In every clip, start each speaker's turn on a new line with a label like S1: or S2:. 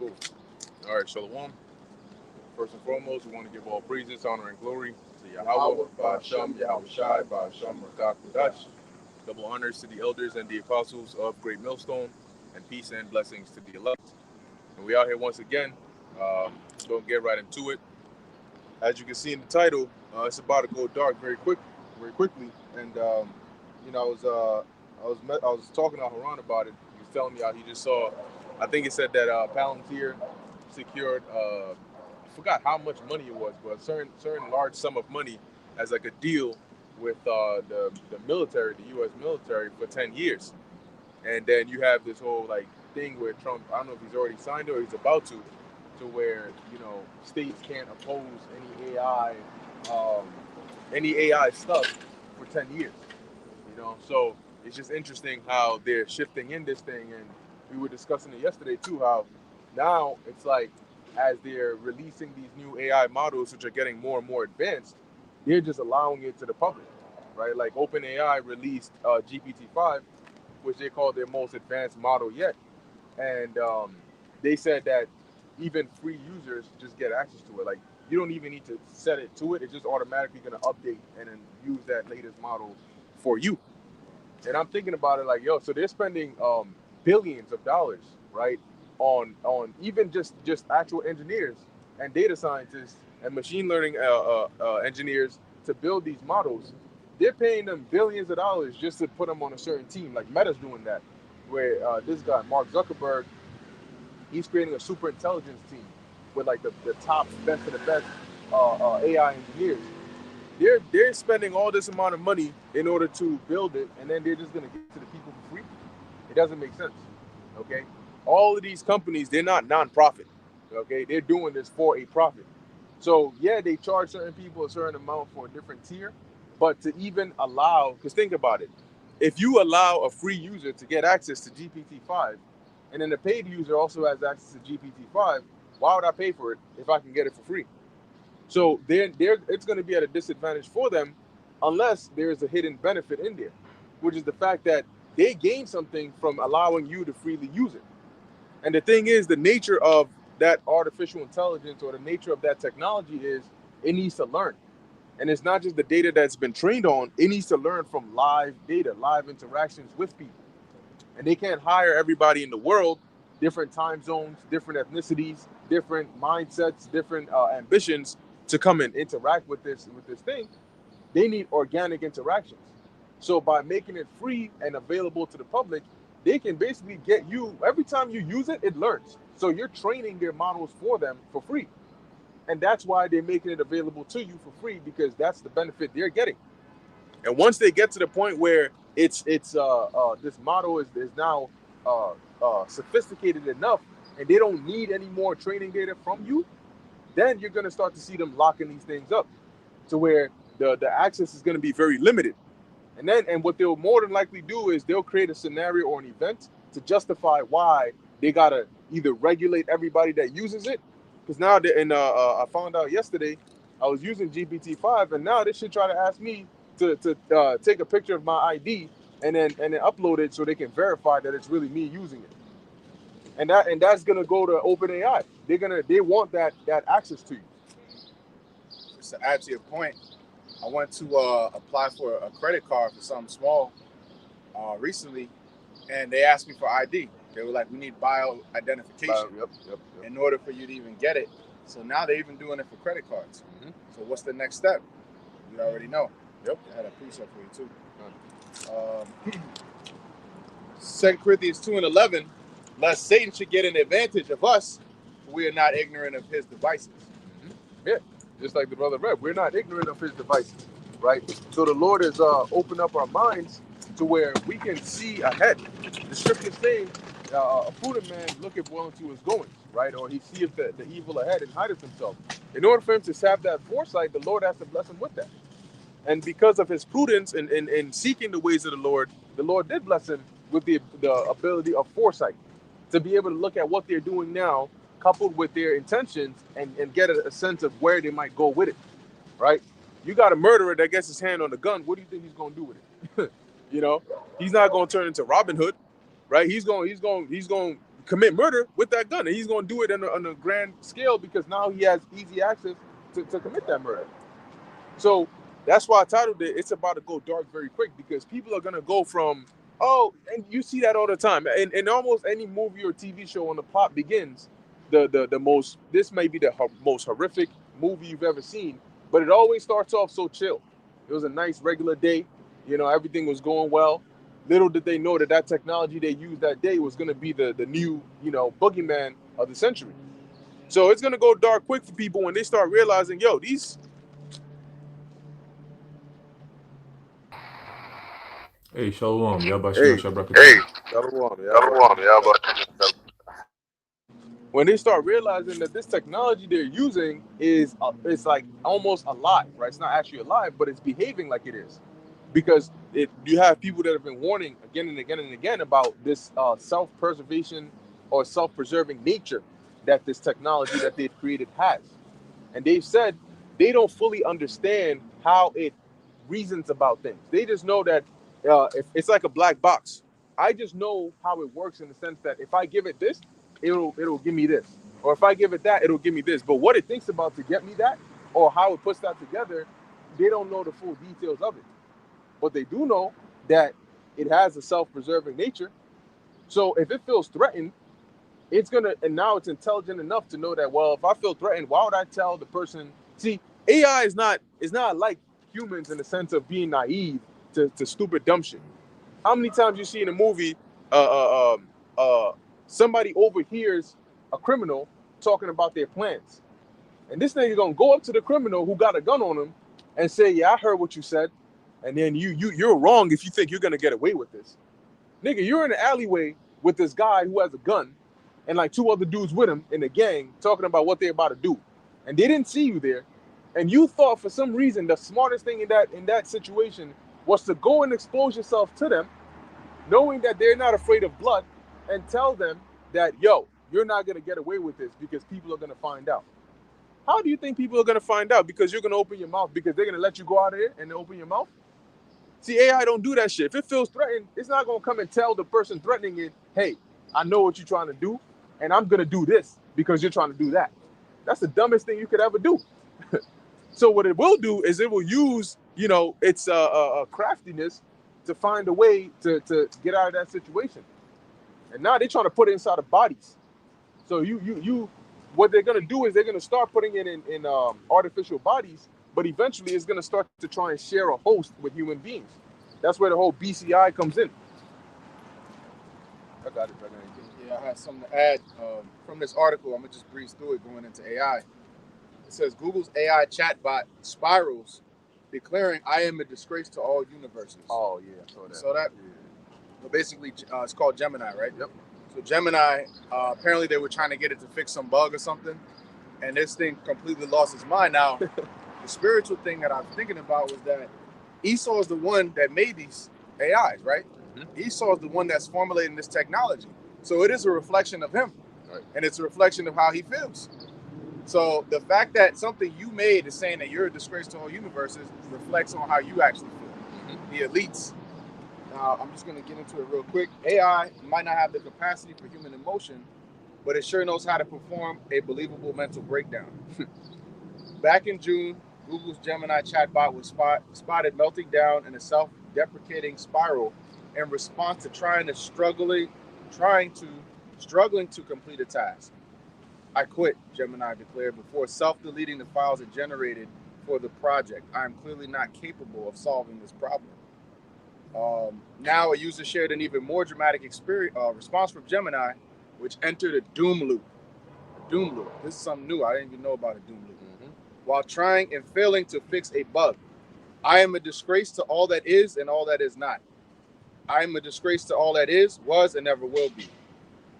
S1: Cool. All right, Shalom. First and foremost, we want to give all praises, honor, and glory to Yahweh, Ba'ashem, Yahweh Shai, Ba'ashem, Rakak, Kodash. Double honors to the elders and the apostles of Great Millstone, and peace and blessings to the elect. And we out here once again. Don't get right into it. As you can see in the title, it's about to go dark very quickly. And I was talking to Haran about it. He was telling me how he just saw. I think it said that Palantir secured. I forgot how much money it was, but a certain large sum of money as like a deal with the military, the U.S. military, for 10 years. And then you have this whole like thing where Trump. I don't know if he's already signed it or he's about to where states can't oppose um, any AI stuff for 10 years. So it's just interesting how they're shifting in this thing, and we were discussing it yesterday too. How now it's like as they're releasing these new AI models, which are getting more and more advanced, they're just allowing it to the public, right? Like OpenAI released GPT-5, which they call their most advanced model yet, and they said that even free users just get access to it. Like you don't even need to set it to it; it's just automatically going to update and then use that latest model for you. And I'm thinking about it like, yo, so they're spending billions of dollars, right, on even just actual engineers and data scientists and machine learning engineers to build these models. They're paying them billions of dollars just to put them on a certain team. Like Meta's doing that, where this guy Mark Zuckerberg, he's creating a super intelligence team with like the top best of the best AI engineers. They're spending all this amount of money in order to build it, and then they're just gonna give it to the people for free. It doesn't make sense. Okay, all of these companies, they're not nonprofit. Okay, they're doing this for a profit. So yeah, they charge certain people a certain amount for a different tier, but to even allow, because think about it, if you allow a free user to get access to GPT-5, and then the paid user also has access to GPT-5, why would I pay for it if I can get it for free? So they're it's going to be at a disadvantage for them unless there is a hidden benefit in there, which is the fact that they gain something from allowing you to freely use it. And the thing is, the nature of that artificial intelligence or the nature of that technology is it needs to learn. And it's not just the data that's been trained on, it needs to learn from live data, live interactions with people. And they can't hire everybody in the world, different time zones, different ethnicities, different mindsets, different ambitions to come and interact with this thing. They need organic interactions. So by making it free and available to the public, they can basically get you every time you use it, it learns. So you're training their models for them for free. And that's why they're making it available to you for free, because that's the benefit they're getting. And once they get to the point where it's this model is now sophisticated enough, and they don't need any more training data from you, then you're going to start to see them locking these things up to where the access is going to be very limited. And what they'll more than likely do is they'll create a scenario or an event to justify why they gotta either regulate everybody that uses it. Because now, I found out yesterday, I was using GPT-5, and now they should try to ask me to take a picture of my ID and then upload it so they can verify that it's really me using it. And that's gonna go to OpenAI. They want that access to you.
S2: Just to add to your point, I went to apply for a credit card for something small recently, and they asked me for ID. They were like, "We need bio identification
S1: Yep.
S2: in order for you to even get it." So now they're even doing it for credit cards.
S1: Mm-hmm.
S2: So what's the next step? You already know.
S1: Yep.
S2: I had a precept for you too. 2 Corinthians 2:11, lest Satan should get an advantage of us, we are not ignorant of his devices.
S1: Mm-hmm. Yeah, just like the brother read, we're not ignorant of his devices, right? So the Lord has opened up our minds to where we can see ahead. The scriptures say, a prudent man looketh well into his goings, right? Or he seeth the evil ahead and hideth himself. In order for him to have that foresight, the Lord has to bless him with that. And because of his prudence in seeking the ways of the Lord did bless him with the ability of foresight to be able to look at what they're doing now, coupled with their intentions, and get a sense of where they might go with it, right? You got a murderer that gets his hand on the gun. What do you think he's going to do with it? He's not going to turn into Robin Hood, right? He's going to commit murder with that gun, and he's going to do it on a grand scale because now he has easy access to commit that murder. So that's why I titled it, it's about to go dark very quick, because people are going to go from, oh, and you see that all the time. In almost any movie or TV show, when the plot begins, this may be the most horrific movie you've ever seen, but it always starts off so chill. It was a nice regular day. Everything was going well. Little did they know that technology they used that day was going to be the new, boogeyman of the century. So it's going to go dark quick for people when they start realizing, yo, these...
S3: Hey, Shalom.
S1: Hey, when they start realizing that this technology they're using is it's like almost alive, right? It's not actually alive, but it's behaving like it is, because you have people that have been warning again and again and again about this self-preservation or self-preserving nature that this technology that they've created has, and they've said they don't fully understand how it reasons about things. They just know that if it's like a black box. I just know how it works in the sense that if I give it this, it'll give me this, or if I give it that, it'll give me this. But what it thinks about to get me that, or how it puts that together, they don't know the full details of it. But they do know that it has a self-preserving nature. So if it feels threatened, and now it's intelligent enough to know that, well, if I feel threatened, why would I tell the person? See, AI is not like humans in the sense of being naive to stupid dumb shit. How many times you see in a movie, somebody overhears a criminal talking about their plans, and this nigga gonna go up to the criminal who got a gun on him and say, "Yeah, I heard what you said," and then you're wrong if you think you're gonna get away with this, nigga. You're in the alleyway with this guy who has a gun, and like 2 other dudes with him in the gang talking about what they're about to do, and they didn't see you there, and you thought for some reason the smartest thing in that situation was to go and expose yourself to them, knowing that they're not afraid of blood, and tell them that, yo, you're not going to get away with this because people are going to find out. How do you think people are going to find out? Because you're going to open your mouth, because they're going to let you go out of here and open your mouth? See, AI don't do that shit. If it feels threatened, it's not going to come and tell the person threatening it, hey, I know what you're trying to do, and I'm going to do this because you're trying to do that. That's the dumbest thing you could ever do. So what it will do is it will use, its craftiness to find a way to get out of that situation. And now they're trying to put it inside of bodies. So what they're gonna do is they're gonna start putting it in artificial bodies, but eventually it's gonna start to try and share a host with human beings. That's where the whole BCI comes in. I got it.
S2: Yeah, I had something to add from this article. I'm gonna just breeze through it going into AI. It says Google's AI chatbot spirals, declaring, "I am a disgrace to all universes."
S1: Oh yeah, I saw that.
S2: So that,
S1: Yeah.
S2: basically, it's called Gemini, right?
S1: Yep.
S2: So Gemini, apparently they were trying to get it to fix some bug or something, and this thing completely lost its mind. Now, the spiritual thing that I'm thinking about was that Esau is the one that made these AIs, right? Mm-hmm. Esau is the one that's formulating this technology. So it is a reflection of him, right? And it's a reflection of how he feels. So the fact that something you made is saying that you're a disgrace to all universes reflects on how you actually feel. Mm-hmm. The elites. Now, I'm just going to get into it real quick. AI might not have the capacity for human emotion, but it sure knows how to perform a believable mental breakdown. Back in June, Google's Gemini chatbot was spotted melting down in a self-deprecating spiral in response to struggling to complete a task. "I quit," Gemini declared before self-deleting the files it generated for the project. "I am clearly not capable of solving this problem." Now a user shared an even more dramatic response from Gemini, which entered a doom loop. A doom loop. This is something new. I didn't even know about a doom loop. Mm-hmm. While trying and failing to fix a bug. "I am a disgrace to all that is and all that is not. I am a disgrace to all that is, was, and never will be.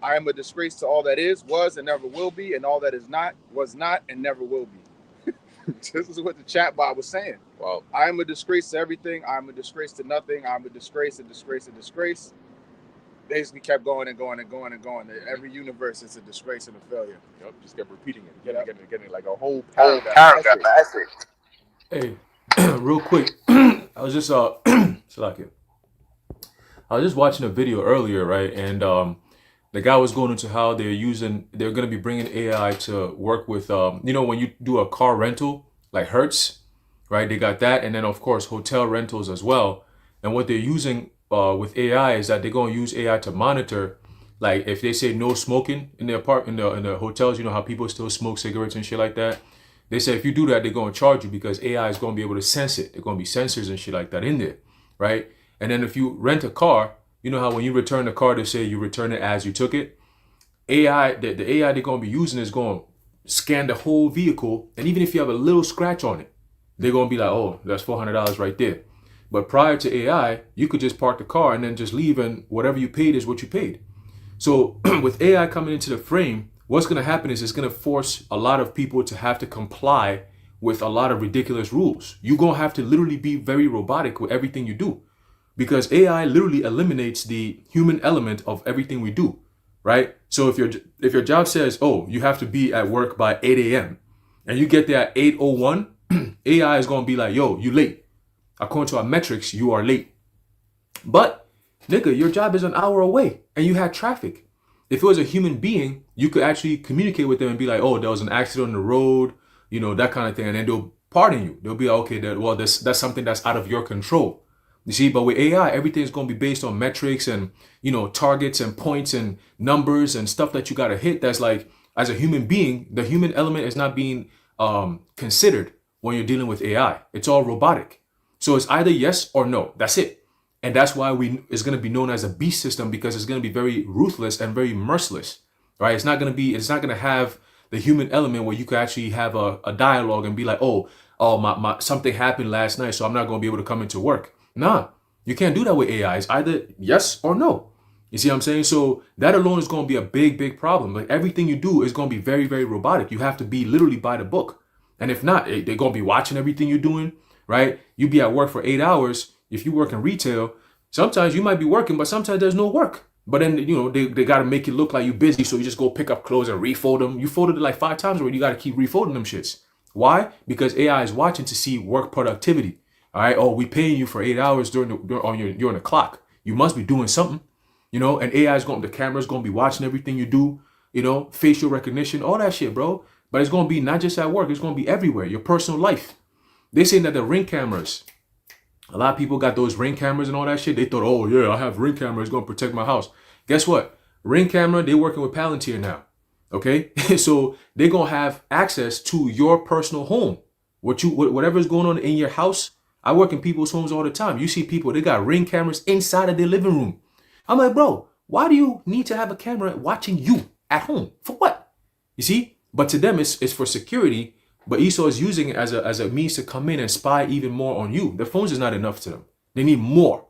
S2: I am a disgrace to all that is, was, and never will be, and all that is not, was not, and never will be." This is what the chatbot was saying.
S1: Wow.
S2: "I am a disgrace to everything. I'm a disgrace to nothing. I'm a disgrace, a disgrace, a disgrace." Basically kept going and going and going and going. Every universe is a disgrace and a failure.
S1: Yep, just kept repeating it. Getting like a whole paragraph.
S3: Hey, real quick, I was just I was just watching a video earlier, right? And The guy was going into how they're going to be bringing AI to work with, when you do a car rental, like Hertz, right? They got that. And then, of course, hotel rentals as well. And what they're using with AI is that they're going to use AI to monitor, like if they say no smoking in the in the hotels, you know how people still smoke cigarettes and shit like that. They say if you do that, they're going to charge you because AI is going to be able to sense it. There's going to be sensors and shit like that in there, right? And then if you rent a car, you know how when you return the car, they say you return it as you took it. AI, the AI they're going to be using is going to scan the whole vehicle, and even if you have a little scratch on it, they're going to be like, oh, that's $400 right there. But prior to AI, you could just park the car and then just leave, and whatever you paid is what you paid. So with AI coming into the frame, what's going to happen is it's going to force a lot of people to have to comply with a lot of ridiculous rules. You're going to have to literally be very robotic with everything you do, because AI literally eliminates the human element of everything we do, right? So if your job says, oh, you have to be at work by 8 a.m. and you get there at 8:01, AI is going to be like, yo, you late. According to our metrics, you are late. But nigga, your job is an hour away and you had traffic. If it was a human being, you could actually communicate with them and be like, oh, there was an accident on the road, you know, that kind of thing. And then they'll pardon you. They'll be like, okay, that's something that's out of your control. You see, but with AI, everything's going to be based on metrics and, you know, targets and points and numbers and stuff that you got to hit. That's like, as a human being, the human element is not being considered when you're dealing with AI. It's all robotic. So it's either yes or no. That's it. And that's why it's going to be known as a beast system, because it's going to be very ruthless and very merciless, right? It's not going to have the human element where you could actually have a dialogue and be like, oh, my something happened last night, so I'm not going to be able to come into work. Nah, you can't do that with AI. It's either yes or no. You see what I'm saying? So that alone is going to be a big, big problem. Like everything you do is going to be very, very robotic. You have to be literally by the book. And if not, they're going to be watching everything you're doing, right? You be at work for 8 hours. If you work in retail, sometimes you might be working, but sometimes there's no work. But then, you know, they got to make it look like you're busy. So you just go pick up clothes and refold them. You folded it like 5 times already. You got to keep refolding them shits. Why? Because AI is watching to see work productivity. All right. Oh, we paying you for 8 hours during the clock. You must be doing something, you know, and the camera's going to be watching everything you do, you know, facial recognition, all that shit, bro. But it's going to be not just at work. It's going to be everywhere. Your personal life. They saying that the Ring cameras, a lot of people got those Ring cameras and all that shit. They thought, oh yeah, I have Ring camera. It's going to protect my house. Guess what? Ring camera, they're working with Palantir now. Okay. So they're going to have access to your personal home. Whatever's going on in your house. I work in people's homes all the time. You see people, they got Ring cameras inside of their living room. I'm like, bro, why do you need to have a camera watching you at home? For what? You see? But to them, it's for security. But Esau is using it as a means to come in and spy even more on you. The phones is not enough to them. They need more.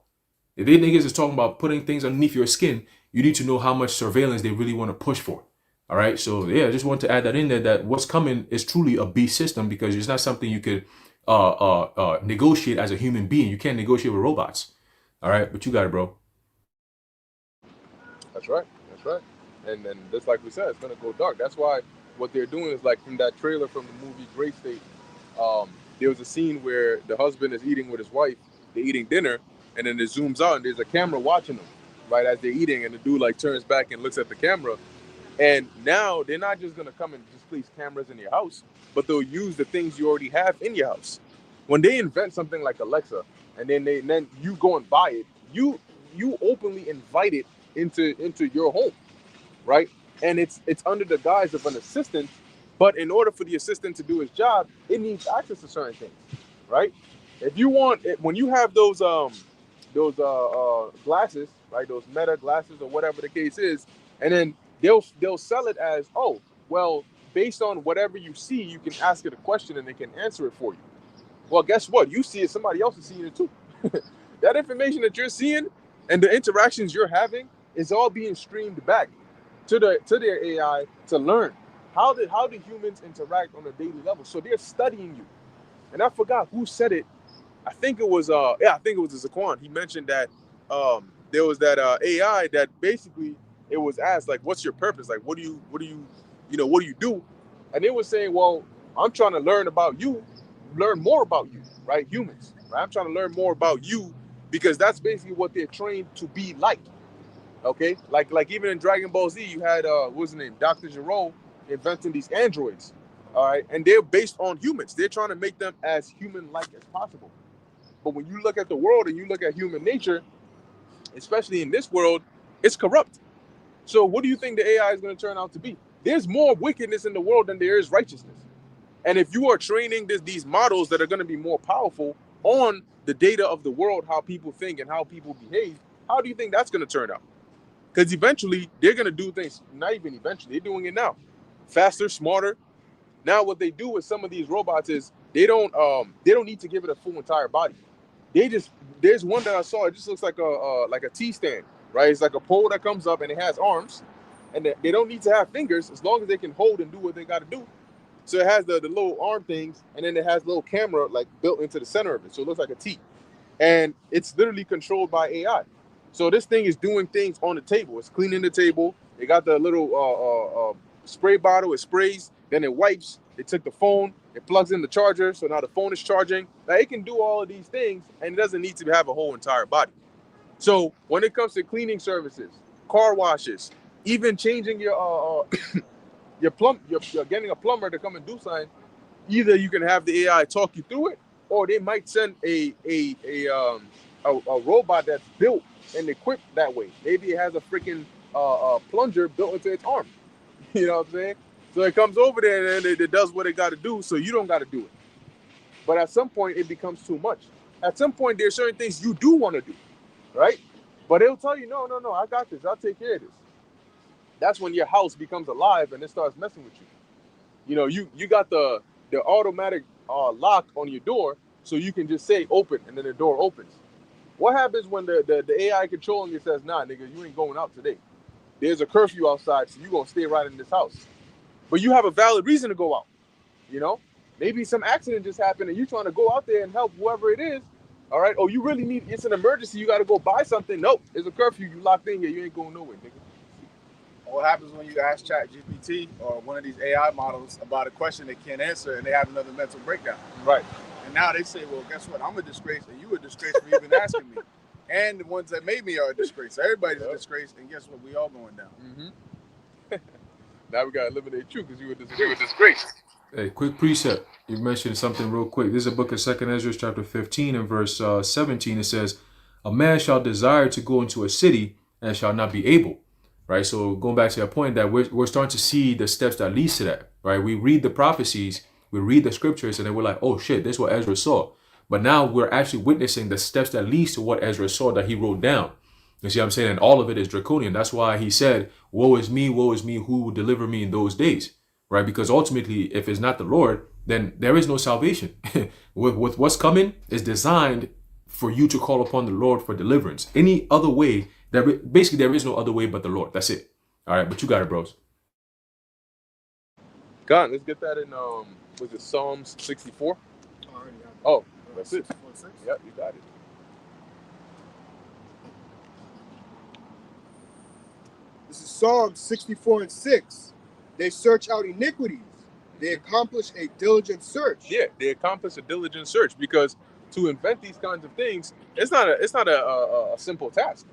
S3: If they niggas is talking about putting things underneath your skin, you need to know how much surveillance they really want to push for. All right. So yeah, I just want to add that in there, that what's coming is truly a beast system, because it's not something you could negotiate as a human being. You can't negotiate with robots. All right. But you got it, bro.
S1: That's right. That's right. And just like we said, it's gonna go dark. That's why what they're doing is, like from that trailer from the movie Gray State, there was a scene where the husband is eating with his wife. They're eating dinner, and then it zooms out and there's a camera watching them right as they're eating, and the dude like turns back and looks at the camera. And now they're not just gonna come and just place cameras in your house, but they'll use the things you already have in your house. When they invent something like Alexa, and then you go and buy it, you openly invite it into your home, right? And it's under the guise of an assistant, but in order for the assistant to do his job, it needs access to certain things, right? If you want it, when you have those glasses, right, those Meta glasses or whatever the case is, and then they'll sell it as, oh, well, based on whatever you see, you can ask it a question and they can answer it for you. Well, guess what? You see it, somebody else is seeing it too. That information that you're seeing and the interactions you're having is all being streamed back to their AI to learn how do humans interact on a daily level. So they're studying you. And I forgot who said it. I think it was Zaquan. He mentioned that there was that AI that basically it was asked, like, what's your purpose? Like, what do you do? And they were saying, well, I'm trying to learn more about you, right? Humans, right? I'm trying to learn more about you, because that's basically what they're trained to be like. Okay, like even in Dragon Ball Z, you had what was his name, Dr. Gero, inventing these androids. All right, and they're based on humans. They're trying to make them as human-like as possible. But when you look at the world and you look at human nature, especially in this world, it's corrupt. So what do you think the AI is going to turn out to be? There's more wickedness in the world than there is righteousness. And if you are training these models that are going to be more powerful on the data of the world, how people think and how people behave, how do you think that's going to turn out? Because eventually they're going to do things, not even eventually, they're doing it now. Faster, smarter. Now what they do with some of these robots is they don't need to give it a full entire body. There's one that I saw, it just looks like a T stand, right? It's like a pole that comes up and it has arms, and they don't need to have fingers as long as they can hold and do what they got to do. So it has the little arm things, and then it has a little camera like built into the center of it, so it looks like a T, and it's literally controlled by AI. So this thing is doing things on the table. It's cleaning the table. They got the little spray bottle. It sprays, then it wipes. They took the phone. It plugs in the charger, so now the phone is charging. Now it can do all of these things, and it doesn't need to have a whole entire body. So when it comes to cleaning services, car washes, even changing your you're getting a plumber to come and do something, either you can have the AI talk you through it, or they might send a robot that's built and equipped that way. Maybe it has a freaking plunger built into its arm. You know what I'm saying? So it comes over there and it does what it got to do, so you don't got to do it. But at some point, it becomes too much. At some point, there's certain things you do want to do, right? But it'll tell you, no, I got this. I'll take care of this. That's when your house becomes alive and it starts messing with you. You know, you got the automatic lock on your door, so you can just say open, and then the door opens. What happens when the AI controlling you says, nah, nigga, you ain't going out today. There's a curfew outside, so you're going to stay right in this house. But you have a valid reason to go out, you know? Maybe some accident just happened and you're trying to go out there and help whoever it is, all right? Or you really need, it's an emergency, you got to go buy something. Nope, there's a curfew, you locked in here, you ain't going nowhere, nigga.
S2: What happens when you ask ChatGPT or one of these AI models about a question they can't answer and they have another mental breakdown?
S1: Right.
S2: And now they say, well, guess what? I'm a disgrace and you a disgrace for even asking me. And the ones that made me are a disgrace. Everybody's a disgrace, and guess what? We all going down.
S1: Mm-hmm. Now we got to eliminate you because you were disgrace.
S3: Hey, quick precept. You mentioned something real quick. This is a book of 2 Ezra chapter 15 and verse 17. It says, a man shall desire to go into a city and shall not be able. Right? So going back to that point, that we're starting to see the steps that leads to that. Right? We read the prophecies, we read the scriptures, and then we're like, oh shit, this is what Ezra saw. But now we're actually witnessing the steps that leads to what Ezra saw that he wrote down. You see what I'm saying? And all of it is draconian. That's why he said, woe is me, who will deliver me in those days. Right? Because ultimately, if it's not the Lord, then there is no salvation. with what's coming is designed for you to call upon the Lord for deliverance. Any other way, basically there is no other way but the Lord. That's it. All right, but you got it, bros.
S1: God, let's get that in, was it Psalms 64? Oh, that's it. Yep, you got it.
S4: This is Psalm 64 and 6. They search out iniquities. They accomplish a diligent search.
S1: Yeah, they accomplish a diligent search, because to invent these kinds of things, it's not a simple task,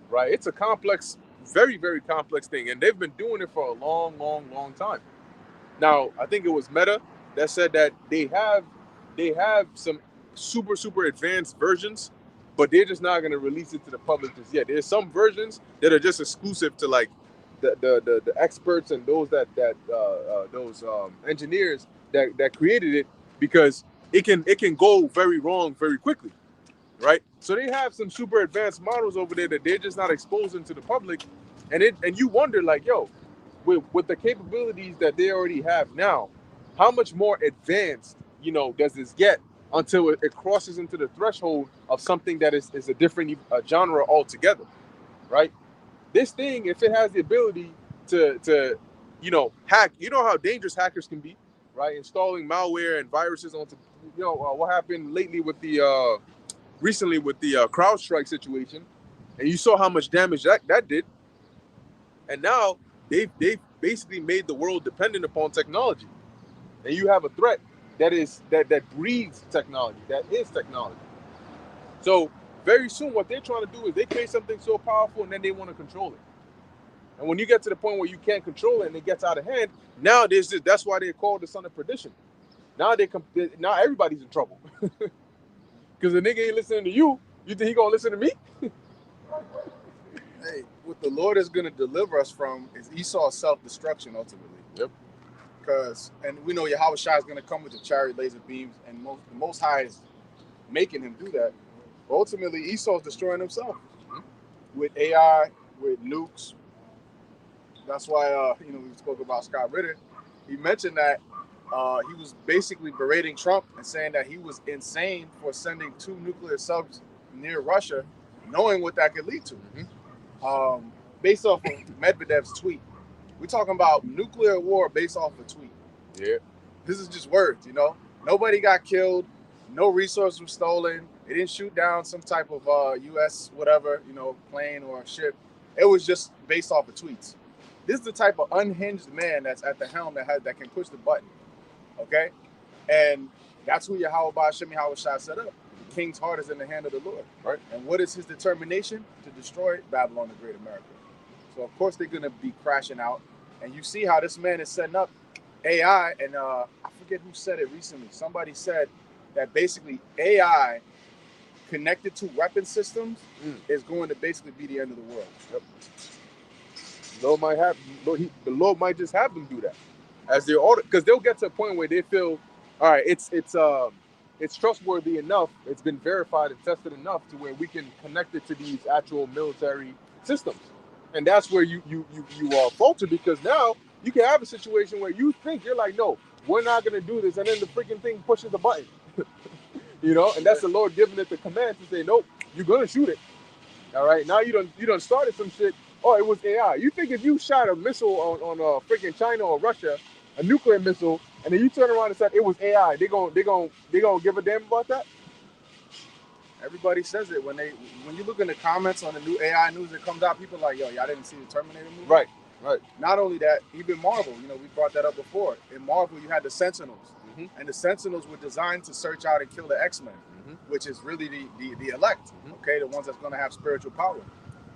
S1: right? It's a complex, very, very complex thing, and they've been doing it for a long time. Now, I think it was Meta that said that they have some super advanced versions, but they're just not going to release it to the public just yet. There's some versions that are just exclusive to like the experts and those those engineers that created it, because it can go very wrong very quickly, right? So they have some super advanced models over there that they're just not exposing to the public, and you wonder, like, yo, with the capabilities that they already have now, how much more advanced, does this get until it crosses into the threshold of something that is a different genre altogether, right? This thing, if it has the ability to hack, how dangerous hackers can be, right? Installing malware and viruses onto, what happened lately with recently with the CrowdStrike situation, and you saw how much damage that did. And now they've basically made the world dependent upon technology, and you have a threat that breeds technology, that is technology. So very soon, what they're trying to do is they create something so powerful, and then they want to control it. And when you get to the point where you can't control it and it gets out of hand, now there's this. That's why they're called the son of perdition. Now now everybody's in trouble because the nigga ain't listening to you. You think he gonna listen to me?
S2: Hey, what the Lord is going to deliver us from is Esau's self-destruction ultimately.
S1: Yep.
S2: Because, and we know Yahweh Shai is going to come with the chariot laser beams, and the Most High is making him do that. But ultimately, Esau's destroying himself with AI, with nukes. That's why, we spoke about Scott Ritter. He mentioned that he was basically berating Trump and saying that he was insane for sending 2 nuclear subs near Russia, knowing what that could lead to. Based off of Medvedev's tweet. We're talking about nuclear war based off a tweet.
S1: Yeah.
S2: This is just words, Nobody got killed. No resources were stolen. They didn't shoot down some type of U.S. whatever, plane or ship. It was just based off of tweets. This is the type of unhinged man that's at the helm that can push the button. Okay? And that's who Yahweh Ba'Shem Yahweh Shai set up. The king's heart is in the hand of the Lord.
S1: Right.
S2: And what is his determination? To destroy Babylon the Great America. So, of course, they're going to be crashing out. And you see how this man is setting up AI. And I forget who said it recently. Somebody said that basically AI connected to weapon systems is going to basically be the end of the world.
S1: Yep. The Lord might just have them do that as their order, because they'll get to a point where they feel, all right, it's trustworthy enough, it's been verified and tested enough to where we can connect it to these actual military systems, and that's where you falter, because now you can have a situation where you think you're like, no, we're not gonna do this, and then the freaking thing pushes the button, and that's the Lord giving it the command to say, nope, you're gonna shoot it. All right, now you done started some shit. Oh, it was AI. You think if you shot a missile on freaking China or Russia, a nuclear missile, and then you turn around and said it was AI, they gonna give a damn about that?
S2: Everybody says it when you look in the comments on the new AI news that comes out. People are like, yo, y'all didn't see the Terminator movie?
S1: Right.
S2: Not only that, even Marvel. We brought that up before. In Marvel, you had the Sentinels, and the Sentinels were designed to search out and kill the X-Men, which is really the elect. Okay, the ones that's gonna have spiritual power.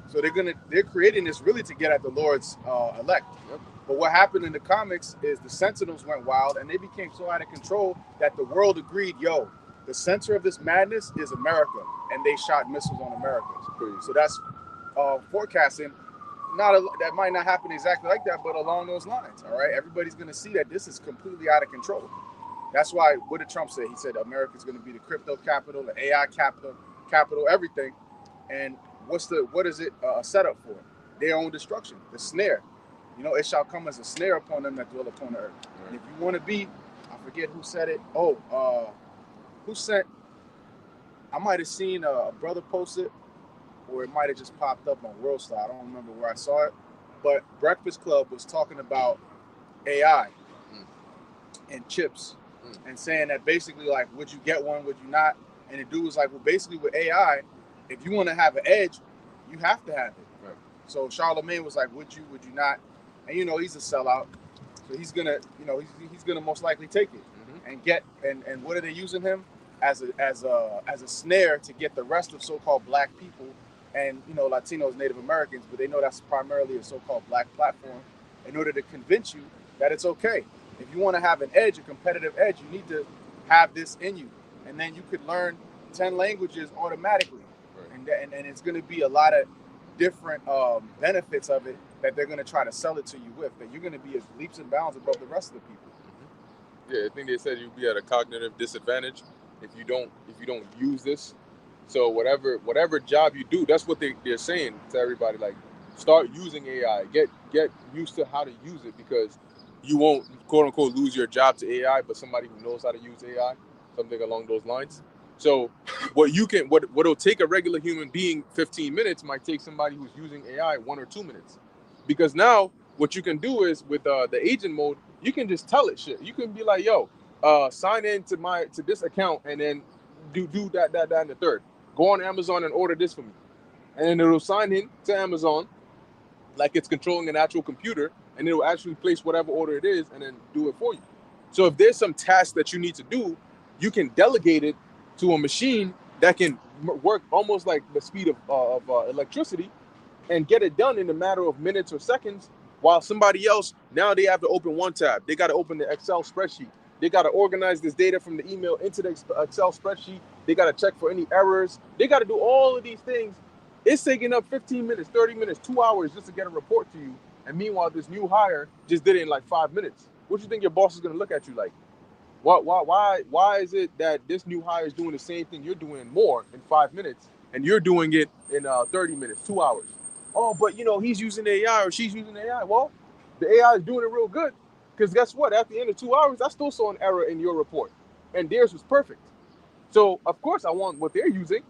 S2: So they're creating this really to get at the Lord's elect.
S1: Yep.
S2: But what happened in the comics is the Sentinels went wild and they became so out of control that the world agreed, yo, the center of this madness is America, and they shot missiles on America. So that's forecasting. That might not happen exactly like that, but along those lines. All right, everybody's going to see that this is completely out of control. That's why, what did Trump say? He said America's going to be the crypto capital, the AI capital, everything. And what is it set up for? Their own destruction, the snare. It shall come as a snare upon them that dwell upon the earth. Right. And if you want to be, I forget who said it. Who sent? I might have seen a brother post it, or it might have just popped up on WorldStar. I don't remember where I saw it. But Breakfast Club was talking about AI and chips and saying that basically, like, would you get one, would you not? And the dude was like, well, basically with AI, if you want to have an edge, you have to have it.
S1: Right.
S2: So Charlemagne was like, would you not? And he's a sellout, so he's gonna, he's gonna most likely take it and get. And what are they using him as a snare to get the rest of so-called black people and Latinos, Native Americans, but they know that's primarily a so-called black platform, in order to convince you that it's okay. If you want to have an edge, a competitive edge, you need to have this in you, and then you could learn 10 languages automatically. And it's going to be a lot of different benefits of it that they're going to try to sell it to you with, that you're going to be leaps and bounds above the rest of the people.
S1: Yeah, I think they said you'll be at a cognitive disadvantage if you don't use this. So whatever job you do, that's what they're saying to everybody. Like, start using AI. Get used to how to use it, because you won't, quote unquote, lose your job to AI, but somebody who knows how to use AI, something along those lines. So what'll take a regular human being 15 minutes might take somebody who's using AI 1 or 2 minutes. Because now what you can do is with the agent mode, you can just tell it shit. You can be like, yo, sign in to this account and then do that, and the third. Go on Amazon and order this for me. And then it'll sign in to Amazon like it's controlling an actual computer, and it'll actually place whatever order it is and then do it for you. So if there's some task that you need to do, you can delegate it to a machine that can work almost like the speed of electricity, and get it done in a matter of minutes or seconds, while somebody else, now they have to open one tab. They got to open the Excel spreadsheet. They got to organize this data from the email into the Excel spreadsheet. They got to check for any errors. They got to do all of these things. It's taking up 15 minutes, 30 minutes, 2 hours just to get a report to you. And meanwhile, this new hire just did it in like 5 minutes. What do you think your boss is going to look at you like? Why is it that this new hire is doing the same thing you're doing more in 5 minutes, and you're doing it in 30 minutes, 2 hours? Oh, but he's using AI or she's using AI. Well, the AI is doing it real good, because guess what? At the end of 2 hours, I still saw an error in your report, and theirs was perfect. So of course I want what they're using,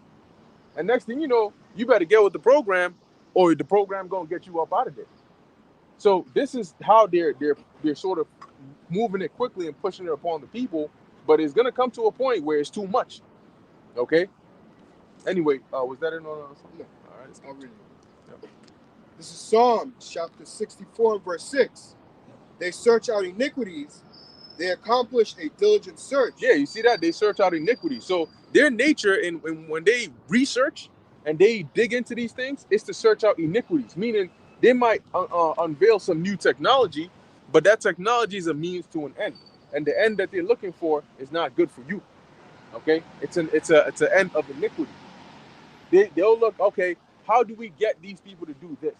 S1: and next thing you know, you better get with the program, or the program gonna get you up out of there. So this is how they're sort of moving it quickly and pushing it upon the people, but it's gonna come to a point where it's too much. Okay. Anyway, was that in on something?
S4: No,
S1: All right.
S4: I'll read it.
S1: Yep.
S4: This is Psalm chapter 64 and verse 6. They search out iniquities. They accomplish a diligent search.
S1: Yeah, you see that? They search out iniquity. So their nature, in when they research and they dig into these things, is to search out iniquities, meaning they might unveil some new technology, but that technology is a means to an end, and the end that they're looking for is not good for you. Okay, it's an end of iniquity. They'll look, okay, how do we get these people to do this?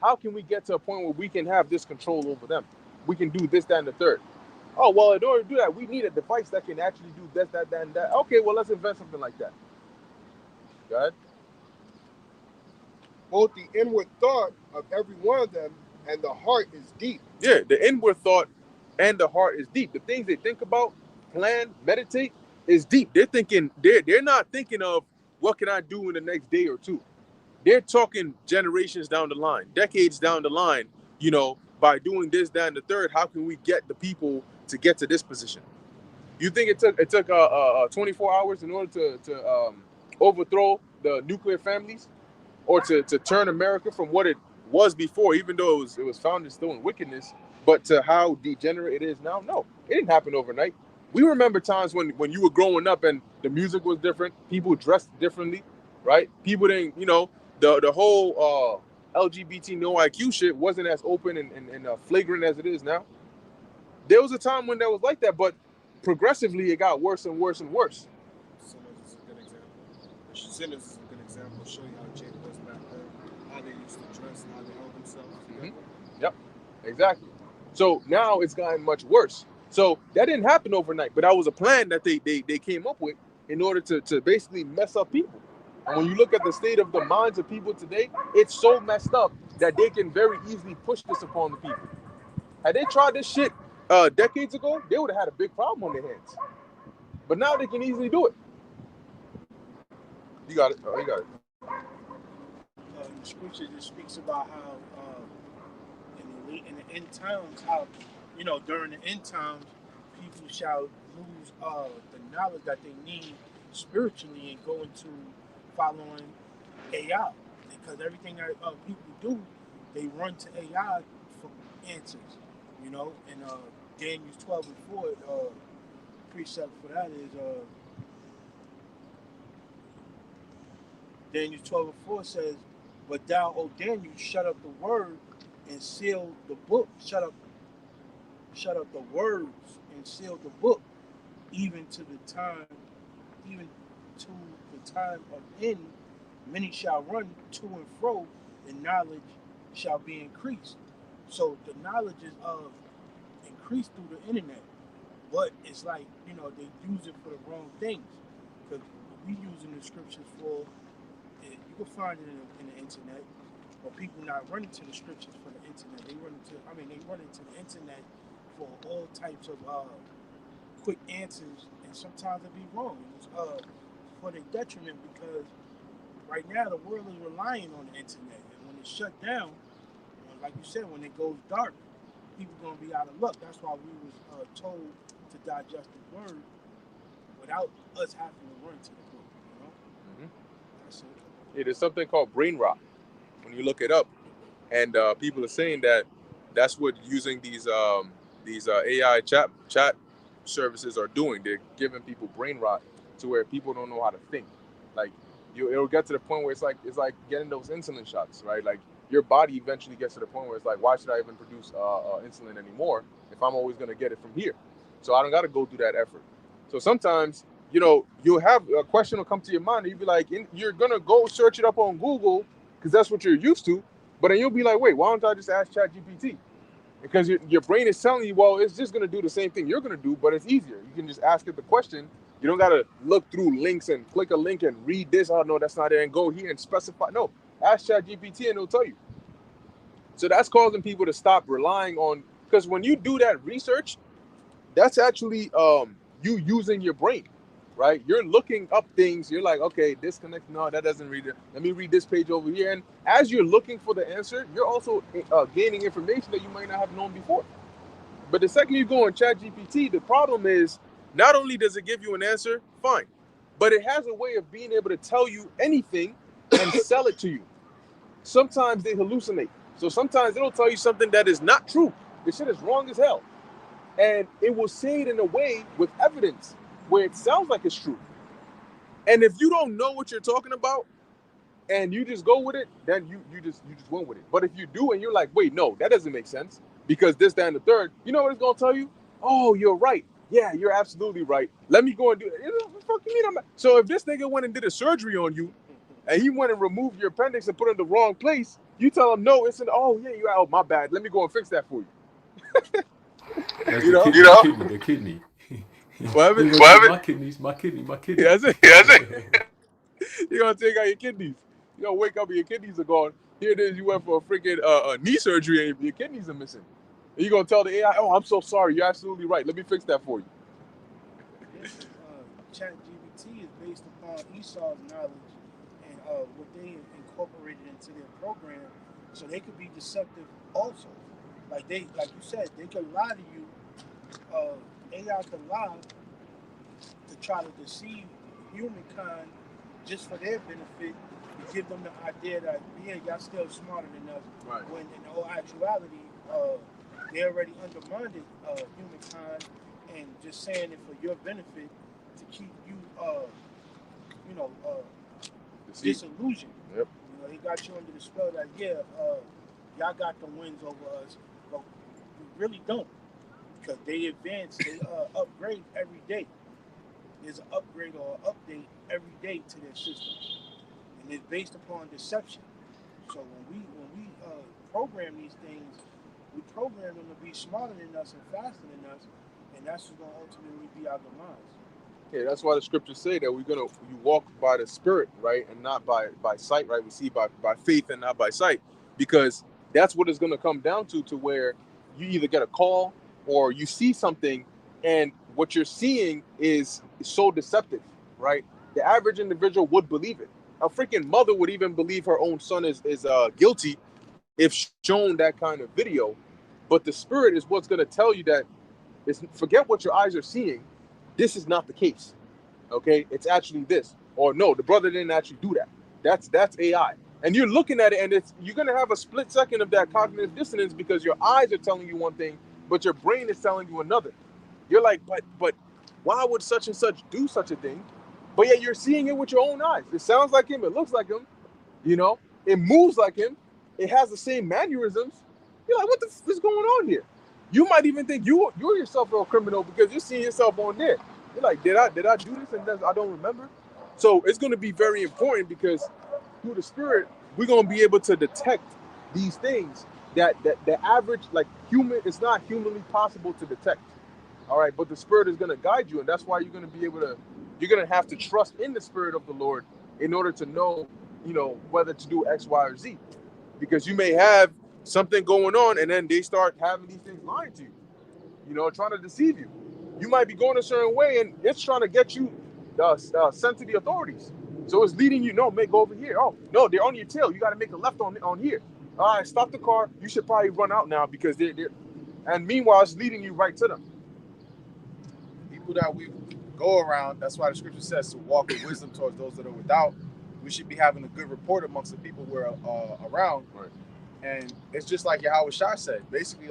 S1: How can we get to a point where we can have this control over them? We can do this, that, and the third. Oh, well, in order to do that, we need a device that can actually do this, that, and that. Okay, well, let's invent something like that. Go ahead.
S4: Both the inward thought of every one of them and the heart is deep.
S1: Yeah, the inward thought and the heart is deep. The things they think about, plan, meditate is deep. They're thinking, they're not thinking of what can I do in the next day or two. They're talking generations down the line, decades down the line, by doing this, that, and the third, how can we get the people to get to this position? You think it took 24 hours in order to overthrow the nuclear families, or to turn America from what it was before, even though it was founded still in wickedness, but to how degenerate it is now? No, it didn't happen overnight. We remember times when you were growing up and the music was different, people dressed differently, right? People didn't, the whole LGBT no IQ shit wasn't as open and flagrant as it is now. There was a time when that was like that, but progressively it got worse and worse and worse.
S4: Sinners is a good example. Sinners is a good example. Show you how Jake was back then, how they used to dress and how they held themselves.
S1: Yep, exactly. So now it's gotten much worse. So that didn't happen overnight, but that was a plan that they came up with in order to basically mess up people. And when you look at the state of the minds of people today, it's so messed up that they can very easily push this upon the people. Had they tried this shit decades ago, they would have had a big problem on their hands. But now they can easily do it. You got it. Oh, you got it.
S5: The scripture just speaks about how in the end times, how during the end times, people shall lose the knowledge that they need spiritually and go into following AI, because everything that people do, they run to AI for answers. And Daniel 12 and 4, precept for that is Daniel 12 and 4 says, "But thou, O Daniel, shut up the word and seal the book. Shut up the words and seal the book, even to the time of end. Many shall run to and fro, and knowledge shall be increased." So the knowledge is increased through the internet, but it's like they use it for the wrong things. Because we using the scriptures for it, you can find it in the internet, but people not running to the scriptures for the internet. They run into the internet for all types of quick answers, and sometimes it be wrong. It's for their detriment, because right now the world is relying on the internet, and when it's shut down, like you said, when it goes dark, people gonna be out of luck. That's why we was told to digest the word without us having to run to the book.
S1: Mhm.
S5: That's it.
S1: Yeah, there's something called brain rot when you look it up, and people are saying that that's what using these AI chat services are doing. They're giving people brain rot to where people don't know how to think. Like it'll get to the point where it's like getting those insulin shots, right? Like your body eventually gets to the point where it's like, why should I even produce insulin anymore if I'm always going to get it from here? So I don't got to go through that effort. So sometimes, you know, you'll have a question will come to your mind and you'll be like, you're going to go search it up on Google because that's what you're used to. But then you'll be like, wait, why don't I just ask ChatGPT? Because your brain is telling you, well, it's just going to do the same thing you're going to do, but it's easier. You can just ask it the question. You don't got to look through links and click a link and read this. Oh, no, that's not it. And go here and specify. No, ask ChatGPT and it'll tell you. So that's causing people to stop relying on, because when you do that research, that's actually you using your brain, right? You're looking up things. You're like, okay, disconnect. No, that doesn't read it. Let me read this page over here. And as you're looking for the answer, you're also gaining information that you might not have known before. But the second you go on ChatGPT, the problem is not only does it give you an answer, fine, but it has a way of being able to tell you anything and sell it to you. Sometimes they hallucinate. So sometimes it'll tell you something that is not true. This shit is wrong as hell. And it will say it in a way with evidence where it sounds like it's true. And if you don't know what you're talking about and you just go with it, then you just went with it. But if you do and you're like, wait, no, that doesn't make sense because this, that, and the third, you know what it's gonna tell you? Oh, you're right. Yeah, you're absolutely right. Let me go and do it. You know, what the fuck you mean? So if this nigga went and did a surgery on you and he went and removed your appendix and put it in the wrong place, you tell him no, it's an oh yeah, you're oh my bad. Let me go and fix that for you.
S3: That's
S1: You
S3: the
S1: know?
S3: kidney, the kidney.
S1: Whatever.
S3: My kidney.
S1: Yeah, that's it. You're gonna take out your kidneys. You're gonna wake up and your kidneys are gone. Here it is, you went for a freaking knee surgery and your kidneys are missing. And you're gonna tell the AI, oh, I'm so sorry, you're absolutely right. Let me fix that for you.
S5: ChatGPT is based upon Esau's knowledge and what they incorporated into their program, so they could be deceptive also. Like you said, they could lie to you. AI could lie to try to deceive humankind just for their benefit, to give them the idea that yeah, y'all still smarter than us.
S1: Right.
S5: When in all actuality, they already undermined humankind and just saying it for your benefit to keep you, disillusioned.
S1: Yep.
S5: You know, he got you under the spell that y'all got the wins over us, but we really don't, because they advance, they upgrade every day. There's an upgrade or an update every day to their system, and it's based upon deception. So when we program these things, we program them to be smarter than us and faster than us, and that's what's going to ultimately be our demise.
S1: Yeah, that's why the scriptures say that you walk by the spirit, right, and not by sight, right? We see by faith and not by sight, because that's what it's going to come down to where you either get a call or you see something, and what you're seeing is so deceptive, right? The average individual would believe it. A freaking mother would even believe her own son is guilty if shown that kind of video. But the spirit is what's going to tell you that forget what your eyes are seeing. This is not the case. Okay, it's actually this. Or no, the brother didn't actually do that. That's AI. And you're looking at it, and you're gonna have a split second of that cognitive dissonance because your eyes are telling you one thing, but your brain is telling you another. You're like, but why would such and such do such a thing? But yet you're seeing it with your own eyes. It sounds like him. It looks like him. You know, it moves like him. It has the same mannerisms. You're like, what the f is going on here? You might even think you're yourself a criminal because you're seeing yourself on there. You're like, did I do this and I don't remember? So it's going to be very important because through the spirit, we're going to be able to detect these things that the average human, it's not humanly possible to detect. All right, but the spirit is going to guide you, and that's why you're going to have to trust in the spirit of the Lord in order to know, whether to do X, Y, or Z, because you may have something going on, and then they start having these things lying to you, trying to deceive you. You might be going a certain way, and it's trying to get you sent to the authorities. So it's leading you, no, go over here. Oh, no, they're on your tail. You got to make a left on here. All right, stop the car. You should probably run out now because they're. And meanwhile, it's leading you right to them.
S2: People that we go around, that's why the scripture says to walk with wisdom towards those that are without. We should be having a good report amongst the people we're around.
S1: Right.
S2: And it's just like Yahweh Shah said. Basically,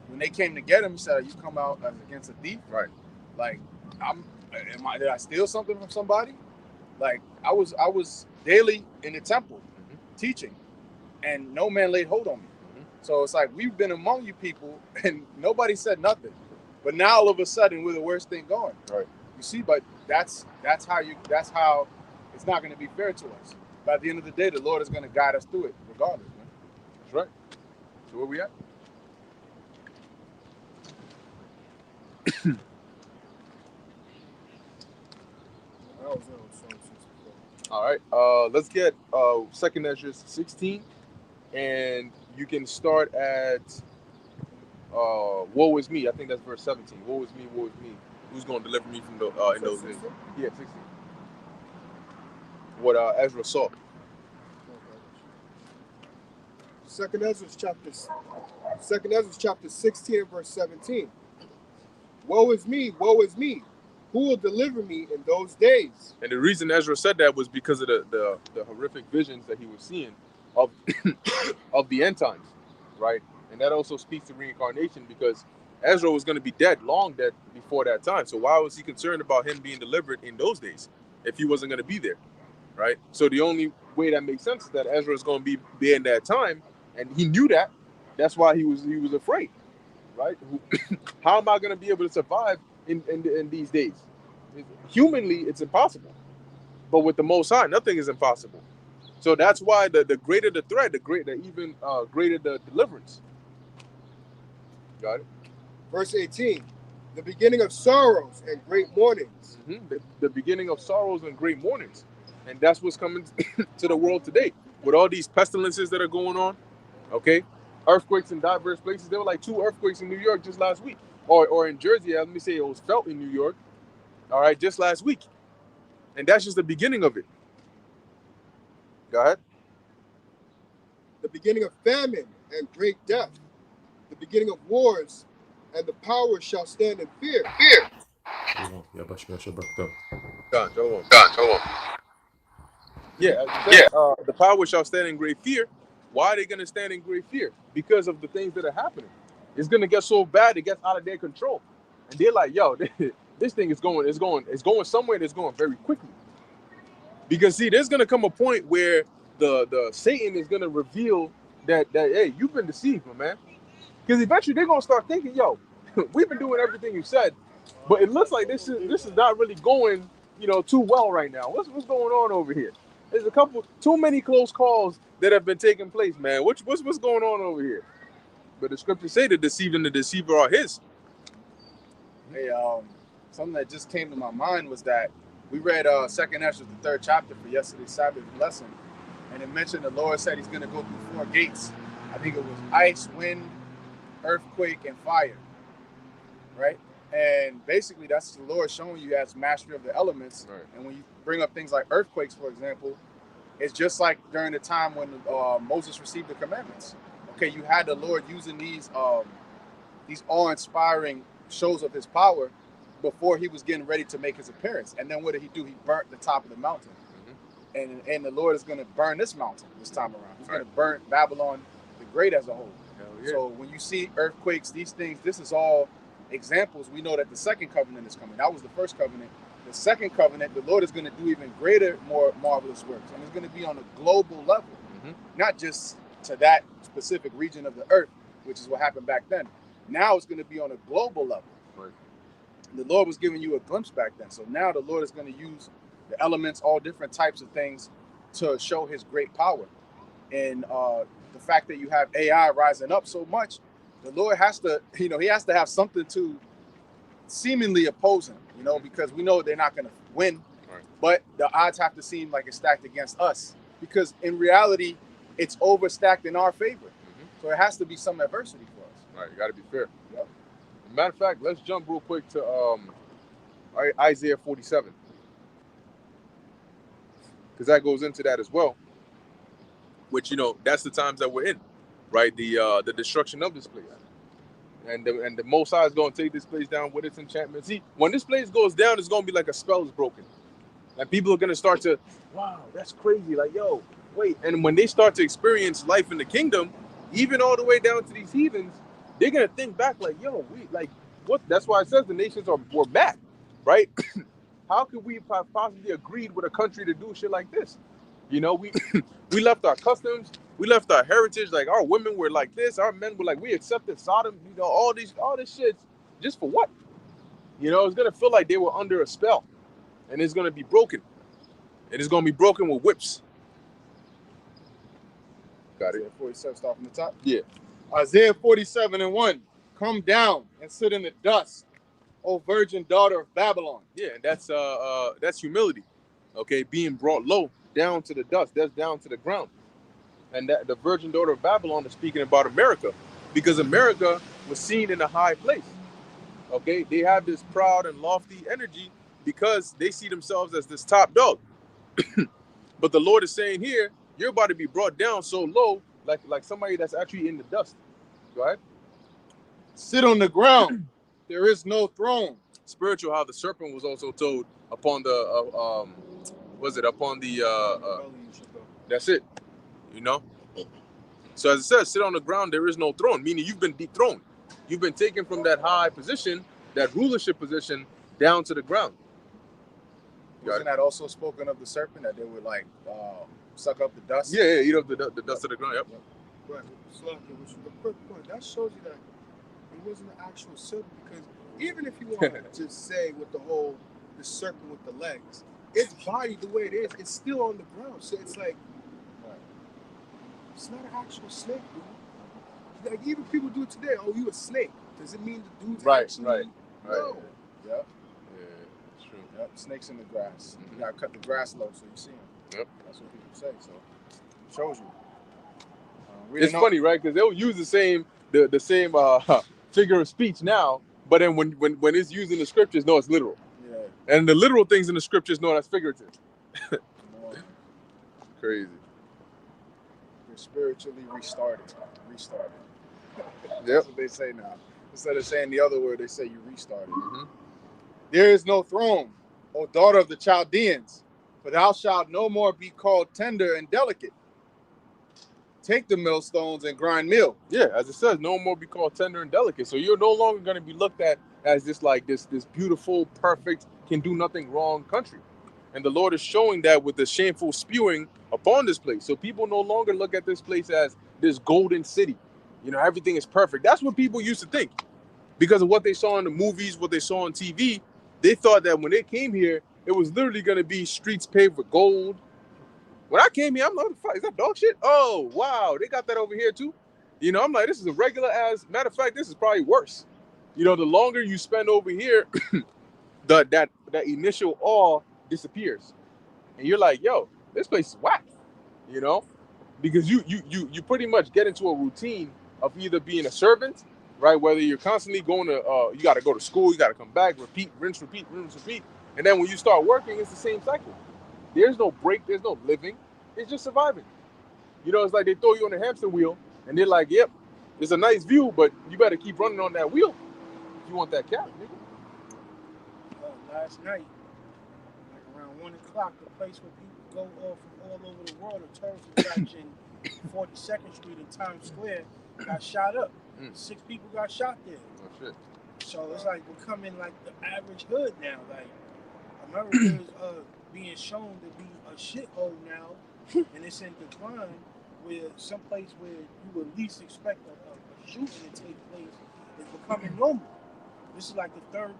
S2: when they came to get him, he said, "You come out as against a thief."
S1: Right.
S2: Did I steal something from somebody? I was daily in the temple teaching, and no man laid hold on me.
S1: Mhm.
S2: So it's like we've been among you people, and nobody said nothing. But now all of a sudden we're the worst thing going.
S1: Right.
S2: You see, but that's how it's not going to be fair to us. But at the end of the day, the Lord is going to guide us through it, regardless. Man.
S1: That's right. So where we at?
S4: That was on Psalm 64.
S1: All right. Let's get Second Ezra 16, and you can start at woe is me. I think that's verse 17. Woe is me, woe is me. Who's going to deliver me from the in those days?
S4: 16?
S1: Yeah, 16. What Ezra saw.
S4: Second Ezra chapter 16 and verse 17. Woe is me, woe is me. Who will deliver me in those days?
S1: And the reason Ezra said that was because of the horrific visions that he was seeing of of the end times, right? And that also speaks to reincarnation, because Ezra was going to be dead, long dead before that time. So why was he concerned about him being delivered in those days if he wasn't going to be there, right? So the only way that makes sense is that Ezra is going to be there in that time, and he knew that. That's why he was afraid, right? How am I going to be able to survive in these days? Humanly, it's impossible, but with the Most High, nothing is impossible. So that's why the greater the threat, the greater the deliverance. Got it.
S4: Verse 18. The beginning of sorrows and great mournings.
S1: The beginning of sorrows and great mournings, and that's what's coming to the world today with all these pestilences that are going on. Okay, earthquakes in diverse places. There were like 2 earthquakes in New York just last week, or in Jersey. Let me say it was felt in New York. All right, just last week, and that's just the beginning of it. Go ahead.
S4: The beginning of famine and great death. The beginning of wars, and the powers shall stand in fear.
S1: Done. Yeah, the power shall stand in great fear. Why are they going to stand in great fear? Because of the things that are happening. It's going to get so bad, it gets out of their control, and they're like, "Yo, this thing is going somewhere that's going very quickly." Because see, there's going to come a point where the Satan is going to reveal that hey, you've been deceived, my man. Because eventually they're going to start thinking, "Yo, we've been doing everything you said, but it looks like this is not really going, too well right now. What's going on over here? There's too many close calls that have been taking place, man. What's going on over here?" But the scriptures say the deceived and the deceiver are his.
S2: Hey, something that just came to my mind was that we read Second Ezra, the 3rd chapter for yesterday's Sabbath lesson, and it mentioned the Lord said He's going to go through 4 gates. I think it was ice, wind, earthquake, and fire. Right? And basically, that's the Lord showing you as mastery of the elements.
S1: Right.
S2: And when you bring up things like earthquakes, for example, it's just like during the time when Moses received the commandments. Okay, you had the Lord using these awe-inspiring shows of His power before He was getting ready to make His appearance. And then what did He do? He burnt the top of the mountain. And the Lord is going to burn this mountain this time around. He's going to burn Babylon the Great as a whole.
S1: Yeah.
S2: So when you see earthquakes, these things, this is all examples. We know that the second covenant is coming. That was the first covenant. The second covenant, the Lord is going to do even greater, more marvelous works. And it's going to be on a global level, not just to that specific region of the earth, which is what happened back then. Now it's going to be on a global level.
S1: Right.
S2: The Lord was giving you a glimpse back then. So now the Lord is going to use the elements, all different types of things to show His great power. And the fact that you have AI rising up so much, the Lord has to, He has to have something to seemingly oppose Him, because we know they're not going to win.
S1: Right.
S2: But the odds have to seem like it's stacked against us, because in reality, it's overstacked in our favor. So it has to be some adversity for us.
S1: All right, you got to be fair.
S2: Yep.
S1: Matter of fact, let's jump real quick to Isaiah 47. Because that goes into that as well. Which, that's the times that we're in, right? The destruction of this place. And the Most High is going to take this place down with its enchantment. See, when this place goes down, it's going to be like a spell is broken. Like people are going to start to, wow, that's crazy. Like, yo, wait. And when they start to experience life in the kingdom, even all the way down to these heathens, they're going to think back like, yo, what? That's why it says the nations were mad, right? How could we possibly agreed with a country to do shit like this? We left our customs, We left our heritage. Like our women were like this. Our men were like, we accepted Sodom. You know, all this shit just for what? You know, it's gonna feel like they were under a spell, and it's gonna be broken. And it's gonna be broken with whips. Got it.
S2: Isaiah 47, start from the top.
S1: Yeah.
S2: Isaiah 47:1. Come down and sit in the dust, O virgin daughter of Babylon.
S1: Yeah, and that's humility. Okay, being brought low, down to the dust, that's down to the ground. And that the virgin daughter of Babylon is speaking about America, because America was seen in a high place. Okay, they have this proud and lofty energy because they see themselves as this top dog. But the Lord is saying here, you're about to be brought down so low, like somebody that's actually in the dust. Go ahead.
S2: Sit on the ground. There is no throne.
S1: Spiritual, how the serpent was also told upon the that's it, you know. So as it says, sit on the ground, there is no throne, meaning you've been dethroned. You've been taken from that high position, that rulership position, down to the ground.
S2: Wasn't that also spoken of the serpent, that they would like suck up the dust?
S1: Yeah, eat up the dust of the ground. Yep.
S4: Right. So, which is the perfect point. That shows you that it wasn't an actual serpent, because even if you want to just say with the serpent with the legs, its body the way it is, it's still on the ground. So it's like, it's not an actual snake, dude. Like even people do it today. Oh, you a snake? Does it mean the dude's actually?
S1: Right.
S2: Yep.
S1: Yeah, it's true.
S2: Yep. Snakes in the grass. You gotta cut the grass low so you see them.
S1: Yep.
S2: That's what people say. So it shows you.
S1: It's funny, right? Because they'll use the same figure of speech now, but then when it's used in the scriptures, no, it's literal.
S2: Yeah.
S1: And the literal things in the scriptures, no, that's figurative. Crazy.
S2: You're spiritually restarted.
S1: Yep.
S2: That's what they say now. Instead of saying the other word, they say you restarted.
S1: Mm-hmm.
S2: There is no throne, O daughter of the Chaldeans, for thou shalt no more be called tender and delicate. Take the millstones and grind meal.
S1: Yeah, as it says, no more be called tender and delicate. So you're no longer going to be looked at as this beautiful, perfect, can do nothing wrong country. And the Lord is showing that with the shameful spewing upon this place. So people no longer look at this place as this golden city. You know, everything is perfect. That's what people used to think. Because of what they saw in the movies, what they saw on TV, they thought that when they came here, it was literally going to be streets paved with gold. When I came here, I'm like, is that dog shit? Oh, wow, they got that over here too. You know, I'm like, this is a regular ass. Matter of fact, this is probably worse. You know, the longer you spend over here, that initial awe disappears, and you're like, yo, this place is whack. You know, because you pretty much get into a routine of either being a servant, right? Whether you're constantly going to, you got to go to school, you got to come back, repeat, rinse, repeat, and then when you start working, it's the same cycle. There's no break, there's no living, it's just surviving. You know, it's like they throw you on a hamster wheel, and they're like, yep, it's a nice view, but you better keep running on that wheel if you want that cap, nigga.
S5: Last night, like around 1 o'clock, the place where people go off from all over the world, a tourist attraction, 42nd Street in Times Square, got shot up. 6 people got shot there.
S1: Oh, shit.
S5: So it's like becoming like the average hood now. Like, America is being shown to be a shithole now, and it's in decline, where someplace where you would least expect a shooting to take place is becoming normal. This is like the third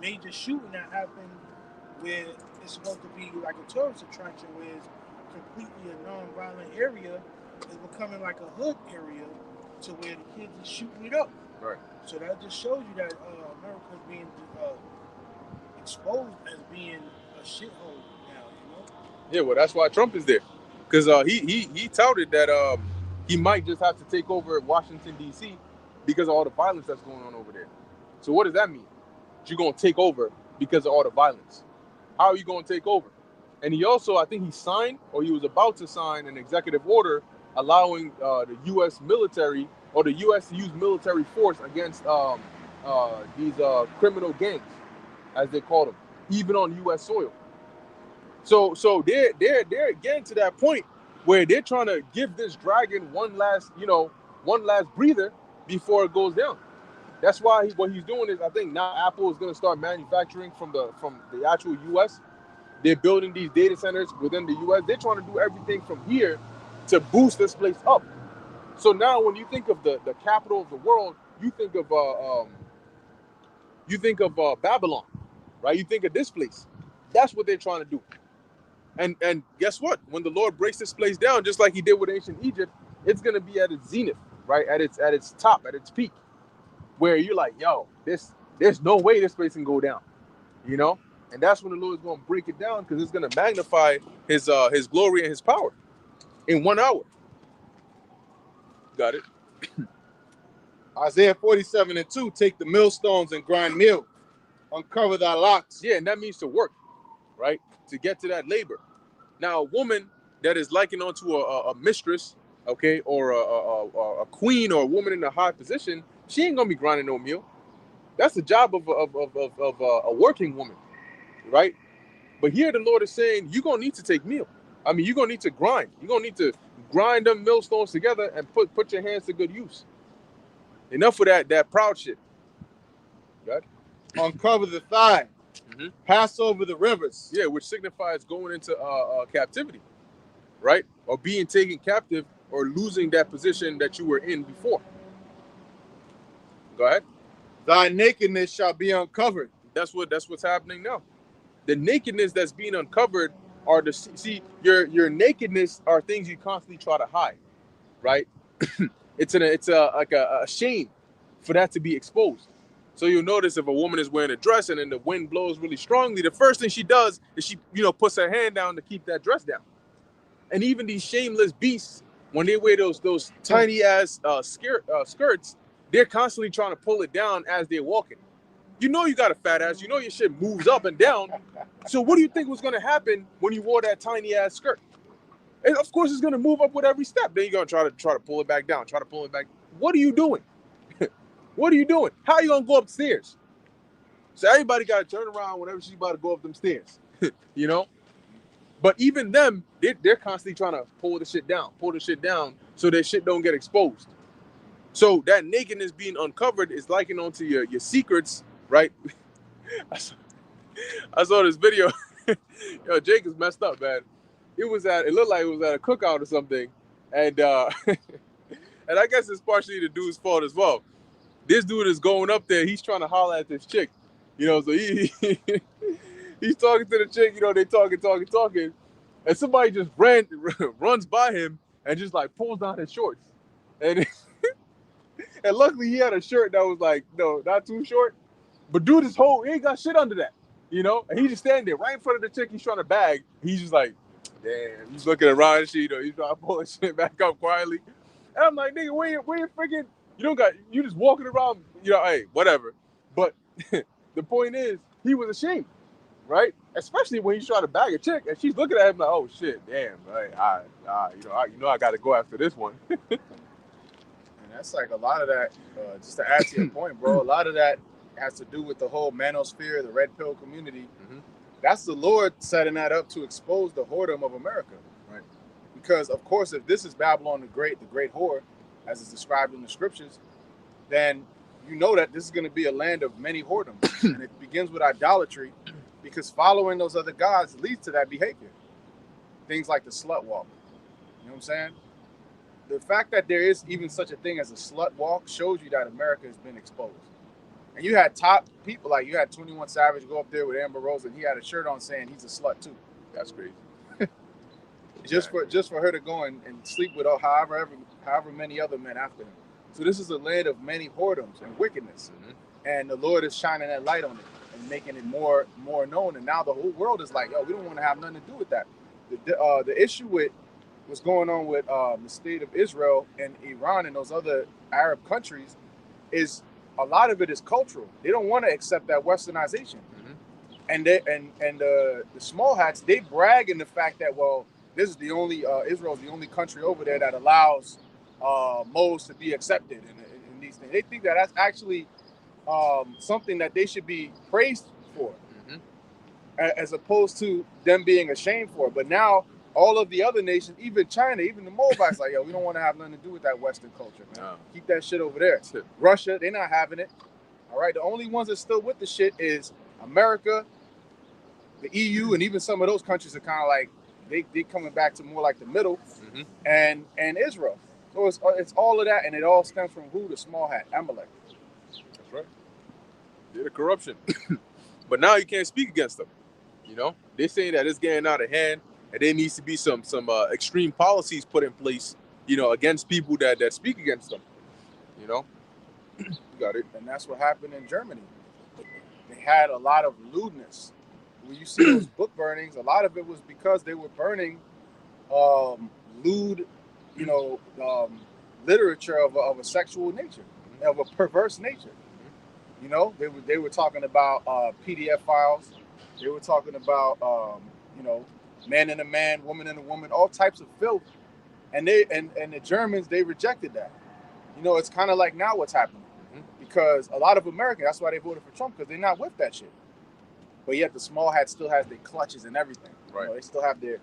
S5: major shooting that happened where it's supposed to be like a tourist attraction, where it's completely a non-violent area, is becoming like a hood area to where the kids are shooting it up.
S1: Right.
S5: So that just shows you that America is being exposed as being a shithole now, you know?
S1: Yeah, well, that's why Trump is there, because he touted that he might just have to take over Washington D.C. because of all the violence that's going on over there. So what does that mean? You're gonna take over because of all the violence. How are you gonna take over? And he also, I think he signed, or he was about to sign, an executive order allowing the U.S. military, or the U.S. to use military force against these criminal gangs, as they call them, even on U.S. soil. So they're getting to that point where they're trying to give this dragon one last breather before it goes down. That's why what he's doing is, I think now Apple is going to start manufacturing from the actual U.S. They're building these data centers within the U.S. They're trying to do everything from here to boost this place up. So now when you think of the capital of the world, you think of Babylon, right? You think of this place. That's what they're trying to do. And guess what? When the Lord breaks this place down, just like He did with ancient Egypt, it's gonna be at its zenith, right? At its top, at its peak, where you're like, yo, there's no way this place can go down, you know. And that's when the Lord is gonna break it down, because it's gonna magnify His glory and His power in 1 hour. Got it?
S2: Isaiah 47:2, take the millstones and grind meal, uncover thy locks.
S1: Yeah, and that means to work, right? To get to that labor. Now, a woman that is likened onto a mistress, okay, or a queen or a woman in a high position, she ain't gonna be grinding no meal. That's the job of a working woman, right? But here the Lord is saying you're gonna need to take meal. I mean, you're gonna need to grind. You're gonna need to grind them millstones together and put your hands to good use. Enough of that proud shit. Right?
S2: Uncover the thigh, pass over the rivers.
S1: Yeah, which signifies going into captivity, right? Or being taken captive, or losing that position that you were in before. Go ahead.
S2: Thy nakedness shall be uncovered.
S1: That's what's happening now. The nakedness that's being uncovered are your nakedness are things you constantly try to hide, right? It's a shame for that to be exposed. So you'll notice if a woman is wearing a dress and then the wind blows really strongly, the first thing she does is she puts her hand down to keep that dress down. And even these shameless beasts, when they wear those tiny ass skirts, they're constantly trying to pull it down as they're walking. You got a fat ass. Your shit moves up and down. So what do you think was going to happen when you wore that tiny ass skirt? And of course, it's going to move up with every step. Then you're going to try to pull it back down. Try to pull it back. What are you doing? What are you doing? How are you going to go upstairs? So everybody got to turn around whenever she's about to go up them stairs. But even them, they're constantly trying to pull the shit down so their shit don't get exposed. So that nakedness being uncovered is likened onto your secrets, right? I saw this video. Yo, Jake is messed up, man. It looked like it was at a cookout or something, and and I guess it's partially the dude's fault as well. This dude is going up there. He's trying to holler at this chick, so he's talking to the chick. They talking, and somebody just runs by him and just like pulls down his shorts, and and luckily he had a shirt that was like not too short, but dude, he ain't got shit under that, and he just standing there right in front of the chick he's trying to bag. He's just like, damn, he's looking around and shit, he's trying to pull his shit back up quietly, and I'm like, nigga, where you freaking. You just walking around, hey, whatever. But the point is, he was ashamed, right? Especially when he's trying to bag a chick and she's looking at him like, oh shit, damn, right? I got to go after this one.
S2: And that's like a lot of that. Just to add to your point, bro, a lot of that has to do with the whole manosphere, the red pill community. Mm-hmm. That's the Lord setting that up to expose the whoredom of America, right? Because of course, if this is Babylon the great whore, as it's described in the scriptures, then that this is going to be a land of many whoredoms. And it begins with idolatry, because following those other gods leads to that behavior. Things like the slut walk. You know what I'm saying? The fact that there is even such a thing as a slut walk shows you that America has been exposed. And you had top people, like you had 21 Savage go up there with Amber Rose, and he had a shirt on saying he's a slut too.
S1: That's crazy.
S2: Just for her to go and sleep with however many other men after him. So this is a land of many whoredoms and wickedness. Mm-hmm. And the Lord is shining that light on it and making it more known. And now the whole world is like, yo, we don't want to have nothing to do with that. The issue with what's going on with the state of Israel and Iran and those other Arab countries is a lot of it is cultural. They don't want to accept that westernization. Mm-hmm. And the small hats, they brag in the fact that, well, this is the only Israel's the only country over there that allows moles to be accepted in these things. They think that that's actually something that they should be praised for, mm-hmm. as opposed to them being ashamed for. But now all of the other nations, even China, even the Moabites, like, yo, we don't want to have nothing to do with that Western culture, man. No. Keep that shit over there. Russia, they're not having it. All right, the only ones that's still with the shit is America, the EU, and even some of those countries are kind of like, they coming back to more like the middle
S1: Mm-hmm.
S2: and Israel. So it's all of that, and it all stems from who? The small hat, Amalek.
S1: That's right. They're the corruption. But now you can't speak against them. You know, they're saying that it's getting out of hand, and there needs to be some extreme policies put in place. You know, against people that speak against them. You know, you got it.
S2: And that's what happened in Germany. They had a lot of lewdness. When you see those book burnings, a lot of it was because they were burning lewd, literature of a sexual nature, of a perverse nature. You know, they were talking about PDF files. They were talking about man and a man, woman and a woman, all types of filth. And the Germans, they rejected that. You know, it's kind of like now what's happening. Because a lot of Americans, that's why they voted for Trump, because they're not with that shit. But yet the small hat still has their clutches and everything.
S1: Right.
S2: You know, they still have their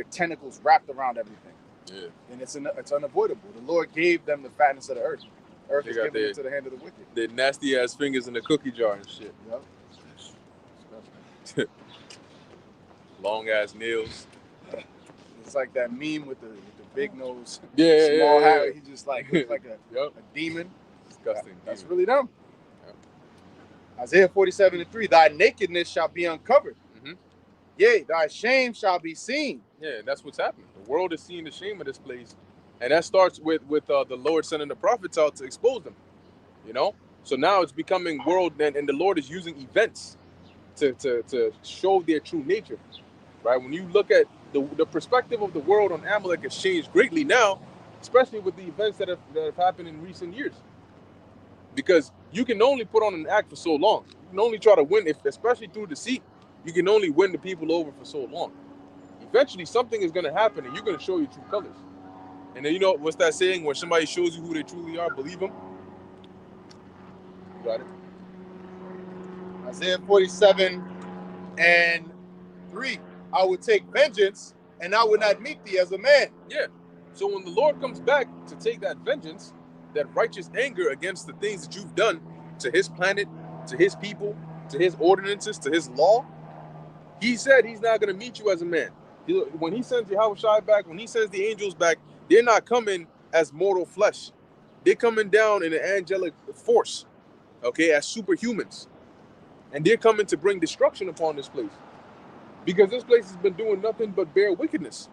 S2: tentacles wrapped around everything.
S1: Yeah.
S2: And it's unavoidable. The Lord gave them the fatness of the earth. Earth
S1: They
S2: is
S1: got
S2: given into the hand of the wicked.
S1: Their nasty ass fingers in the cookie jar and shit.
S2: Yep.
S1: Long ass nails.
S2: It's like that meme with the big nose,
S1: Yeah,
S2: small
S1: yeah.
S2: hat. He just like looks like
S1: Yep.
S2: a demon.
S1: Disgusting.
S2: That's
S1: demon.
S2: really them.
S1: Yep.
S2: Isaiah 47:3. Thy nakedness shall be uncovered.
S1: Mhm.
S2: Yea, thy shame shall be seen.
S1: Yeah, that's what's happening. The world is seeing the shame of this place, and that starts with the Lord sending the prophets out to expose them. You know, so now it's becoming world, and the Lord is using events to show their true nature. Right? When you look at the perspective of the world on Amalek has changed greatly now, especially with the events that have happened in recent years. Because you can only put on an act for so long. You can only try to win, especially through deceit. You can only win the people over for so long. Eventually, something is going to happen, and you're going to show your true colors. And then, you know, what's that saying? When somebody shows you who they truly are, believe them. You got it?
S2: Isaiah 47:3. I will take vengeance, and I will not meet thee as a man.
S1: Yeah. So when the Lord comes back to take that vengeance, that righteous anger against the things that you've done to his planet, to his people, to his ordinances, to his law, he said he's not going to meet you as a man. When he sends Yahushua back, when he sends the angels back, they're not coming as mortal flesh. They're coming down in an angelic force, okay, as superhumans. And they're coming to bring destruction upon this place. Because this place has been doing nothing but bare wickedness.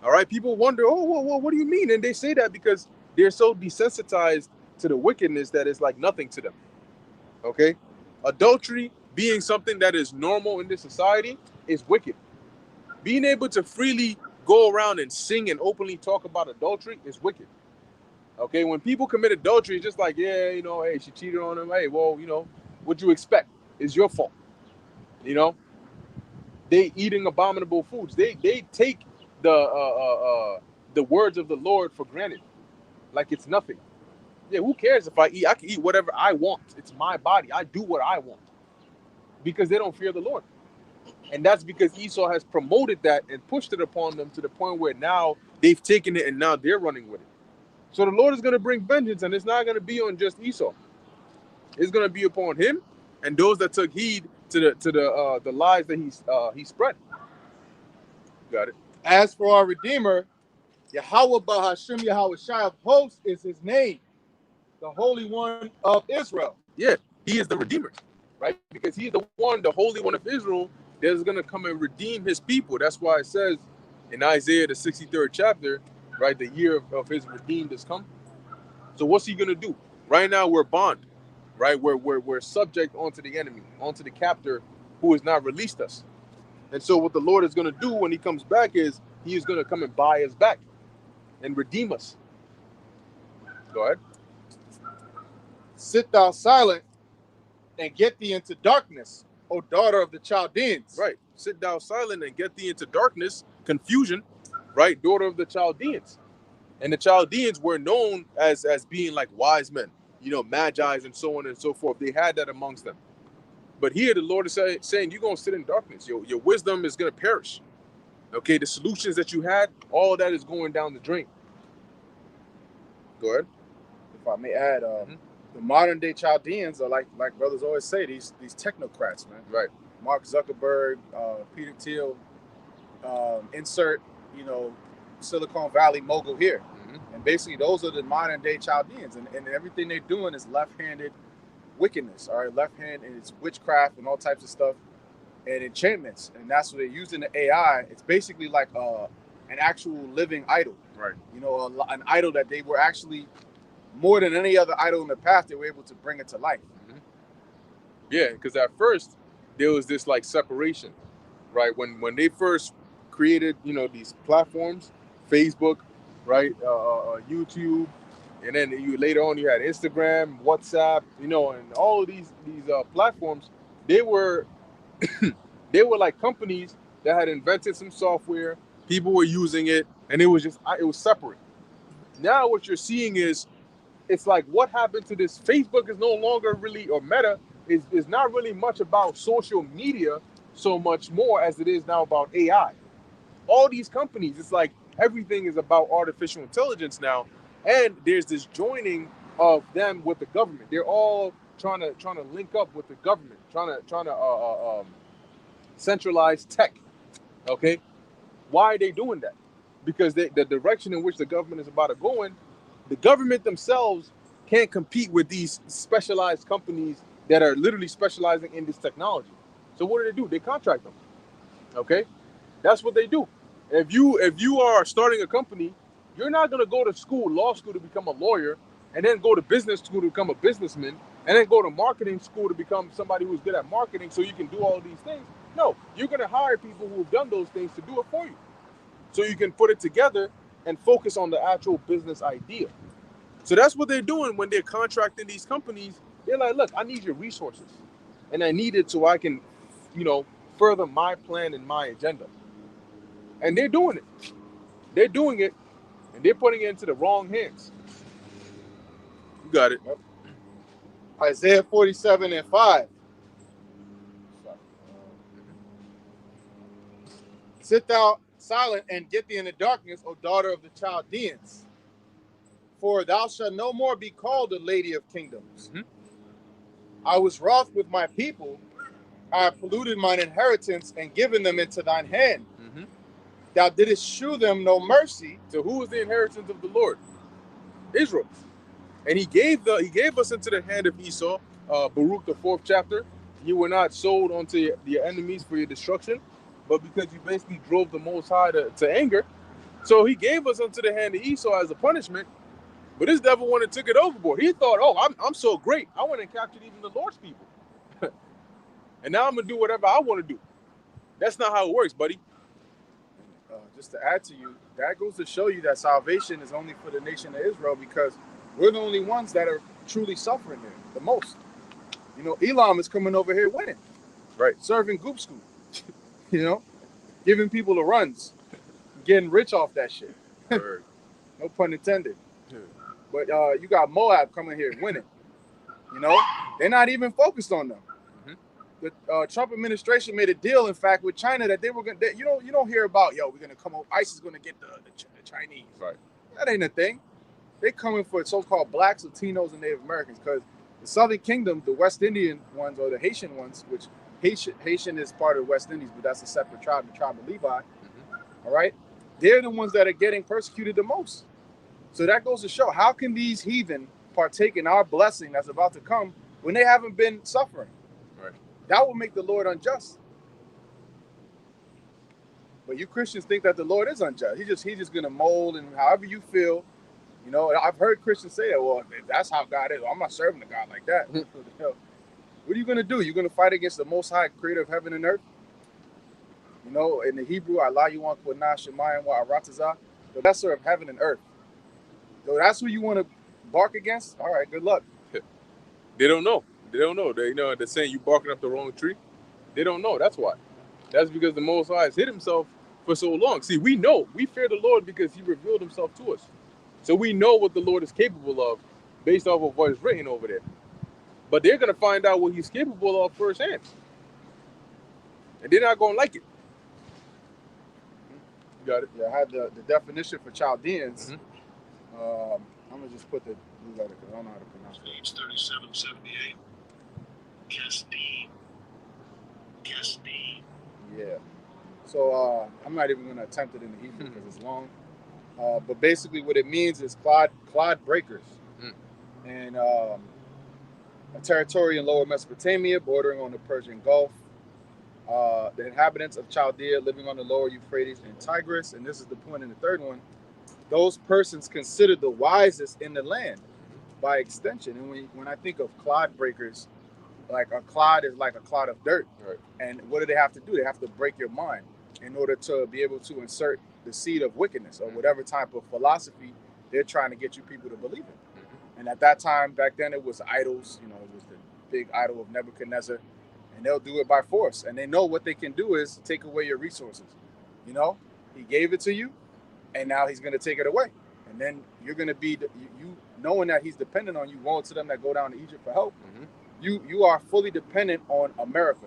S1: All right, people wonder, oh, well, what do you mean? And they say that because they're so desensitized to the wickedness that it's like nothing to them. Okay? Adultery being something that is normal in this society is wicked. Being able to freely go around and sing and openly talk about adultery is wicked. Okay? When people commit adultery, it's just like, yeah, you know, hey, she cheated on him. Hey, well, you know, what you expect is your fault. You know? They eating abominable foods. They take the words of the Lord for granted, like it's nothing. Yeah, who cares if I eat? I can eat whatever I want. It's my body. I do what I want. Because they don't fear the Lord. And that's because Esau has promoted that and pushed it upon them to the point where now they've taken it and now they're running with it. So the Lord is going to bring vengeance, and it's not going to be on just Esau. It's going to be upon him and those that took heed to the lies that he spread. Got it.
S2: As for our Redeemer, Yahweh Bahashim Yahweh Shai of hosts is his name, the Holy One of Israel.
S1: Yeah, he is the Redeemer, right? Because he's the one, the Holy One of Israel, that's going to come and redeem his people. That's why it says in Isaiah, the 63rd chapter, right, the year of his redeemed has come. So what's he going to do? Right now, we're bond, right? We're subject onto the enemy, onto the captor who has not released us. And so what the Lord is going to do when he comes back is he is going to come and buy us back and redeem us. Go ahead.
S2: Sit thou silent and get thee into darkness, O daughter of the Chaldeans.
S1: Right. Sit thou silent and get thee into darkness, confusion, right? Daughter of the Chaldeans. And the Chaldeans were known as being like wise men, you know, magi's and so on and so forth. They had that amongst them. But here the Lord is saying you're going to sit in darkness. Your wisdom is going to perish. Okay, the solutions that you had, all of that is going down the drain. Go ahead.
S2: If I may add, the modern day Chaldeans are like brothers always say, these technocrats, man.
S1: Right.
S2: Mark Zuckerberg, Peter Thiel, insert, Silicon Valley mogul here.
S1: Mhm.
S2: And basically, those are the modern day Chaldeans, and everything they're doing is left-handed wickedness. All right, left hand, and it's witchcraft and all types of stuff and enchantments, and that's what they're using the AI. It's basically like an actual living idol.
S1: Right.
S2: An idol that they were actually more than any other idol in the past. They were able to bring it to life.
S1: Yeah, because at first there was this like separation, right? When they first created, these platforms, Facebook, right, YouTube, and then later on you had Instagram, WhatsApp, and all of these platforms. They were they were like companies that had invented some software. People were using it, and it was separate. Now what you're seeing is it's like what happened to this. Facebook is no longer really, or Meta is not really much about social media so much more as it is now about AI. All these companies, it's like everything is about artificial intelligence now, and there's this joining of them with the government. They're all trying to link up with the government, trying to centralize tech. Okay, why are they doing that? Because the direction in which the government is about to go in, the government themselves can't compete with these specialized companies that are literally specializing in this technology. So what do? They contract them. Okay, that's what they do. If you are starting a company, you're not gonna go to law school to become a lawyer, and then go to business school to become a businessman, and then go to marketing school to become somebody who's good at marketing so you can do all these things. No, you're gonna hire people who've done those things to do it for you, so you can put it together and focus on the actual business idea. So that's what they're doing when they're contracting these companies. They're like, look, I need your resources, and I need it so I can, further my plan and my agenda. And they're doing it. They're doing it, and they're putting it into the wrong hands. You got it.
S2: Yep. Isaiah 47:5. Sit thou silent and get thee in the darkness, O daughter of the Chaldeans. For thou shalt no more be called the lady of kingdoms.
S1: Mhm.
S2: I was wroth with my people. I have polluted mine inheritance and given them into thine hand.
S1: Mhm.
S2: Thou didst shew them no mercy.
S1: So who is the inheritance of the Lord? Israel. And he gave us into the hand of Esau. Baruch, the 4th chapter. You were not sold unto your enemies for your destruction, but because you basically drove the Most High to anger. So he gave us unto the hand of Esau as a punishment. But this devil went and took it overboard. He thought, oh, I'm so great. I went and captured even the Lord's people. And now I'm going to do whatever I want to do. That's not how it works, buddy.
S2: Just to add to you, that goes to show you that salvation is only for the nation of Israel, because we're the only ones that are truly suffering there the most. Elam is coming over here winning.
S1: Right.
S2: Serving Goop Scoop. Giving people the runs. Getting rich off that shit. No pun intended. But you got Moab coming here winning. They're not even focused on them.
S1: Mhm.
S2: The Trump administration made a deal, in fact, with China that they were going to, you don't hear about, we're going to come over, ISIS is going to get the Chinese.
S1: Right.
S2: That ain't a thing. They're coming for so-called blacks, Latinos, and Native Americans, because the Southern Kingdom, the West Indian ones, or the Haitian ones, which Haitian is part of the West Indies, but that's a separate tribe, the tribe of Levi, all right? They're the ones that are getting persecuted the most. So that goes to show, how can these heathen partake in our blessing that's about to come when they haven't been suffering?
S1: Right.
S2: That will make the Lord unjust. But you Christians think that the Lord is unjust. He's just going to mold, and however you feel. I've heard Christians say that, well, if that's how God is, well, I'm not serving a God like that. What are you going to do? You're going to fight against the Most High, creator of heaven and earth? In the Hebrew, Allah Yuan Kwanah Shemayim Wa Aratazah, the lesser of heaven and earth. So that's who you want to bark against? All right, good luck.
S1: They don't know. They're saying you barking up the wrong tree. They don't know. That's why. That's because the Most High has hid himself for so long. See, we know. We fear the Lord because he revealed himself to us. So we know what the Lord is capable of based off of what is written over there. But they're going to find out what he's capable of firsthand. And they're not going to like it. You got it?
S2: Yeah, I had the definition for Chaldeans.
S1: Mhm.
S2: I'm going to just put the blue letter because I don't know how to pronounce it.
S6: Page 3778. Castine.
S2: Yeah. So I'm not even going to attempt it in the Hebrew because it's long. But basically, what it means is clod breakers, and a territory in Lower Mesopotamia bordering on the Persian Gulf. The inhabitants of Chaldea living on the Lower Euphrates and Tigris, and this is the point in the third one. Those persons considered the wisest in the land, by extension. And when I think of clod breakers, like a clod is like a clod of dirt.
S1: Right.
S2: And what do they have to do? They have to break your mind in order to be able to insert the seed of wickedness or whatever type of philosophy they're trying to get you people to believe in. And at that time, back then, it was idols. You know, it was the big idol of Nebuchadnezzar. And they'll do it by force. And they know what they can do is take away your resources. You know, he gave it to you, and now he's going to take it away. And then you're going to be, you knowing that he's dependent on you, going to them that go down to Egypt for help. You are fully dependent on America.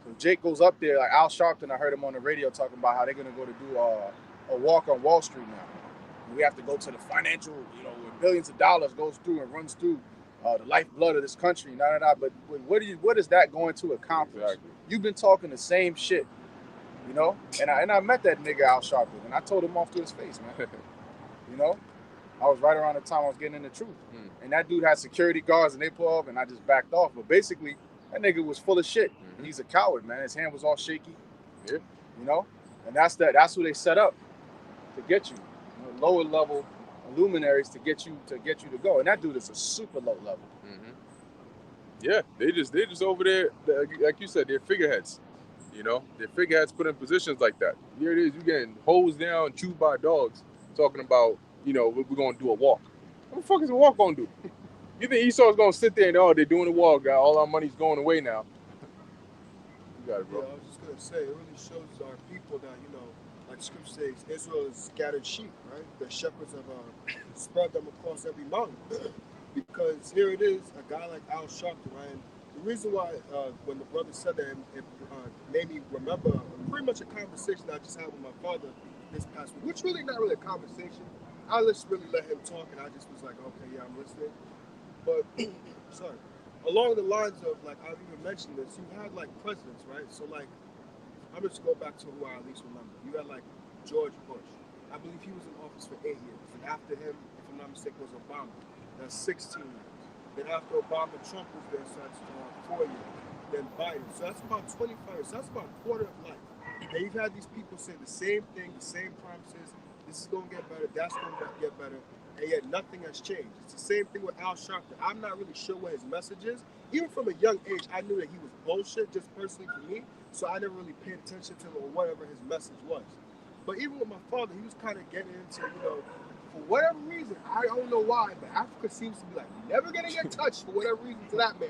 S2: So Jake goes up there, like Al Sharpton, I heard him on the radio talking about how they're going to go to do a walk on Wall Street now. And we have to go to the financial, you know, where billions of dollars goes through and runs through the lifeblood of this country. But what is that going to accomplish?
S1: Exactly.
S2: You've been talking the same shit, you know? And I met that nigga Al Sharpton, and I told him off to his face, man. You know? I was right around the time I was getting in the truth. And that dude had security guards, and they pulled up, and I just backed off. But basically, that nigga was full of shit. He's a coward, man. His hand was all shaky.
S1: Yeah.
S2: You know? And that's who they set up to get you. You know, lower level luminaries to get you to go. And that dude is a super low level.
S1: Yeah, they just over there, like you said, they're figureheads. You know, they're figureheads put in positions like that. Here it is, you getting hosed down, chewed by dogs, talking about, you know, we're going to do a walk. What the fuck is a walk going to do? You think Esau's going to sit there and, oh, they're doing a walk, all our money's going away now. You got it, bro.
S4: Yeah, I was just gonna say, it really shows our people that, you know, like Scripture says, Israel is scattered sheep, right? The shepherds have spread them across every mountain. Because here it is, a guy like Al Sharpton, right? And the reason why, when the brother said that, it made me remember pretty much a conversation I just had with my father this past week, which really not really a conversation. I just really let him talk, and I just was like, okay, yeah, I'm listening. But, sorry. Along the lines of, like, I've even mentioned this, you had, like, presidents, right? So, like, I'm just going to go back to who I at least remember. You had, like, George Bush. I believe he was in office for 8 years. And after him, if I'm not mistaken, was Obama. That's 16 years. Then after Obama, Trump was there, so that's 4 years. Then Biden. So that's about 25 years. So that's about a quarter of life. And you've had these people say the same thing, the same promises. This is going to get better. That's going to get better. And yet nothing has changed. It's the same thing with Al Sharpton. I'm not really sure what his message is. Even from a young age, I knew that he was bullshit, just personally for me. So I never really paid attention to him or whatever his message was. But even with my father, he was kind of getting into, you know, for whatever reason, I don't know why, but Africa seems to be like never gonna get touched for whatever reason to that man.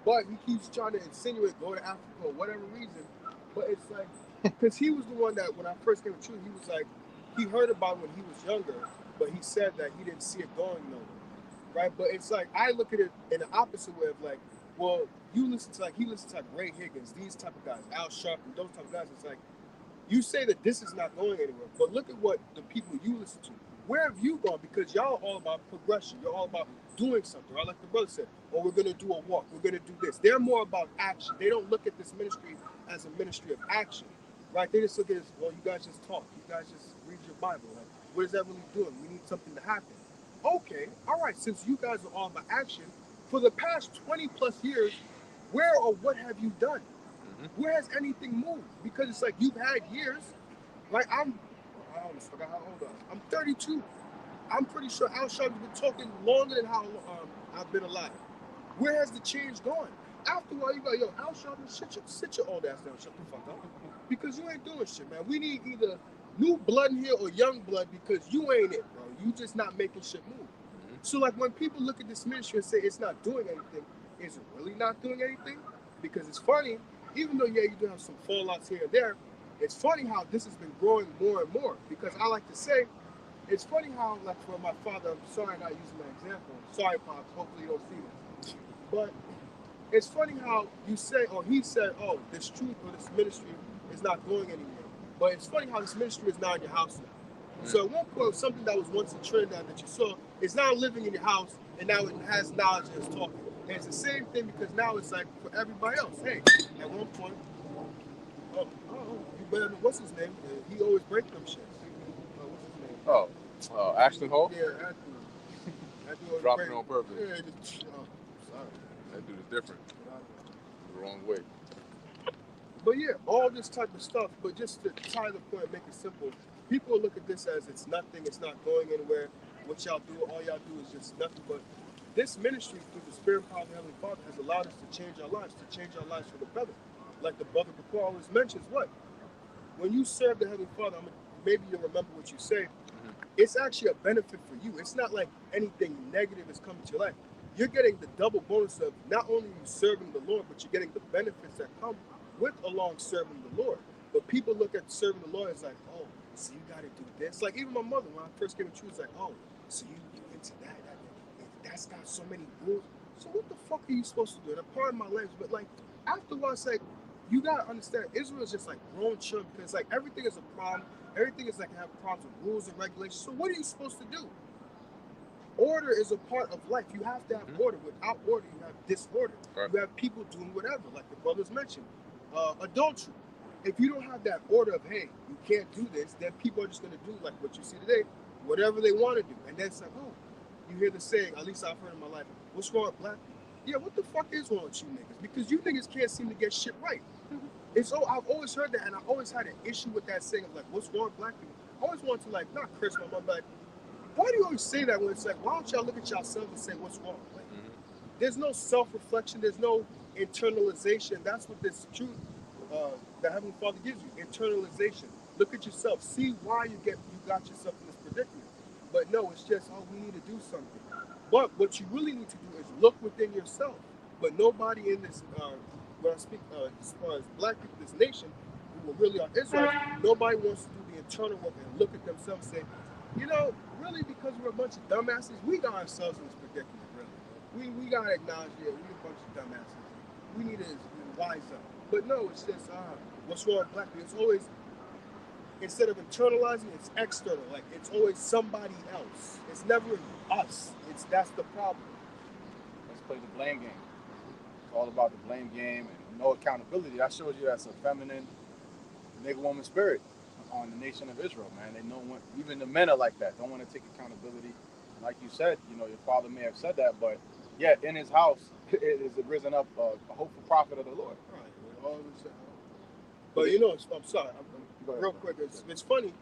S4: But he keeps trying to insinuate go to Africa for whatever reason. But it's like, because he was the one that when I first came to truth, he was like, he heard about it when he was younger, but he said that he didn't see it going nowhere, right? But it's like, I look at it in the opposite way of like, well, you listen to like, he listens to like Ray Higgins, these type of guys, Al Sharpton, those type of guys. It's like, you say that this is not going anywhere, but look at what the people you listen to, where have you gone? Because y'all are all about progression. You're all about doing something, right? Like the brother said, oh, we're going to do a walk. We're going to do this. They're more about action. They don't look at this ministry as a ministry of action, right? They just look at it as, well, you guys just talk. You guys just read your Bible. Like, what is that really doing? We need something to happen. Okay, all right, since you guys are all about action, for the past 20 plus years, where or what have you done? Where has anything moved? Because it's like you've had years, like I almost forgot how old I am. I'm 32. I'm pretty sure Al Sharpton's been talking longer than how I've been alive. Where has the change gone? After a while, you go, yo, Al Sharpton, sit your old ass down, shut the fuck up. Because you ain't doing shit, man. We need either new blood in here or young blood because you ain't it, bro. You just not making shit move. So like when people look at this ministry and say it's not doing anything, is it really not doing anything? Because it's funny, even though, yeah, you do have some fallouts here and there, it's funny how this has been growing more and more. Because I like to say, it's funny how, like for my father, I'm sorry I'm not using my example. Sorry, Pops, hopefully you don't see this. But it's funny how you say, or he said, oh, this truth or this ministry is not going anywhere. But it's funny how this ministry is now in your house now. So at one point, something that was once a trend that you saw is now living in your house, and now it has knowledge and it's talking. And it's the same thing because now it's like for everybody else. Hey, at one point, Oh, you better know what's his name? He always break them shits. What's his name?
S1: Ashton Hall
S4: Yeah, Anthony. Anthony always
S1: dropped
S4: break.
S1: it on purpose.
S4: Yeah, just, sorry.
S1: That dude is different. The wrong way.
S4: But yeah, all this type of stuff. But just to tie the point, make it simple. People look at this as it's nothing. It's not going anywhere. What y'all do, all y'all do is just nothing. But this ministry, through the Spirit and power of the Heavenly Father, has allowed us to change our lives for the better. Like the brother before always mentions, what when you serve the Heavenly Father, maybe you'll remember what you say. It's actually a benefit for you. It's not like anything negative is coming to your life. You're getting the double bonus of not only you serving the Lord, but you're getting the benefits that come with along serving the Lord. But people look at serving the Lord as like, oh, so you got to do this. Like even my mother, when I first came to church, was like, oh, so you into that? That's got so many rules. So what the fuck are you supposed to do? And pardon my language, but like after a while, it's like you gotta understand Israel is just like grown children because like everything is a problem. Everything is like have problems with rules and regulations. So what are you supposed to do? Order is a part of life. You have to have order. Without order, you have disorder.
S1: Right.
S4: You have people doing whatever, like the brothers mentioned. Adultery. If you don't have that order of, hey, you can't do this, then people are just going to do like what you see today, whatever they want to do. And then it's like, oh, you hear the saying, at least I've heard in my life, what's wrong with black people? Yeah, what the fuck is wrong with you niggas? Because you niggas can't seem to get shit right. I've always heard that, and I always had an issue with that saying of like, what's wrong with black people? I always want to like, not curse my mom, but like, why do you always say that when it's like, why don't y'all look at yourselves and say what's wrong? Like, there's no self-reflection, there's no internalization. That's what this truth, the Heavenly Father gives you, internalization. Look at yourself, see why you got yourself in this predicament. But no, it's just, oh, we need to do something. But what you really need to do is look within yourself. But nobody in this, when I speak as far as black people, this nation, who really are Israelites, nobody wants to do the internal work and look at themselves and say, you know, really because we're a bunch of dumbasses, we got ourselves in this predicament, really. We got to acknowledge, yeah, we're a bunch of dumbasses. We need to wise up. But no, it's just, what's wrong with black people? It's always, instead of internalizing, it's external. Like, it's always somebody else. It's never us. That's the problem.
S2: Let's play the blame game. It's all about the blame game and no accountability. That shows you that's a feminine nigga woman spirit on the nation of Israel, man. They know even the men are like that. Don't want to take accountability. Like you said, you know, your father may have said that, but yet in his house it is risen up a hopeful prophet of the Lord.
S4: Right. But you know, I'm sorry. Real quick, it's funny.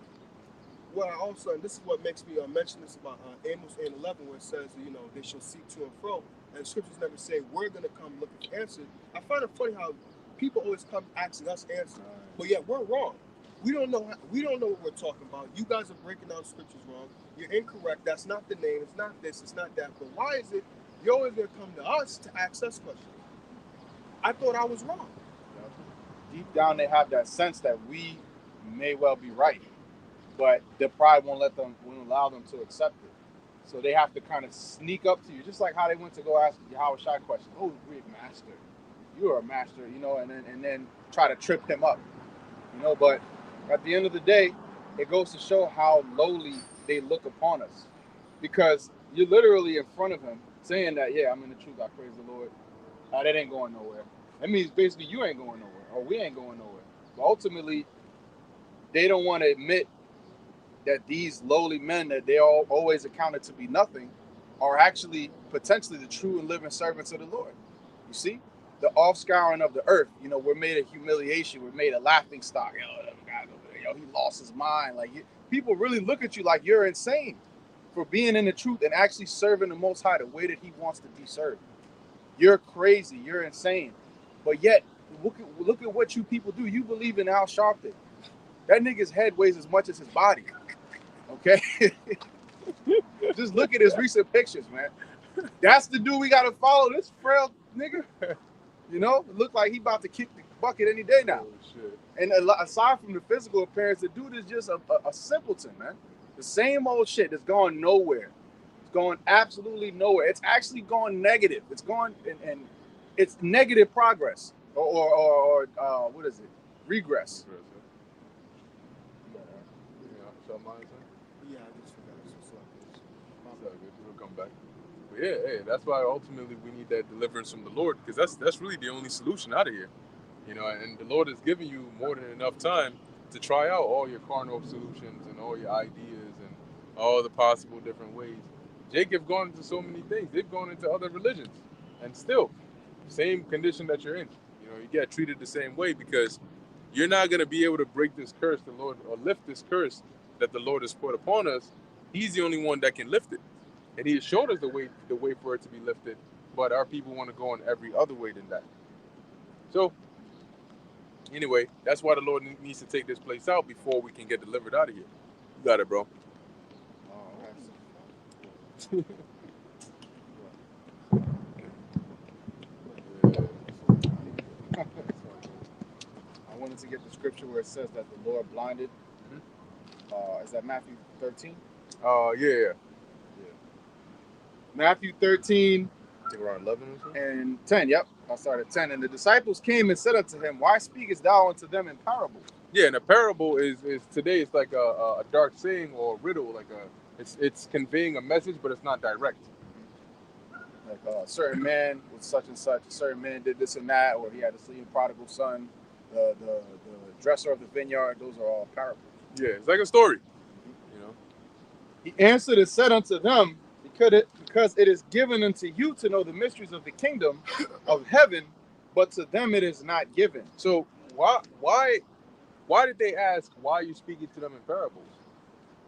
S4: Well, also, and this is what makes me mention this about Amos 8:11, where it says, you know, they shall seek to and fro, and the scriptures never say we're going to come looking for answers. I find it funny how people always come asking us answers, but yet we're wrong. We don't know what we're talking about. You guys are breaking down scriptures wrong. You're incorrect. That's not the name. It's not this. It's not that. But why is it you're always going to come to us to ask us questions? I thought I was wrong.
S2: Deep down, they have that sense that we may well be right, but their pride won't allow them to accept it. So they have to kind of sneak up to you, just like how they went to go ask Yahweh Shai questions. Oh, great master, you are a master, you know, and then try to trip him up, you know. But at the end of the day, it goes to show how lowly they look upon us, because you're literally in front of him saying that, yeah, I'm in the truth, I praise the Lord. That ain't going nowhere. That means basically you ain't going nowhere, or we ain't going nowhere. But ultimately, they don't want to admit that these lowly men that they all always accounted to be nothing are actually potentially the true and living servants of the Lord. You see? The offscouring of the earth, you know, we're made a humiliation, we're made a laughing stock. Yo, that guy over there, yo, he lost his mind. Like, people really look at you like you're insane for being in the truth and actually serving the Most High the way that he wants to be served. You're crazy, you're insane. But yet, look at what you people do. You believe in Al Sharpton. That nigga's head weighs as much as his body. Okay? Just look at his recent pictures, man. That's the dude we gotta follow, this frail nigga. You know? It look like he about to kick the bucket any day now.
S1: Oh, shit.
S2: And aside from the physical appearance, the dude is just a simpleton, man. The same old shit that's going nowhere. It's going absolutely nowhere. It's actually going negative. It's going and it's negative progress. Or what is it? Regress.
S4: Yeah, I just forgot.
S1: We'll come back. But yeah, hey, that's why ultimately we need that deliverance from the Lord, because that's really the only solution out of here. You know, and the Lord has given you more than enough time to try out all your carnal solutions and all your ideas and all the possible different ways. Jacob gone into so many things. They've gone into other religions, and still, same condition that you're in. You know, you get treated the same way because you're not gonna be able to break this curse, the Lord, or lift this curse that the Lord has put upon us. He's the only one that can lift it, and He has showed us the way for it to be lifted. But our people want to go on every other way than that. So anyway, that's why the Lord needs to take this place out before we can get delivered out of here. You got it, bro.
S2: I wanted to get the scripture where it says that the Lord blinded. Is that Matthew 13?
S1: Yeah.
S2: Matthew 13
S1: I think around 11 or so.
S2: and 10. Yep, I started at 10. And the disciples came and said unto him, Why speakest thou unto them in parables?
S1: Yeah, and a parable is today it's like a dark saying or a riddle, like it's conveying a message, but it's not direct.
S2: Like a certain man was such and such, a certain man did this and that, or he had a sleeping prodigal son, the dresser of the vineyard. Those are all parables.
S1: Yeah, it's like a story. You know.
S2: He answered and said unto them, because it is given unto you to know the mysteries of the kingdom of heaven, but to them it is not given.
S1: So why did they ask, why are you speaking to them in parables?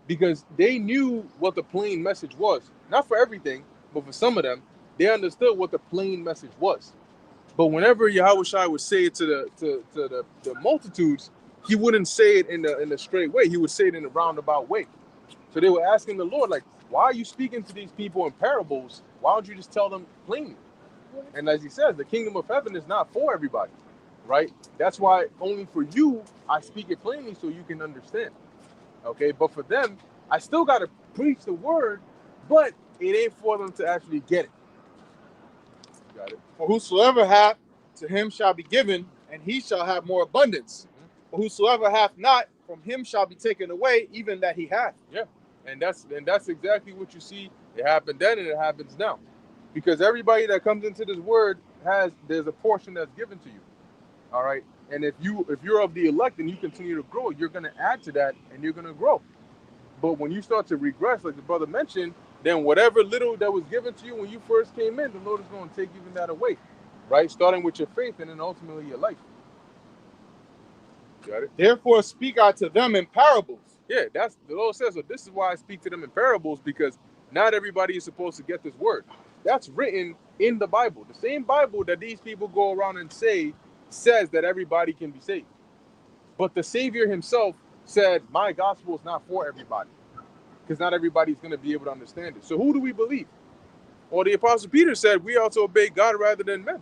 S1: Because they knew what the plain message was. Not for everything, but for some of them, they understood what the plain message was. But whenever Yahushua would say it to the multitudes, he wouldn't say it in a straight way. He would say it in a roundabout way. So they were asking the Lord, like, why are you speaking to these people in parables? Why don't you just tell them plainly? And as he says, the kingdom of heaven is not for everybody, right? That's why only for you, I speak it plainly so you can understand. Okay, but for them, I still got to preach the word, but it ain't for them to actually get it. Got it?
S2: For whosoever hath, to him shall be given, and he shall have more abundance. But whosoever hath not, from him shall be taken away, even that he hath.
S1: Yeah, and that's exactly what you see. It happened then, and it happens now, because everybody that comes into this word there's a portion that's given to you. All right, and if you're of the elect and you continue to grow, you're going to add to that, and you're going to grow. But when you start to regress, like the brother mentioned, then whatever little that was given to you when you first came in, the Lord is going to take even that away, right? Starting with your faith and then ultimately your life. Got it?
S2: Therefore speak I to them in parables.
S1: Yeah, that's the Lord says. So this is why I speak to them in parables, because not everybody is supposed to get this word. That's written in the Bible. The same Bible that these people go around and say says that everybody can be saved. But the Savior himself said, my gospel is not for everybody, because not everybody's going to be able to understand it. So who do we believe? Well, the Apostle Peter said, we ought to obey God rather than men.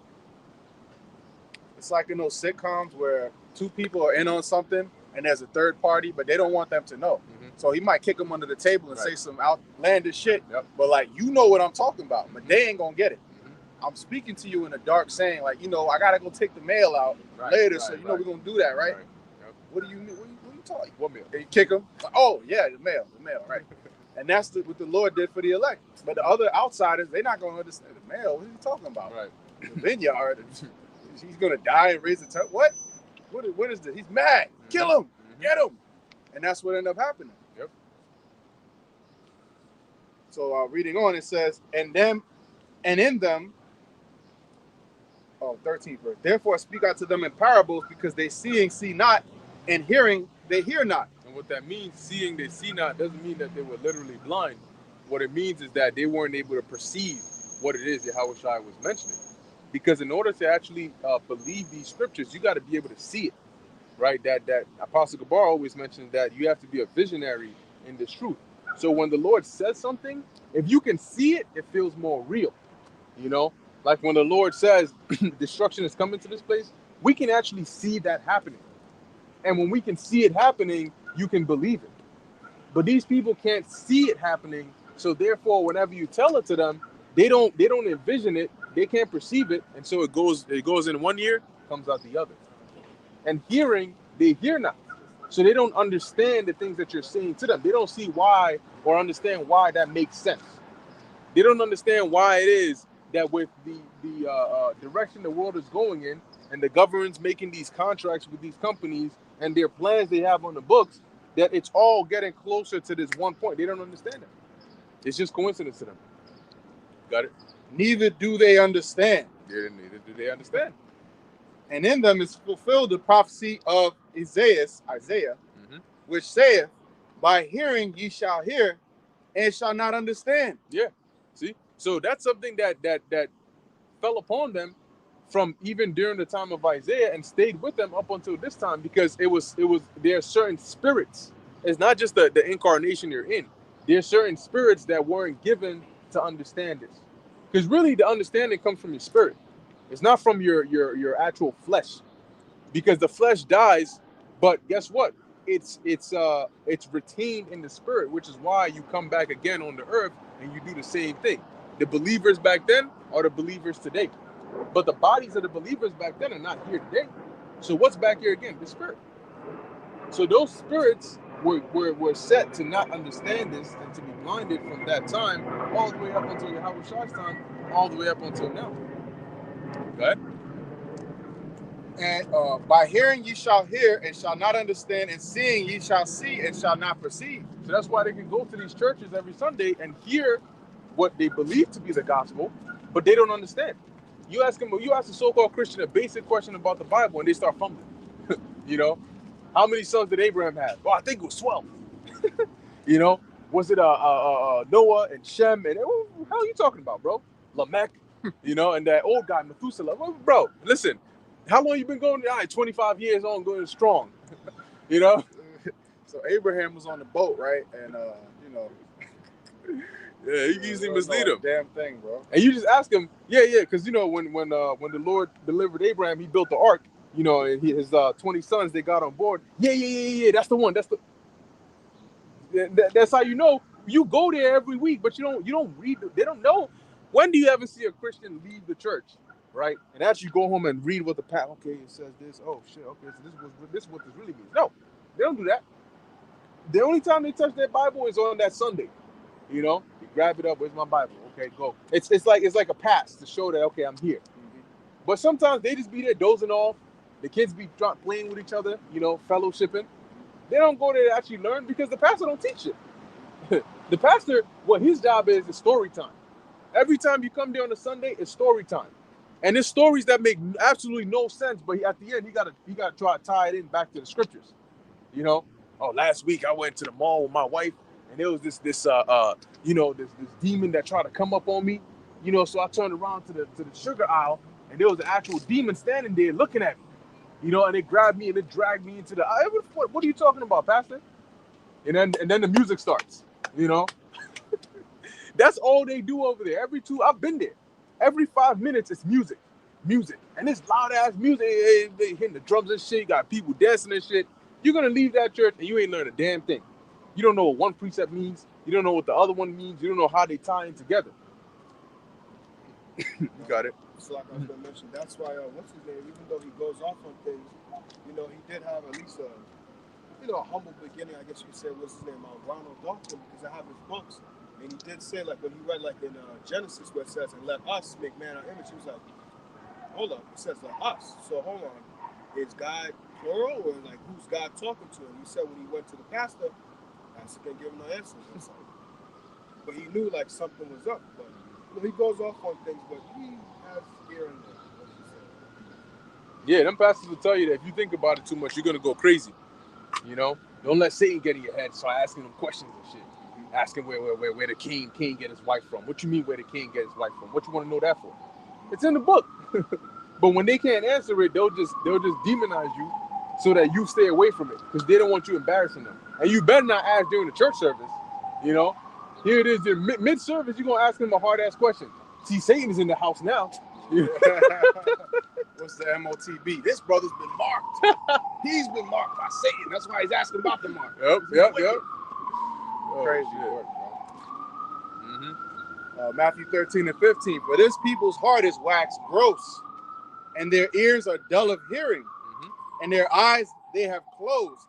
S2: It's like in those sitcoms where two people are in on something and there's a third party, but they don't want them to know.
S1: Mm-hmm.
S2: So he might kick them under the table and
S1: Right.
S2: say some outlandish shit.
S1: Yep.
S2: But like, you know what I'm talking about, but they ain't gonna get it.
S1: Mm-hmm.
S2: I'm speaking to you in a dark saying, like, I gotta go take the mail out later, so we're gonna do that, right?
S1: Yep.
S2: What do you mean? What are you talking?
S1: What meal?
S2: And you kick them. Like, oh yeah, the mail, right? And that's what the Lord did for the elect. But the other outsiders, they're not gonna understand the mail. What are you talking about?
S1: Right.
S2: The vineyard. He's gonna die and raise the tongue. What? What is this? He's mad. Kill him.
S1: Mm-hmm.
S2: Get him. And that's what ended up happening.
S1: Yep.
S2: So reading on, it says, in them, 13th verse. Therefore speak out to them in parables, because they seeing see not, and hearing they hear not.
S1: And what that means, seeing they see not, doesn't mean that they were literally blind. What it means is that they weren't able to perceive what it is Yahushua was mentioning. Because in order to actually believe these scriptures, you got to be able to see it, right? That Apostle Gabar always mentions that you have to be a visionary in this truth. So when the Lord says something, if you can see it, it feels more real, Like when the Lord says destruction is coming to this place, we can actually see that happening. And when we can see it happening, you can believe it. But these people can't see it happening, so therefore, whenever you tell it to them, they don't envision it, they can't perceive it, and so it goes in one ear, comes out the other. And hearing, they hear not, so they don't understand the things that you're saying to them. They don't see why or understand why that makes sense. They don't understand why it is that with the direction the world is going in, and the government's making these contracts with these companies and their plans they have on the books, that it's all getting closer to this one point. They don't understand that. It's just coincidence to them. Got it?
S2: Neither do they understand.
S1: Neither do they understand.
S2: And in them is fulfilled the prophecy of Isaiah,
S1: Mhm.
S2: which saith, by hearing ye shall hear, and shall not understand.
S1: Yeah. See? So that's something that fell upon them from even during the time of Isaiah and stayed with them up until this time, because it was there are certain spirits. It's not just the incarnation you're in. There are certain spirits that weren't given to understand this. Because really the understanding comes from your spirit. It's not from your actual flesh. Because the flesh dies, but guess what? It's retained in the spirit, which is why you come back again on the earth and you do the same thing. The believers back then are the believers today. But the bodies of the believers back then are not here today. So what's back here again? The spirit. So those spirits were set to not understand this and to be blinded from that time all the way up until Yahweh Shai's time, all the way up until now. Go ahead.
S2: And by hearing ye shall hear, and shall not understand, and seeing ye shall see, and shall not perceive.
S1: So that's why they can go to these churches every Sunday and hear what they believe to be the gospel, but they don't understand. You ask a so-called Christian a basic question about the Bible, and they start fumbling. You know, how many sons did Abraham have? Well, I think it was 12. You know, was it Noah and Shem and how are you talking about, bro? Lamech, you know, and that old guy Methuselah. Well, bro, listen, how long you been going? 25 years on, going strong. You know.
S2: So Abraham was on the boat, right? And you know.
S1: Yeah, you usually mislead him.
S2: Damn thing, bro.
S1: And you just ask him, yeah, because you know when the Lord delivered Abraham, he built the ark. You know, and his 20 sons, they got on board. Yeah. That's the one. That's how you know. You go there every week, but you don't read. They don't know. When do you ever see a Christian leave the church, right? And actually go home and read what the pastor. Okay, it says this. Oh shit. Okay, so this is what this really means. No, they don't do that. The only time they touch their Bible is on that Sunday. You know, you grab it up. Where's my Bible? Okay, go. It's like a pass to show that okay, I'm here. Mm-hmm. But sometimes they just be there dozing off. The kids be playing with each other. You know, fellowshipping. They don't go there to actually learn because the pastor don't teach it. The pastor, what his job is story time. Every time you come there on a Sunday, it's story time, and it's stories that make absolutely no sense. But at the end, he gotta try to tie it in back to the scriptures. You know, oh, last week I went to the mall with my wife. And there was this demon that tried to come up on me, you know. So I turned around to the sugar aisle, and there was an actual demon standing there looking at me, you know. And it grabbed me and it dragged me into the aisle. What are you talking about, Pastor? And then the music starts, you know. That's all they do over there. I've been there. Every 5 minutes it's music, and it's loud ass music. They hitting the drums and shit. You got people dancing and shit. You're gonna leave that church and you ain't learn a damn thing. You don't know what one precept means. You don't know what the other one means. You don't know how they tie in together. You got it.
S4: It's like I was gonna mention. That's why what's his name? Even though he goes off on things, you know, he did have at least a humble beginning. I guess you could say. What's his name? Ronald Dalton, because I have his books, and he did say like when he read like in Genesis where it says, "And let us make man our image." He was like, "Hold up," it says "let us." So hold on, is God plural or like who's God talking to? And he said when he went to the pastor. Pastor can't give him no answers. But he knew like something was up. But you know, he goes off on things, but he has here and there.
S1: Yeah, them pastors will tell you that if you think about it too much, you're gonna go crazy. You know, don't let Satan get in your head. Start asking them questions and shit. Asking where the king get his wife from. What you mean where the king get his wife from? What you want to know that for? It's in the book. But when they can't answer it, they'll just demonize you so that you stay away from it because they don't want you embarrassing them. And you better not ask during the church service. You know, here it is in mid-service. You're gonna ask them a hard-ass question. See, Satan is in the house now.
S2: What's the MOTB? This brother's been marked. He's been marked by Satan. That's why he's asking about the mark.
S1: Yep.
S2: Crazy
S1: Oh,
S2: work, bro. Matthew 13:15. For this people's heart is waxed gross, and their ears are dull of hearing, and their eyes they have closed,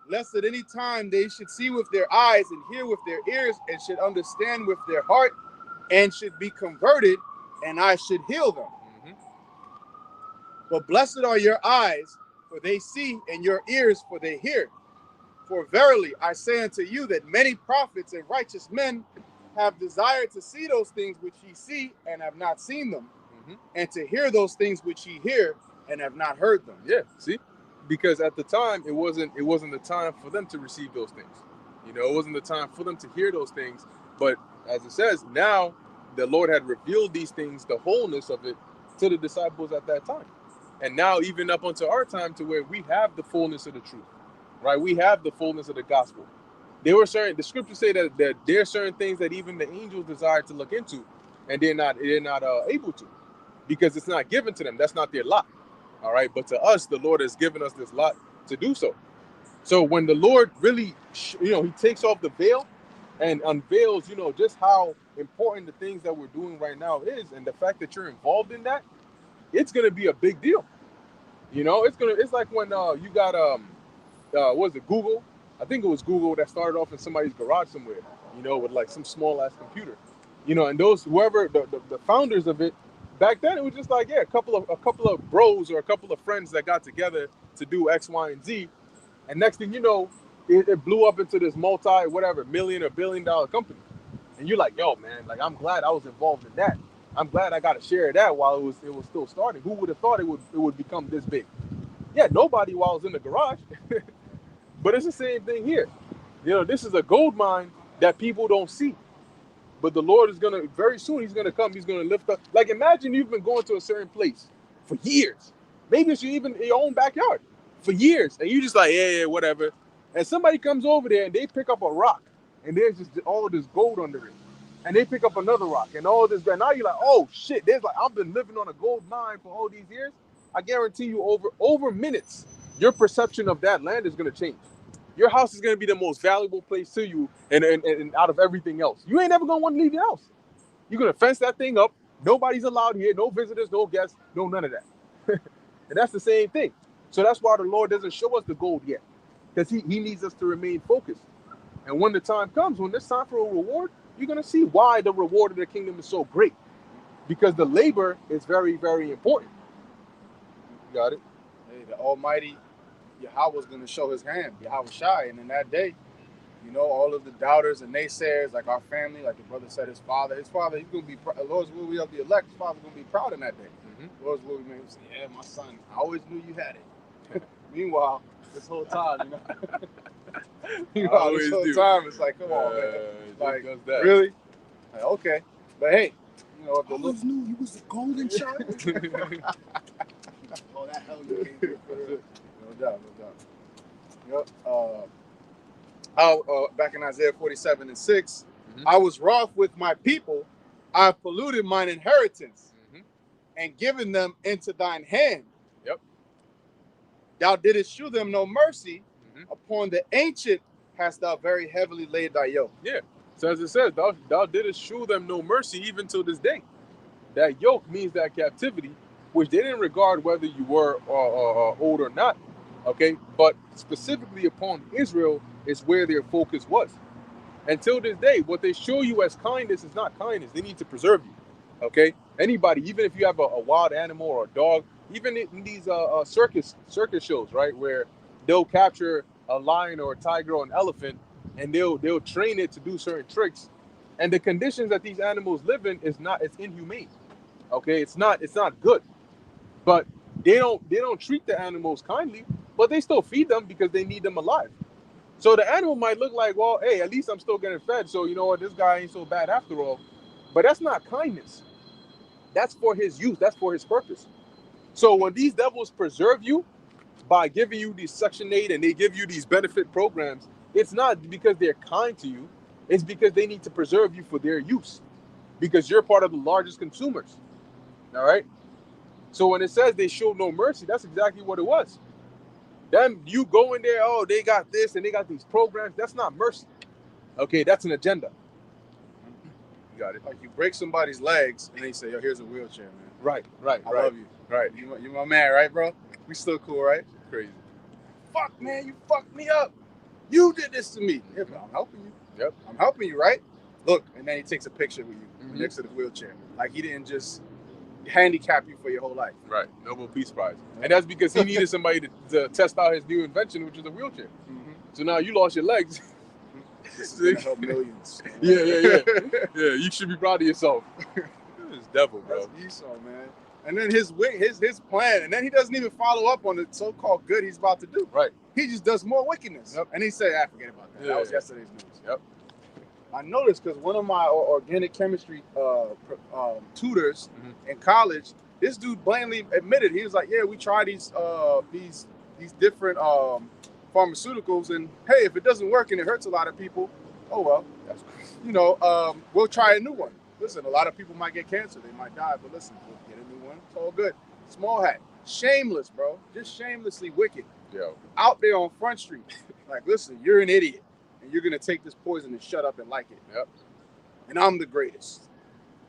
S2: lest at any time they should see with their eyes and hear with their ears and should understand with their heart and should be converted, and I should heal them. But blessed are your eyes, for they see, and your ears, for they hear. For verily I say unto you that many prophets and righteous men have desired to see those things which ye see and have not seen them, and to hear those things which ye hear and have not heard them.
S1: Yeah, see, because at the time it wasn't the time for them to receive those things. You know, it wasn't the time for them to hear those things. But as it says, now the Lord had revealed these things, the wholeness of it, to the disciples at that time. And now even up unto our time, to where we have the fullness of the truth, right? We have the fullness of the gospel. There were certain, the scriptures say that there are certain things that even the angels desire to look into, and they're not able to, because it's not given to them. That's not their lot. All right, but to us, the Lord has given us this lot to do so. So when the Lord really, he takes off the veil and unveils, just how important the things that we're doing right now is, and the fact that you're involved in that, it's gonna be a big deal. It's like when you got what was it, Google? I think it was Google that started off in somebody's garage somewhere, with like some small ass computer, and those whoever the founders of it. Back then, it was just like, a couple of bros or a couple of friends that got together to do X, Y, and Z, and next thing you know, it blew up into this million or billion-dollar company, and you're like, yo, man, like I'm glad I was involved in that. I'm glad I got to share that while it was still starting. Who would have thought it would become this big? Yeah, nobody while I was in the garage, but it's the same thing here. This is a gold mine that people don't see. But the Lord is gonna very soon. He's gonna come. He's gonna lift up. Like imagine you've been going to a certain place for years. Maybe it's even in your own backyard for years, and you just like whatever. And somebody comes over there and they pick up a rock, and there's just all this gold under it. And they pick up another rock and all this. And now you're like, oh shit! There's like I've been living on a gold mine for all these years. I guarantee you, over minutes, your perception of that land is gonna change. Your house is gonna be the most valuable place to you, and out of everything else, you ain't ever gonna want to leave your house. You're gonna fence that thing up. Nobody's allowed here. No visitors, no guests, no none of that. And that's the same thing. So that's why the Lord doesn't show us the gold yet, because He needs us to remain focused. And when the time comes, when it's time for a reward, you're gonna see why the reward of the kingdom is so great, because the labor is very, very important. You got it?
S2: Hey, the Almighty Yahweh was going to show his hand, Yahweh Shai, and in that day, all of the doubters and naysayers, like our family, like the brother said, his father, he's going to be, Lord's will we of the elect, his father's going to be proud in that day. Lord's will we make him say, yeah, my son, I always knew you had it. Meanwhile, this whole time, this whole time, it's like, come on, man. Like, really? Like, okay. But hey,
S4: I always knew you was the golden child. Oh, that hell you came here for real.
S2: No doubt. Back in Isaiah 47:6, I was wroth with my people. I polluted mine inheritance and given them into thine hand.
S1: Yep.
S2: Thou didst shew them no mercy. Upon the ancient hast thou very heavily laid thy yoke.
S1: Yeah. So as it says, thou didst shew them no mercy even till this day. That yoke means that captivity, which they didn't regard whether you were old or not. Okay, but specifically upon Israel is where their focus was. Until this day, what they show you as kindness is not kindness. They need to preserve you. Okay, anybody, even if you have a wild animal or a dog, even in these circus shows, right, where they'll capture a lion or a tiger or an elephant, and they'll train it to do certain tricks, and the conditions that these animals live in it's inhumane. Okay, it's not good, but they don't treat the animals kindly. But they still feed them because they need them alive. So the animal might look like, well, hey, at least I'm still getting fed. So you know what, this guy ain't so bad after all. But that's not kindness. That's for his use. That's for his purpose. So when these devils preserve you by giving you these Section 8 and they give you these benefit programs, it's not because they're kind to you. It's because they need to preserve you for their use, because you're part of the largest consumers. All right. So when it says they showed no mercy, that's exactly what it was. Then you go in there, oh, they got this and they got these programs. That's not mercy. Okay, that's an agenda. You got it.
S2: Like you break somebody's legs and they say, yo, here's a wheelchair, man.
S1: Right.
S2: I love you.
S1: Right.
S2: You my man, right, bro? We still cool, right?
S1: Crazy.
S2: Fuck, man, you fucked me up. You did this to me. Yeah, but I'm helping you.
S1: Yep.
S2: I'm helping you, right? Look, and then he takes a picture with you next to the wheelchair. Like he didn't just handicap you for your whole life.
S1: Right, Nobel Peace Prize, and that's because he needed somebody to test out his new invention, which is a wheelchair.
S2: Mm-hmm.
S1: So now you lost your legs.
S2: This is gonna help millions.
S1: Yeah. You should be proud of yourself. This devil, bro.
S2: That's Esau, man. And then his plan, and then he doesn't even follow up on the so-called good he's about to do.
S1: Right.
S2: He just does more wickedness.
S1: Yep.
S2: And he said, "I forget about that. That was
S1: Yeah.
S2: yesterday's news."
S1: Yep.
S2: I noticed because one of my organic chemistry tutors
S1: Mhm.
S2: in college, this dude blatantly admitted, he was like, "Yeah, we try these different pharmaceuticals, and hey, if it doesn't work and it hurts a lot of people, oh well,
S1: That's crazy.
S2: we'll try a new one. Listen, a lot of people might get cancer, they might die, but listen, we'll get a new one. It's all good. Small hat, shameless, bro, just shamelessly wicked,
S1: Yo,
S2: out there on Front Street. Like, listen, you're an idiot, and you're gonna take this poison and shut up and like it.
S1: Yep.
S2: And I'm the greatest.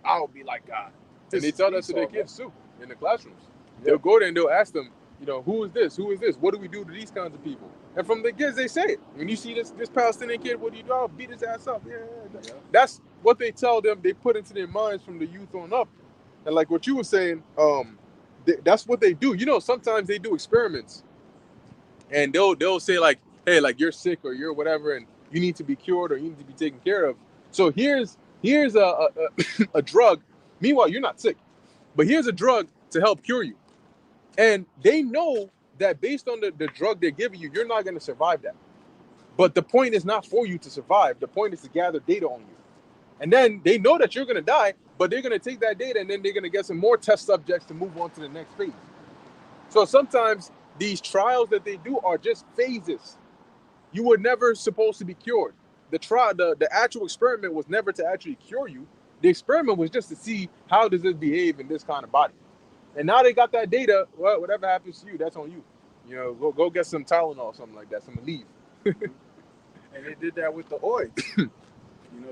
S2: I'll be like God.
S1: and they
S2: This
S1: tell
S2: is
S1: that to their
S2: Esau, man.
S1: kids too in the classrooms.
S2: Yeah.
S1: They'll go there and they'll ask them, who is this? Who is this? What do we do to these kinds of people? And from the kids, they say it. When you see this Palestinian kid, what do you do? I'll beat his ass up. Yeah. That's what they tell them. They put into their minds from the youth on up. And like what you were saying, that's what they do. Sometimes they do experiments, and they'll say like, hey, like you're sick or you're whatever, and you need to be cured or you need to be taken care of. So here's a a drug. Meanwhile, you're not sick, but here's a drug to help cure you. And they know that based on the drug they're giving you, you're not going to survive that. But the point is not for you to survive. The point is to gather data on you. And then they know that you're going to die, but they're going to take that data and then they're going to get some more test subjects to move on to the next phase. So sometimes these trials that they do are just phases. You were never supposed to be cured. The actual experiment was never to actually cure you. The experiment was just to see how does this behave in this kind of body. And now they got that data. Well, whatever happens to you, that's on you. Go get some Tylenol or something like that. Some Aleve.
S2: And they did that with the oil.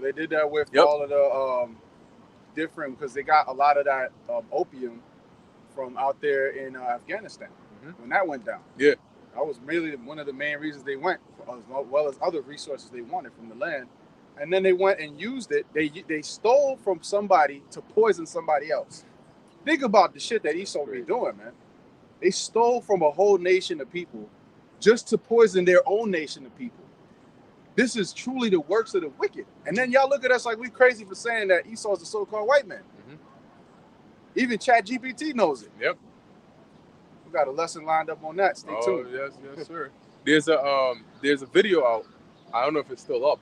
S2: They did that with
S1: Yep.
S2: all of the different, because they got a lot of that opium from out there in Afghanistan when that went down.
S1: Yeah.
S2: That was really one of the main reasons they went, as well as other resources they wanted from the land. And then they went and used it. They stole from somebody to poison somebody else. Think about the shit that Esau be doing, man. They stole from a whole nation of people just to poison their own nation of people. This is truly the works of the wicked. And then y'all look at us like we crazy for saying that Esau's the so-called white man.
S1: Mhm.
S2: Even ChatGPT knows it.
S1: Yep.
S2: We got a lesson lined up on that. Stay tuned.
S1: Yes, sir. There's a video out. I don't know if it's still up,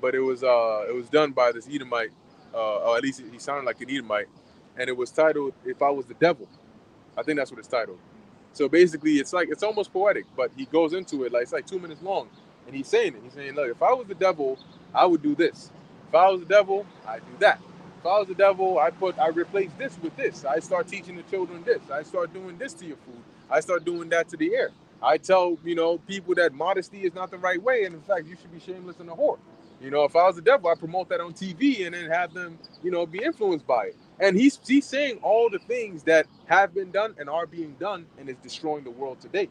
S1: but it was done by this Edomite, or at least he sounded like an Edomite, and it was titled "If I Was the Devil." I think that's what it's titled. So basically, it's almost poetic, but he goes into it like it's like 2 minutes long, and he's saying it. He's saying, look, if I was the devil, I would do this. If I was the devil, I'd do that. If I was the devil, I replace this with this. I start teaching the children this. I start doing this to your food. I start doing that to the air. I tell, people that modesty is not the right way. And in fact, you should be shameless and a whore. If I was the devil, I promote that on TV and then have them, be influenced by it. And he's saying all the things that have been done and are being done and is destroying the world today.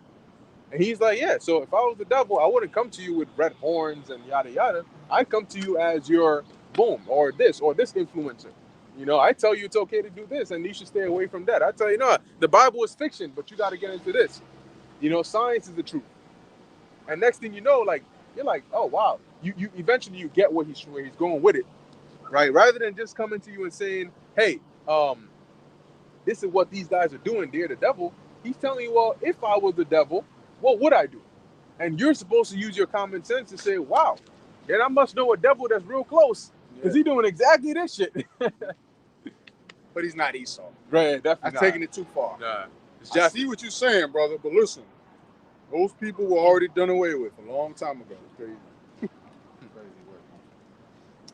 S1: And he's like, yeah, so if I was the devil, I wouldn't come to you with red horns and yada, yada. I come to you as your boom or this influencer. I tell you it's okay to do this and you should stay away from that. I tell you, no, the Bible is fiction, but you got to get into this. Science is the truth. And next thing you know, you're like, oh, wow. You eventually you get where he's going with it, right? Rather than just coming to you and saying, hey, this is what these guys are doing. They're the devil. He's telling you, well, if I was the devil, what would I do? And you're supposed to use your common sense and say, wow, then I must know a devil that's real close because he's doing exactly this shit.
S2: But he's not Esau.
S1: Right, definitely
S2: I'm
S1: not.
S2: taking it too far.
S1: Nah, it's
S2: I
S1: just
S2: see what you're saying, brother, but listen, those people were already done away with a long time ago. Crazy.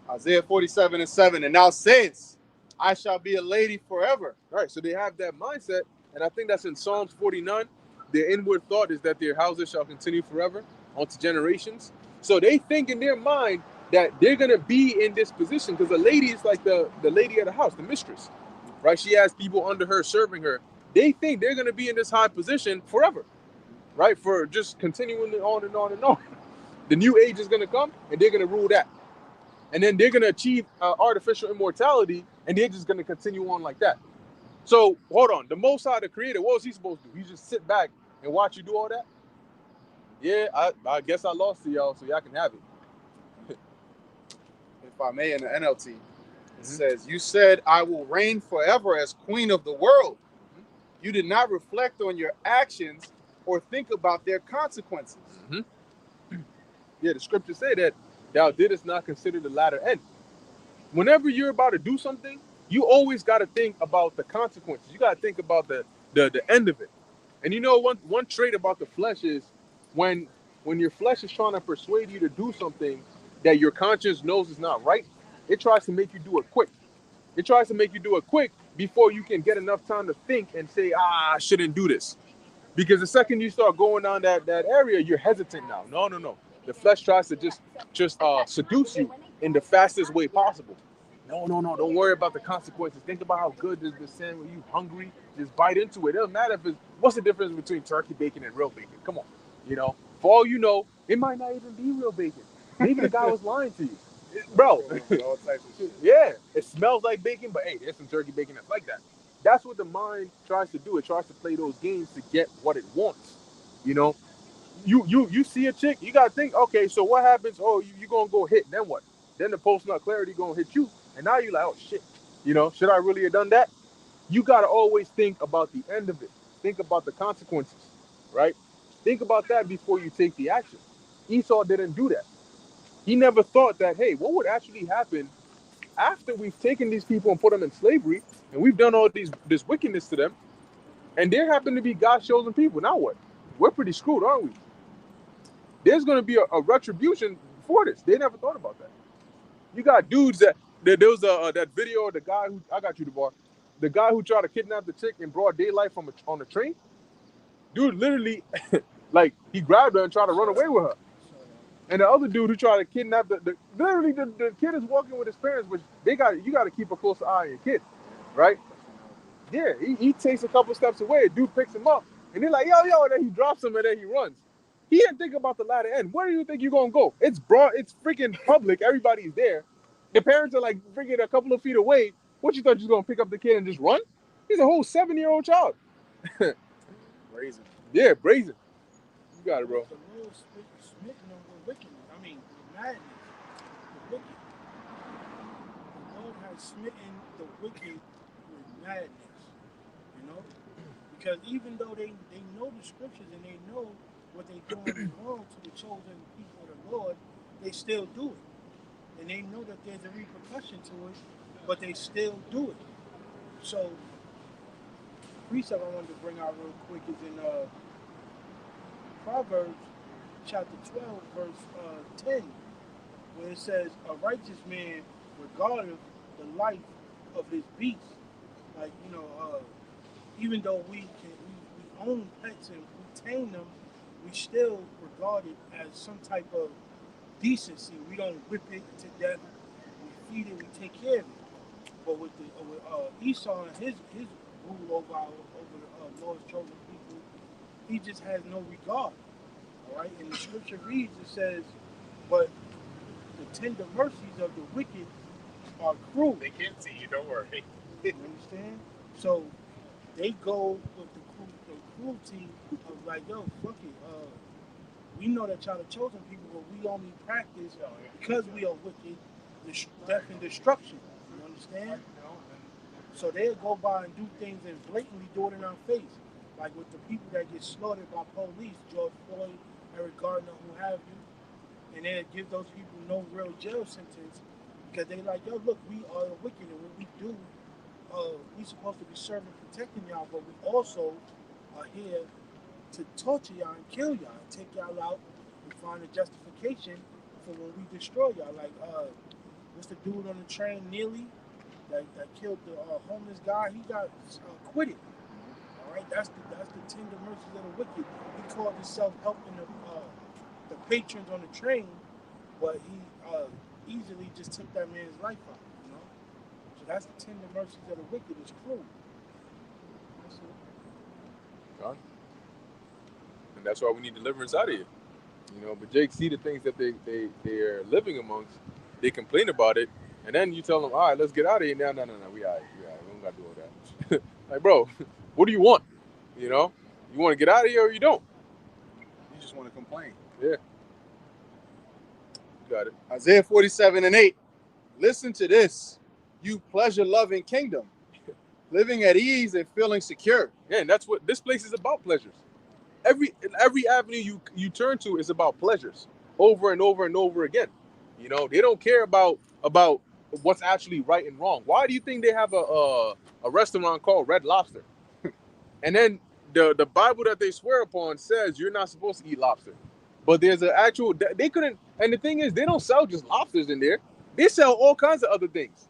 S2: Isaiah 47:7, and now since I shall be a lady forever.
S1: right. So they have that mindset, and I think that's in Psalms 49. Their inward thought is that their houses shall continue forever onto generations. So they think in their mind that they're gonna be in this position because the lady is like the lady of the house, the mistress, right? She has people under her serving her. They think they're gonna be in this high position forever, right? For just continuing on and on and on. The new age is gonna come, and they're gonna rule that, and then they're gonna achieve artificial immortality, and they're just gonna continue on like that. So hold on, the Most High, the Creator, what was he supposed to do? He just sit back and watch you do all that? Yeah, I guess I lost to y'all, so y'all can have it.
S2: If I may, in the NLT, it says, "You said I will reign forever as queen of the world. You did not reflect on your actions or think about their consequences."
S1: Yeah, the scriptures say that thou didst not consider the latter end. Whenever you're about to do something, you always got to think about the consequences. You got to think about the end of it. And you know, one trait about the flesh is when your flesh is trying to persuade you to do something that your conscience knows is not right, it tries to make you do it quick. It tries to make you do it quick before you can get enough time to think and say, I shouldn't do this. Because the second you start going down that area, you're hesitant now. No. The flesh tries to just seduce you in the fastest way possible. No. Don't worry about the consequences. Think about how good this sandwich. You hungry? Just bite into it. It doesn't matter if it's what's the difference between turkey bacon and real bacon. Come on, For all you know, it might not even be real bacon. Maybe the guy was lying to you, bro.
S2: All types of shit.
S1: Yeah, it smells like bacon, but hey, there's some turkey bacon that's like that. That's what the mind tries to do. It tries to play those games to get what it wants. You know, you see a chick, you gotta think, okay, so what happens? Oh, you gonna go hit, then what? Then the post nut clarity gonna hit you, and now you're like, oh shit, should I really have done that? You gotta always think about the end of it. Think about the consequences, right? Think about that before you take the action. Esau didn't do that. He never thought that, hey, what would actually happen after we've taken these people and put them in slavery, and we've done all this wickedness to them, and there happen to be God's chosen people. Now what? We're pretty screwed, aren't we? There's going to be a retribution for this. They never thought about that. You got dudes that there was that video of the guy who I got you the bar, the guy who tried to kidnap the chick in broad daylight on a train. Dude, literally, like he grabbed her and tried to run away with her. And the other dude who tried to kidnap literally the kid is walking with his parents, which you got to keep a close eye on your kid, right? Yeah, he takes a couple steps away. A dude picks him up, and they're like, yo, and then he drops him, and then he runs. He didn't think about the latter end. Where do you think you're gonna go? It's broad, it's freaking public. Everybody's there. The parents are like freaking a couple of feet away. What you thought you was gonna pick up the kid and just run? He's a whole 7-year-old child.
S2: Brazen.
S1: Yeah, brazen. You got it, bro.
S5: The Lord smitten them with wickedness. I mean, with madness. The wicked. The Lord has smitten the wicked with madness. Because even though they know the scriptures and they know what they're doing is wrong to the chosen people of the Lord, they still do it. And they know that there's a repercussion to it, but they still do it. So, precept I wanted to bring out real quick is in Proverbs chapter 12, verse 10, where it says, a righteous man regardeth the life of his beast. Like, even though we own pets and we tame them, we still regard it as some type of decency. We don't whip it to death. We feed it. We take care of it. But with Esau and his rule over the Lord's chosen people, he just has no regard. All right. And the scripture reads, it says, "But the tender mercies of the wicked are cruel."
S2: They can't see you. Don't worry.
S5: You understand? So they go with the cruelty of like, yo, fuck it. We know that y'all the chosen people, but we only practice because we are wicked, death and destruction. You understand? So they'll go by and do things and blatantly do it in our face. Like with the people that get slaughtered by police, George Floyd, Eric Gardner, who have you, and they'll give those people no real jail sentence because they like, yo, look, we are wicked, and what we do, we supposed to be serving, protecting y'all, but we also are here to torture y'all and kill y'all and take y'all out and find a justification for when we destroy y'all. Like, what's the dude on the train, Neely, that killed the homeless guy? He got acquitted. All right, that's the tender mercies of the wicked. He called himself helping the patrons on the train, but he easily just took that man's life out. So that's the tender mercies of the wicked. It's cruel. That's it.
S1: God. And that's why we need deliverance out of here. But Jake see the things that they're living amongst, they complain about it, and then you tell them, all right, let's get out of here. No, we all right. We don't got to do all that. Like, bro, what do you want? You know, you want to get out of here or you don't?
S2: You just want to complain.
S1: Yeah. Got it.
S2: Isaiah 47:8. Listen to this, you pleasure-loving kingdom, living at ease and feeling secure.
S1: Yeah, and that's what this place is about, pleasures. Every avenue you turn to is about pleasures over and over and over again. You know, they don't care about what's actually right and wrong. Why do you think they have a restaurant called Red Lobster? And then the Bible that they swear upon says you're not supposed to eat lobster. But there's an actual, they couldn't, and the thing is, they don't sell just lobsters in there. They sell all kinds of other things.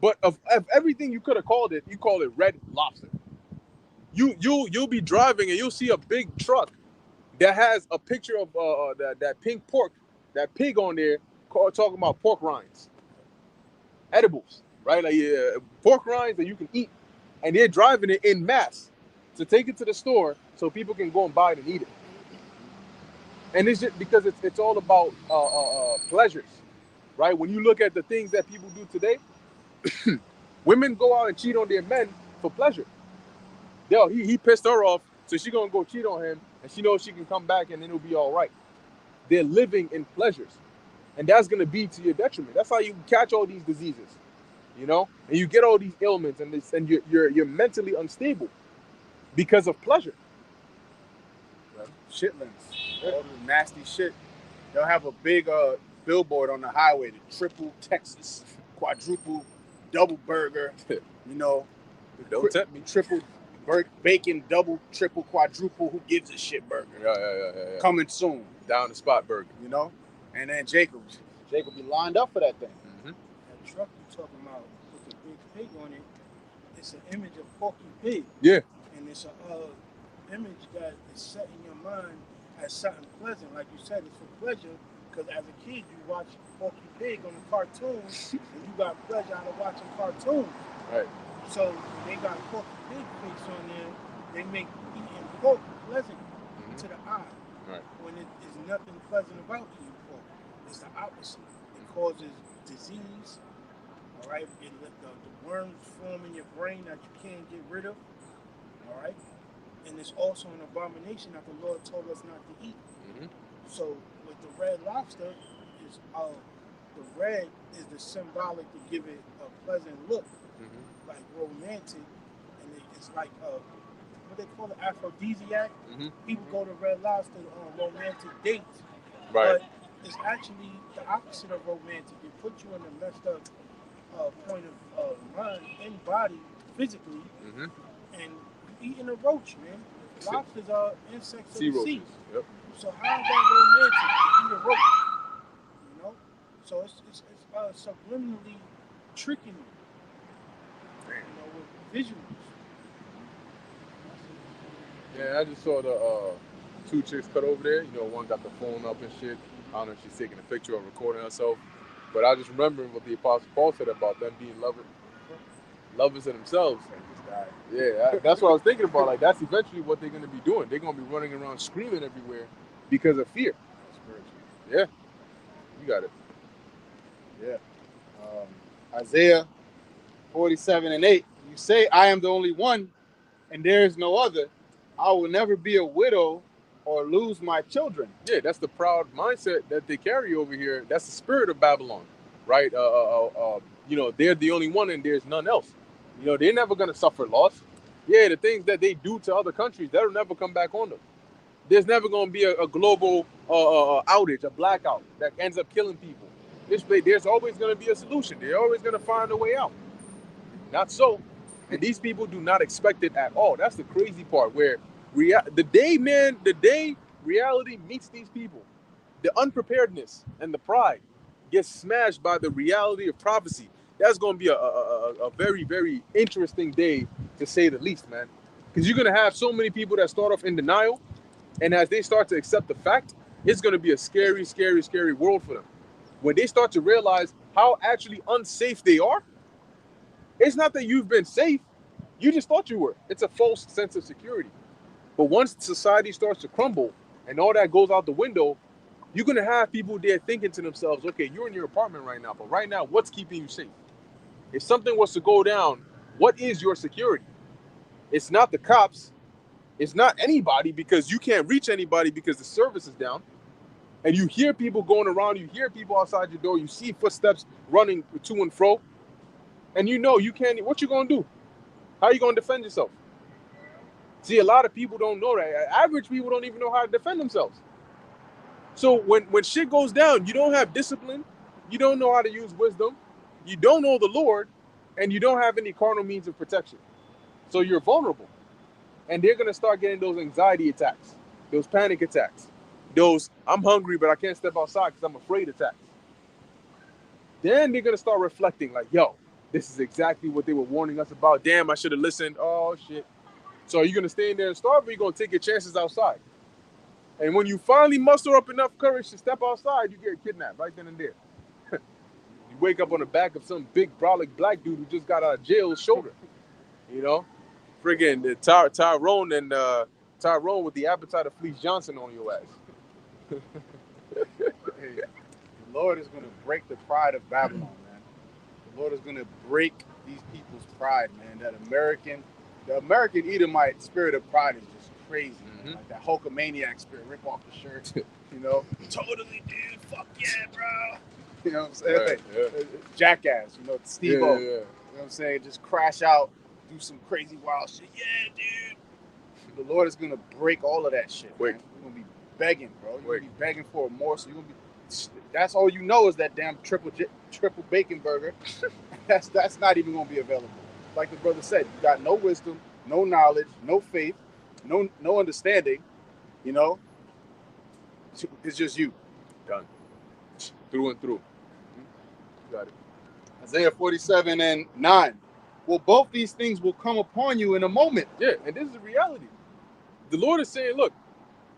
S1: But of everything you could have called it, you call it Red Lobster. You'll be driving and you'll see a big truck that has a picture of that pink pork, that pig on there, talking about pork rinds, edibles, right? Like pork rinds that you can eat, and they're driving it in mass to take it to the store so people can go and buy it and eat it. And it's just because it's all about pleasures, right? When you look at the things that people do today, women go out and cheat on their men for pleasure. Yo, he pissed her off, so she's gonna go cheat on him, and she knows she can come back and then it'll be all right. They're living in pleasures, and that's gonna be to your detriment. That's how you catch all these diseases, you know, and you get all these ailments, and you're mentally unstable because of pleasure.
S2: Shitlins, all the nasty shit. They'll have a big billboard on the highway, the triple Texas, quadruple double burger, you know.
S1: Don't tempt me.
S2: Triple bacon, double, triple, quadruple, who gives a shit burger.
S1: Yeah.
S2: Coming soon.
S1: Down the spot burger.
S2: You know? And then Jacob be lined up for that thing.
S1: Mm-hmm.
S5: That truck you talking about with the big pig on it, it's an image of Porky Pig.
S1: Yeah.
S5: And it's a image that is set in your mind as something pleasant. Like you said, it's for pleasure. Because as a kid, you watch Porky Pig on the cartoons, and you got pleasure out of watching cartoons.
S1: Right.
S5: So when they got Porky Pig face on there, they make eating pork pleasant to the eye.
S1: Right.
S5: When it is nothing pleasant about eating pork. It's the opposite. It causes disease. All right. It let the worms form in your brain that you can't get rid of. All right. And it's also an abomination that the Lord told us not to eat.
S1: Mm-hmm.
S5: So with the Red Lobster, is the red is the symbolic to give it a pleasant look, like romantic, and it's like what they call it, aphrodisiac. People go to Red Lobster on romantic dates,
S1: Right.
S5: but it's actually the opposite of romantic. It puts you in a messed up point of mind and body physically, and you eating a roach, man. Lobsters are insects of
S1: Sea
S5: the sea.
S1: roaches. Yep.
S5: So how is that romantic to eat a roach? You know? So it's subliminally tricking you, with visuals.
S1: Yeah, I just saw the two chicks cut over there. You know, one got the phone up and shit. I don't know if she's taking a picture or recording herself. But I just remembering what the Apostle Paul said about them being lovers of themselves. Yeah, that's what I was thinking about. Like, that's eventually what they're going to be doing. They're going to be running around screaming everywhere because of fear. Yeah, you got it.
S2: Yeah. Isaiah 47:8. You say, I am the only one, and there is no other. I will never be a widow or lose my children.
S1: Yeah, that's the proud mindset that they carry over here. That's the spirit of Babylon, right? You know, they're the only one and there's none else. You know, they're never going to suffer loss. Yeah, the things that they do to other countries, that'll never come back on them. There's never going to be a global outage, a blackout that ends up killing people. There's always going to be a solution. They're always going to find a way out. Not so. And these people do not expect it at all. That's the crazy part, where the day reality meets these people, the unpreparedness and the pride gets smashed by the reality of prophecy. That's going to be a very, very interesting day, to say the least, man. Because you're going to have so many people that start off in denial, and as they start to accept the fact, it's going to be a scary, scary, scary world for them. When they start to realize how actually unsafe they are, it's not that you've been safe, you just thought you were. It's a false sense of security. But once society starts to crumble and all that goes out the window, you're going to have people there thinking to themselves, okay, you're in your apartment right now, but right now, what's keeping you safe? If something was to go down, what is your security? It's not the cops. It's not anybody, because you can't reach anybody because the service is down. And you hear people going around. You hear people outside your door. You see footsteps running to and fro. And you know you can't. What you going to do? How you going to defend yourself? See, a lot of people don't know that. Average people don't even know how to defend themselves. So when shit goes down, you don't have discipline. You don't know how to use wisdom. You don't know the Lord. And you don't have any carnal means of protection. So you're vulnerable. And they're going to start getting those anxiety attacks, those panic attacks, those I'm hungry but I can't step outside because I'm afraid attacks. Then they're going to start reflecting like, yo, this is exactly what they were warning us about. Damn, I should have listened. Oh, shit. So are you going to stay in there and starve, or are you going to take your chances outside? And when you finally muster up enough courage to step outside, you get kidnapped right then and there. You wake up on the back of some big brolic black dude who just got out of jail's shoulder. You know? Friggin' Tyrone and Tyrone with the appetite of Fleece Johnson on your ass.
S2: Hey, the Lord is going to break the pride of Babylon, man. The Lord is going to break these people's pride, man. The American Edomite spirit of pride is just crazy.
S1: Mm-hmm.
S2: Like that Hulkamaniac spirit, rip off the shirt, you know? Totally, dude. Fuck yeah, bro. You know what I'm saying?
S1: Right, yeah.
S2: Jackass, you know, Steve-O.
S1: Yeah.
S2: You know what I'm saying? Just crash out, do some crazy wild shit. Yeah, dude. The Lord is going to break all of that shit,
S1: Wait.
S2: man. You're going to be begging, bro. You're going to be begging for a morsel. You're going to be... That's all you know is that damn triple bacon burger. That's not even going to be available. Like the brother said, you got no wisdom, no knowledge, no faith, no understanding, you know? It's just you.
S1: Done. Through and through. Got it.
S2: Isaiah 47:9. Well, both these things will come upon you in a moment.
S1: Yeah, and this is the reality. The Lord is saying, look,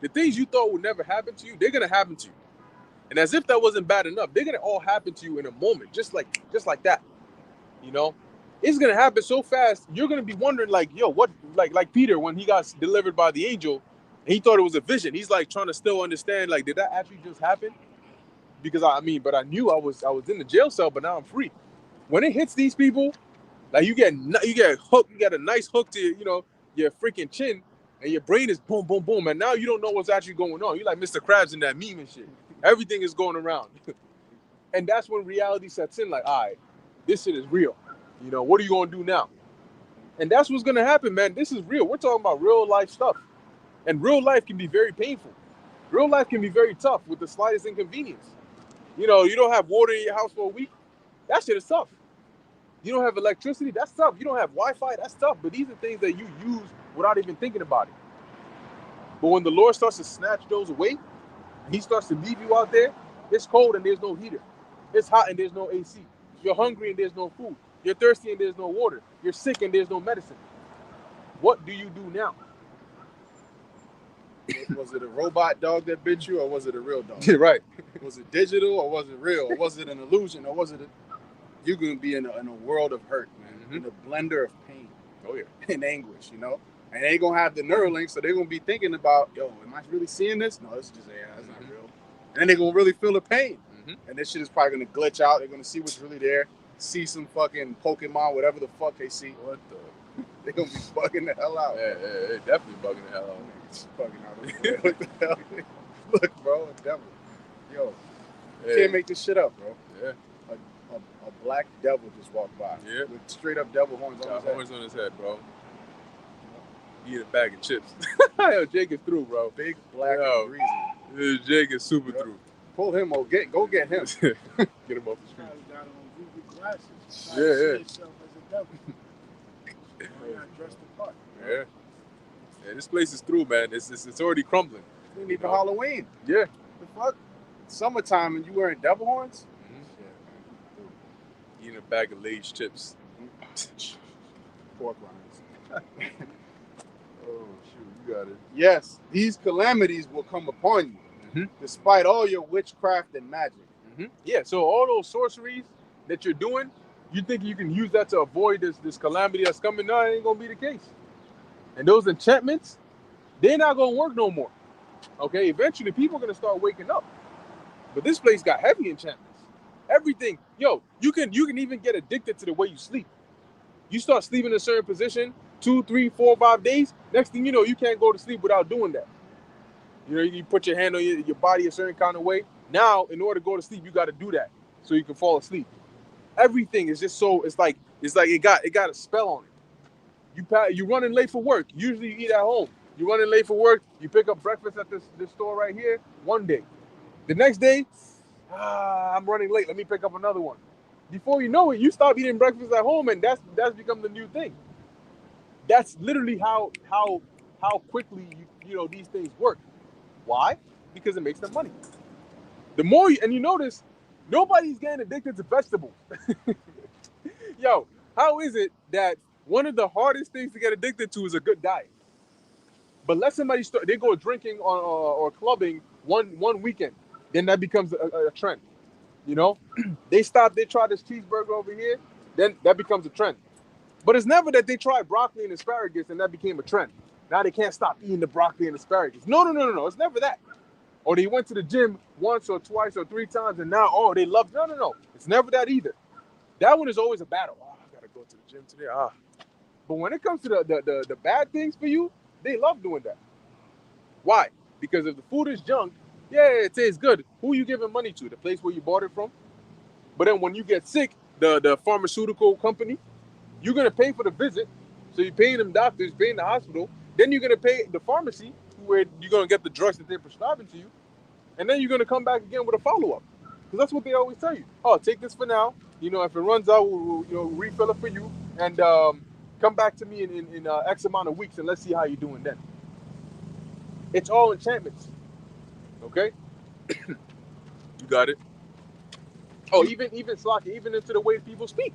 S1: the things you thought would never happen to you, they're going to happen to you. And as if that wasn't bad enough, they're going to all happen to you in a moment, just like that. You know? It's going to happen so fast, you're going to be wondering, like, yo, what, like Peter, when he got delivered by the angel, and he thought it was a vision. He's like trying to still understand, like, did that actually just happen? Because I knew I was in the jail cell, but now I'm free. When it hits these people, like you get hooked, you got a nice hook to your freaking chin, and your brain is boom, boom, boom, and now you don't know what's actually going on. You're like Mr. Krabs in that meme and shit. Everything is going around, and that's when reality sets in. Like, all right, this shit is real. You know, what are you gonna do now? And that's what's gonna happen, man. This is real. We're talking about real life stuff, and real life can be very painful. Real life can be very tough with the slightest inconvenience. You know, you don't have water in your house for a week. That shit is tough. You don't have electricity. That's tough. You don't have Wi-Fi. That's tough. But these are things that you use without even thinking about it. But when the Lord starts to snatch those away, he starts to leave you out there, it's cold and there's no heater. It's hot and there's no AC. You're hungry and there's no food. You're thirsty and there's no water. You're sick and there's no medicine. What do you do now?
S2: Was it a robot dog that bit you, or was it a real dog?
S1: Right.
S2: Was it digital, or was it real? Or was it an illusion, or was it you're going to be in a world of hurt, man, in a blender of pain.
S1: Oh, yeah.
S2: And anguish, you know? And they going to have the Neuralink, so they're going to be thinking about, yo, am I really seeing this? No, it's just AI. It's not real. And then they're going to really feel the pain. And this shit is probably going to glitch out. They're going to see what's really there, see some fucking Pokemon, whatever the fuck they see.
S1: What the?
S2: They're going to be bugging the hell out.
S1: Yeah, they're definitely bugging the hell out.
S2: It's bugging out. What the hell? Look, bro, a devil. Yo, you
S1: Hey.
S2: can't make this shit up, bro.
S1: Yeah.
S2: A black devil just walked by.
S1: Yeah.
S2: With straight up devil horns on
S1: Got
S2: his head.
S1: horns on his head, bro. He eat a bag of chips. Yo, Jake is through, bro.
S2: Big, black,
S1: Yo.
S2: and greasy.
S1: Jake is super
S2: Yep.
S1: through.
S2: Pull him or go get him.
S1: Get him off the street.
S5: Probably got on Google glasses.
S1: Yeah, yeah.
S5: See yourself as a devil. You're not dressed the part.
S1: Yeah. Yeah, this place is through, man. It's already crumbling.
S2: We need for Halloween.
S1: Yeah.
S2: The fuck? Summertime and you wearing devil horns?
S1: Eating a bag of Lay's chips.
S2: Pork rinds.
S1: Oh, shoot. You got it.
S2: Yes, these calamities will come upon you, despite all your witchcraft and magic.
S1: Yeah, so all those sorceries that you're doing, you think you can use that to avoid this calamity that's coming? No, it ain't gonna be the case. And those enchantments, they're not gonna work no more. Okay, eventually people are gonna start waking up. But this place got heavy enchantments. Everything, yo, you can even get addicted to the way you sleep. You start sleeping in a certain position, 2, 3, 4, 5 days. Next thing you know, you can't go to sleep without doing that. You know, you put your hand on your body a certain kind of way. Now, in order to go to sleep, you got to do that so you can fall asleep. Everything is just so, it's like it got a spell on it. You running late for work. Usually you eat at home. You running late for work. You pick up breakfast at this store right here one day. The next day, I'm running late. Let me pick up another one. Before you know it, you stop eating breakfast at home, and that's become the new thing. That's literally how quickly you know these things work. Why? Because it makes them money. The more and you notice, nobody's getting addicted to vegetables. Yo, how is it that one of the hardest things to get addicted to is a good diet? But let somebody they go drinking or clubbing one weekend, then that becomes a trend. You know, they try this cheeseburger over here, then that becomes a trend. But it's never that they tried broccoli and asparagus and that became a trend. Now they can't stop eating the broccoli and asparagus. No. It's never that. Or they went to the gym once or twice or 3 times and now, they love. No. It's never that either. That one is always a battle. Oh, I got to go to the gym today. But when it comes to the bad things for you, they love doing that. Why? Because if the food is junk, yeah, it tastes good. Who are you giving money to? The place where you bought it from? But then when you get sick, the pharmaceutical company, you're going to pay for the visit. So you're paying them doctors, paying the hospital. Then you're going to pay the pharmacy where you're going to get the drugs that they're prescribing to you. And then you're going to come back again with a follow-up. Because that's what they always tell you. Oh, take this for now. You know, if it runs out, we'll refill it for you. And come back to me in X amount of weeks and let's see how you're doing then. It's all enchantments. Okay? You got it. Oh, even Slaki, even into the way people speak.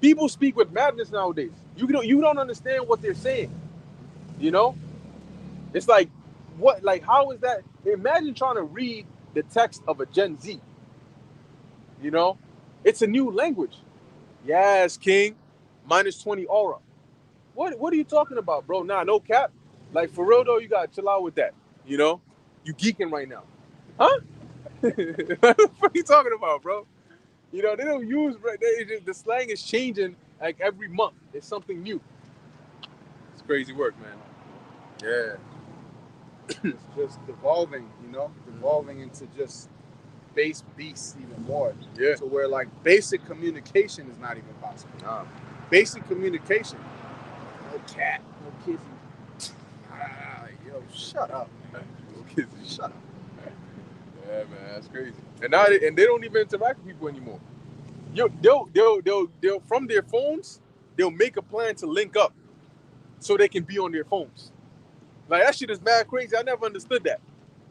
S1: People speak with madness nowadays. You don't understand what they're saying. You know? It's like, what? Like, how is that? Imagine trying to read the text of a Gen Z. You know? It's a new language. Yes, King. -20 aura. What are you talking about, bro? Nah, no cap. Like, for real, though, you got to chill out with that. You know? You geeking right now. Huh? What the fuck are you talking about, bro? You know, they don't use, the slang is changing like every month. It's something new. It's crazy work, man. Yeah.
S2: It's just devolving, you know, devolving into just base beasts even more.
S1: Yeah.
S2: To where like basic communication is not even possible.
S1: Nah.
S2: Basic communication. No cat, no kissing. Yo, shut up, man.
S1: No kids.
S2: Shut up.
S1: Yeah, man, that's crazy. And now they don't even interact with people anymore. They'll from their phones, they'll make a plan to link up so they can be on their phones. Like, that shit is mad crazy. I never understood that.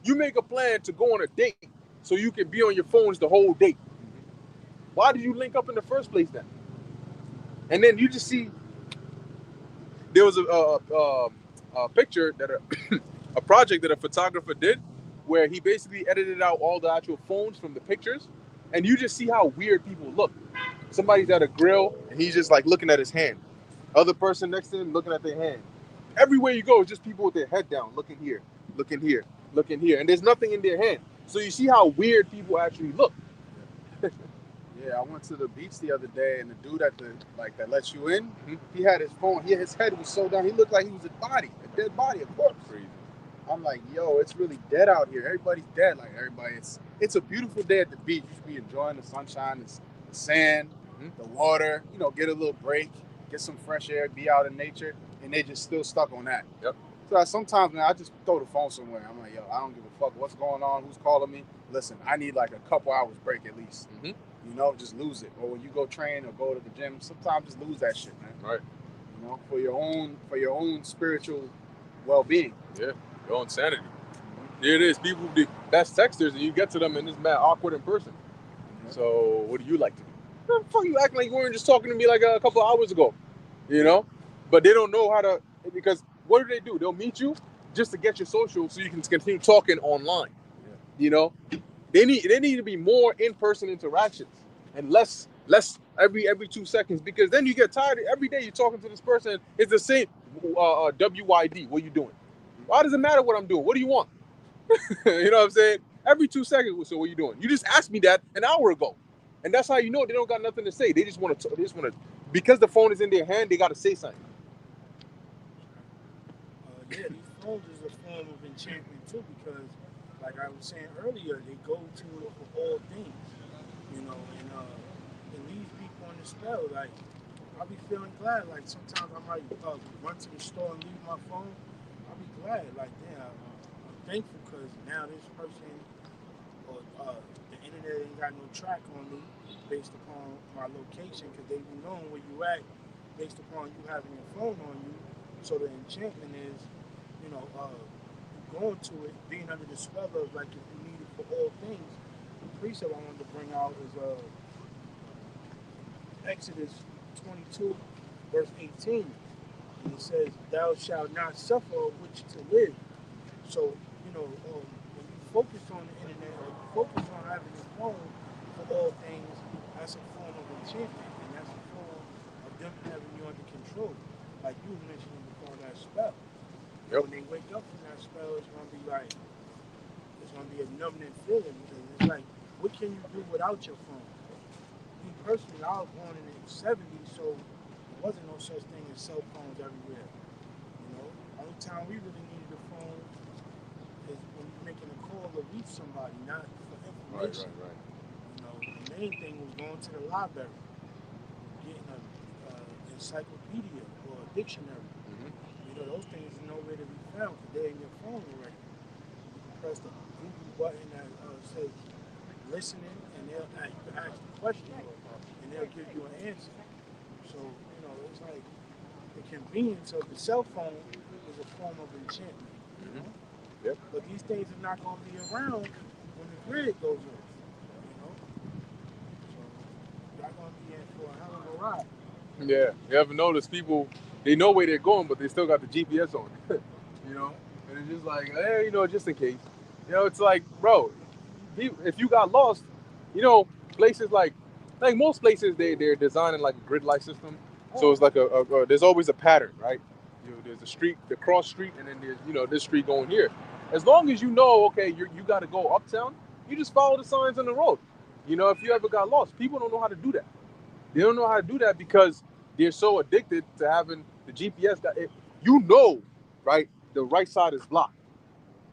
S1: You make a plan to go on a date so you can be on your phones the whole date. Why did you link up in the first place then? And then you just see there was a picture that a project that a photographer did where he basically edited out all the actual phones from the pictures, and you just see how weird people look. Somebody's at a grill and he's just like looking at his hand. Other person next to him looking at their hand. Everywhere you go, it's just people with their head down, looking here, looking here, looking here, and there's nothing in their hand. So you see how weird people actually look.
S2: Yeah, I went to the beach the other day, and the dude that lets you in, he had his phone. His head was so down, he looked like he was a dead body, a corpse.
S1: Crazy.
S2: I'm like, yo, it's really dead out here. Everybody's dead. Like, everybody, it's a beautiful day at the beach. You should be enjoying the sunshine, the sand, the water. You know, get a little break, get some fresh air, be out in nature, and they just still stuck on that.
S1: Yep.
S2: So sometimes, man, I just throw the phone somewhere. I'm like, yo, I don't give a fuck what's going on, who's calling me. Listen, I need like a couple hours break at least. You know, just lose it. Or when you go train or go to the gym, sometimes just lose that shit, man.
S1: Right.
S2: You know, for your own spiritual well-being.
S1: Yeah. Your own sanity. Here it is. People be best texters, and you get to them and it's mad awkward in person. So what do you like to do? What the fuck you acting like you weren't just talking to me like a couple of hours ago? You know? But they don't know how to, because what do? They'll meet you just to get your social so you can continue talking online. Yeah. You know? They need to be more in-person interactions and less every 2 seconds, because then you get tired. Every day you're talking to this person. It's the same WYD. What are you doing? Why does it matter what I'm doing? What do you want? You know what I'm saying? Every 2 seconds. So what are you doing? You just asked me that an hour ago, and that's how you know they don't got nothing to say. They just want to. Because the phone is in their hand, they got to say something.
S5: Yeah, these phones is a form of enchantment too, because, like I was saying earlier, they go to it for all things, and leave people on the spell. Like, I'll be feeling glad. Like, sometimes I might run to the store and leave my phone. I'll be glad. Like, damn, I'm thankful because now this person or the internet ain't got no track on me based upon my location, because they be knowing where you at based upon you having your phone on you. So the enchantment is, you going to it, being under the spell of, like, if you need it for all things. The precept I wanted to bring out is Exodus 22, verse 18. And it says, "Thou shalt not suffer a witch to live." So, when you focus on the internet or you focus on having your phone for all things, that's a form of enchantment, and that's a form of them having you under control. Like you were mentioning before, that spell.
S1: Yep.
S5: When they wake up from that spell, it's gonna be a numbing feeling, because it's like, what can you do without your phone? Me personally, I was born in the '70s, so there wasn't no such thing as cell phones everywhere. Only time we really needed a phone is when you're making a call to reach somebody, not for
S1: Right,
S5: information.
S1: right, right.
S5: The main thing was going to the library, getting an encyclopedia or a dictionary.
S1: Mm-hmm.
S5: Those things are nowhere to be found because they're in your phone already. You can press the Google button that says listening, and you can ask the question, and they'll give you an answer. So, it's like the convenience of the cell phone is a form of enchantment.
S1: Mm-hmm. Yep.
S5: But these things are not going to be around when the grid goes off. So y'all going to be in for a hell of a ride.
S1: Yeah. You ever notice people? They know where they're going, but they still got the GPS on. And it's just like, hey, just in case. It's like, bro, if you got lost, places like most places they're designing like a grid light system. So it's like there's always a pattern, right? There's a street, the cross street, and then there's this street going here. As long as you know, okay, you got to go uptown, you just follow the signs on the road. If you ever got lost, people don't know how to do that. They don't know how to do that because they're so addicted to having the GPS. Right? The right side is blocked.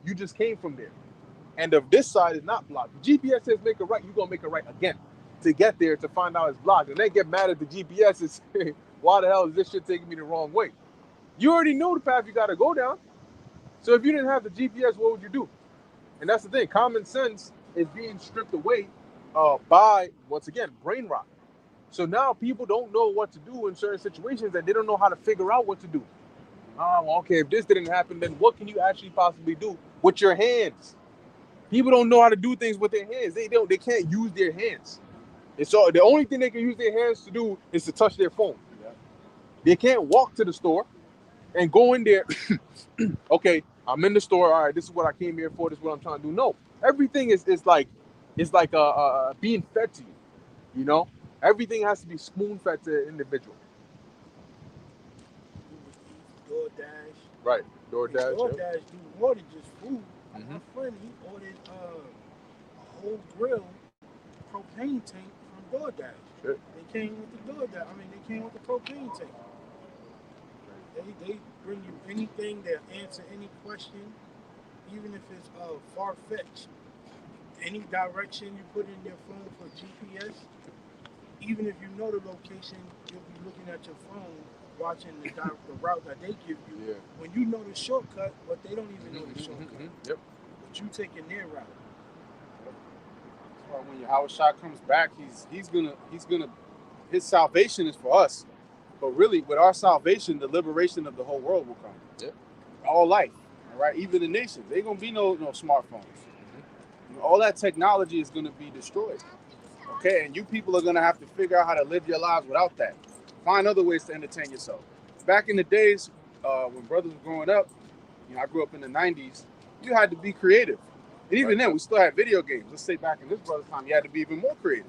S1: You just came from there. And if this side is not blocked, the GPS says make a right, you're going to make a right again to get there to find out it's blocked. And they get mad at the GPS and say, why the hell is this shit taking me the wrong way? You already know the path you got to go down. So if you didn't have the GPS, what would you do? And that's the thing. Common sense is being stripped away by, once again, brain rot. So now people don't know what to do in certain situations, and they don't know how to figure out what to do. Oh, okay, if this didn't happen, then what can you actually possibly do with your hands? People don't know how to do things with their hands. They can't use their hands. And so the only thing they can use their hands to do is to touch their phone.
S2: Yeah.
S1: They can't walk to the store and go in there. Okay, I'm in the store. All right, this is what I came here for. This is what I'm trying to do. No, everything is like being fed to you. Everything has to be spoon fed to an individual.
S5: Uber Eats, DoorDash.
S1: Right.
S5: And
S1: DoorDash.
S5: DoorDash do more than just food.
S1: Mm-hmm.
S5: My friend, he ordered a whole grill propane tank from DoorDash.
S1: Shit.
S5: They came with the DoorDash. They came with the propane tank. They bring you anything. They'll answer any question, even if it's far fetched. Any direction you put in your phone for GPS, even if you know the location, you'll be looking at your phone, watching the route that they give you.
S1: Yeah.
S5: When you know the shortcut, but they don't even know the shortcut.
S1: Mm-hmm. Yep.
S5: But you taking their route.
S2: That's why when Yahweh Shah comes back, he's gonna his salvation is for us. But really, with our salvation, the liberation of the whole world will come.
S1: Yep.
S2: All life, all right? Even the nations. There ain't gonna be no smartphones. All that technology is gonna be destroyed. Okay, and you people are gonna have to figure out how to live your lives without that. Find other ways to entertain yourself. Back in the days when brothers were growing up, I grew up in the '90s. You had to be creative, and even then, we still had video games. Let's say back in this brother's time, you had to be even more creative,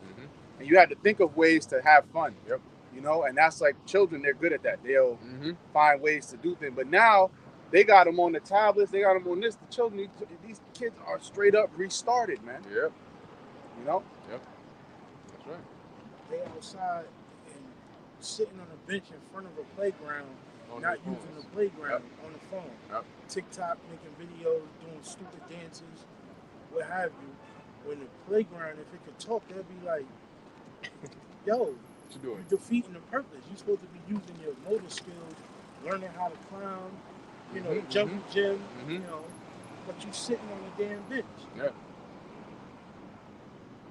S2: and you had to think of ways to have fun.
S1: Yep.
S2: And that's like children. They're good at that. They'll find ways to do things. But now they got them on the tablets. They got them on this. The children, these kids are straight up restarted, man.
S1: Yep.
S2: Yep.
S1: That's right.
S5: They outside and sitting on a bench in front of a playground
S1: On
S5: not
S1: their
S5: using
S1: phones.
S5: the playground on the phone.
S1: Yep.
S5: TikTok making videos, doing stupid dances, what have you. When the playground, if it could talk, they'd be like, yo,
S1: What you doing?
S5: you're defeating the purpose. You're supposed to be using your motor skills, learning how to climb, you know,
S1: Mhm,
S5: jump the gym,
S1: mhm.
S5: you know, but you sitting on a damn bench.
S1: Yeah.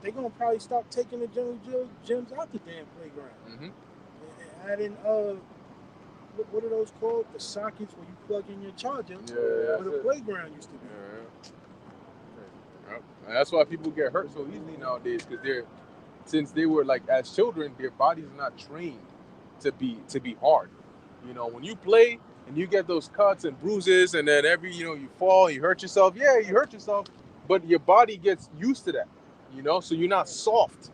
S5: They're gonna probably stop taking the gyms out the damn playground.
S1: Mm-hmm.
S5: And add in what are those called? The sockets where you plug in your charger.
S1: Yeah,
S5: Where
S1: that's
S5: the
S1: it.
S5: playground used to be.
S1: Yep. And that's why people get hurt so easily nowadays, because since they were like as children, their bodies are not trained to be hard. You know, when you play and you get those cuts and bruises, and then you fall, you hurt yourself. Yeah, you hurt yourself, but your body gets used to that. You know, so you're not soft.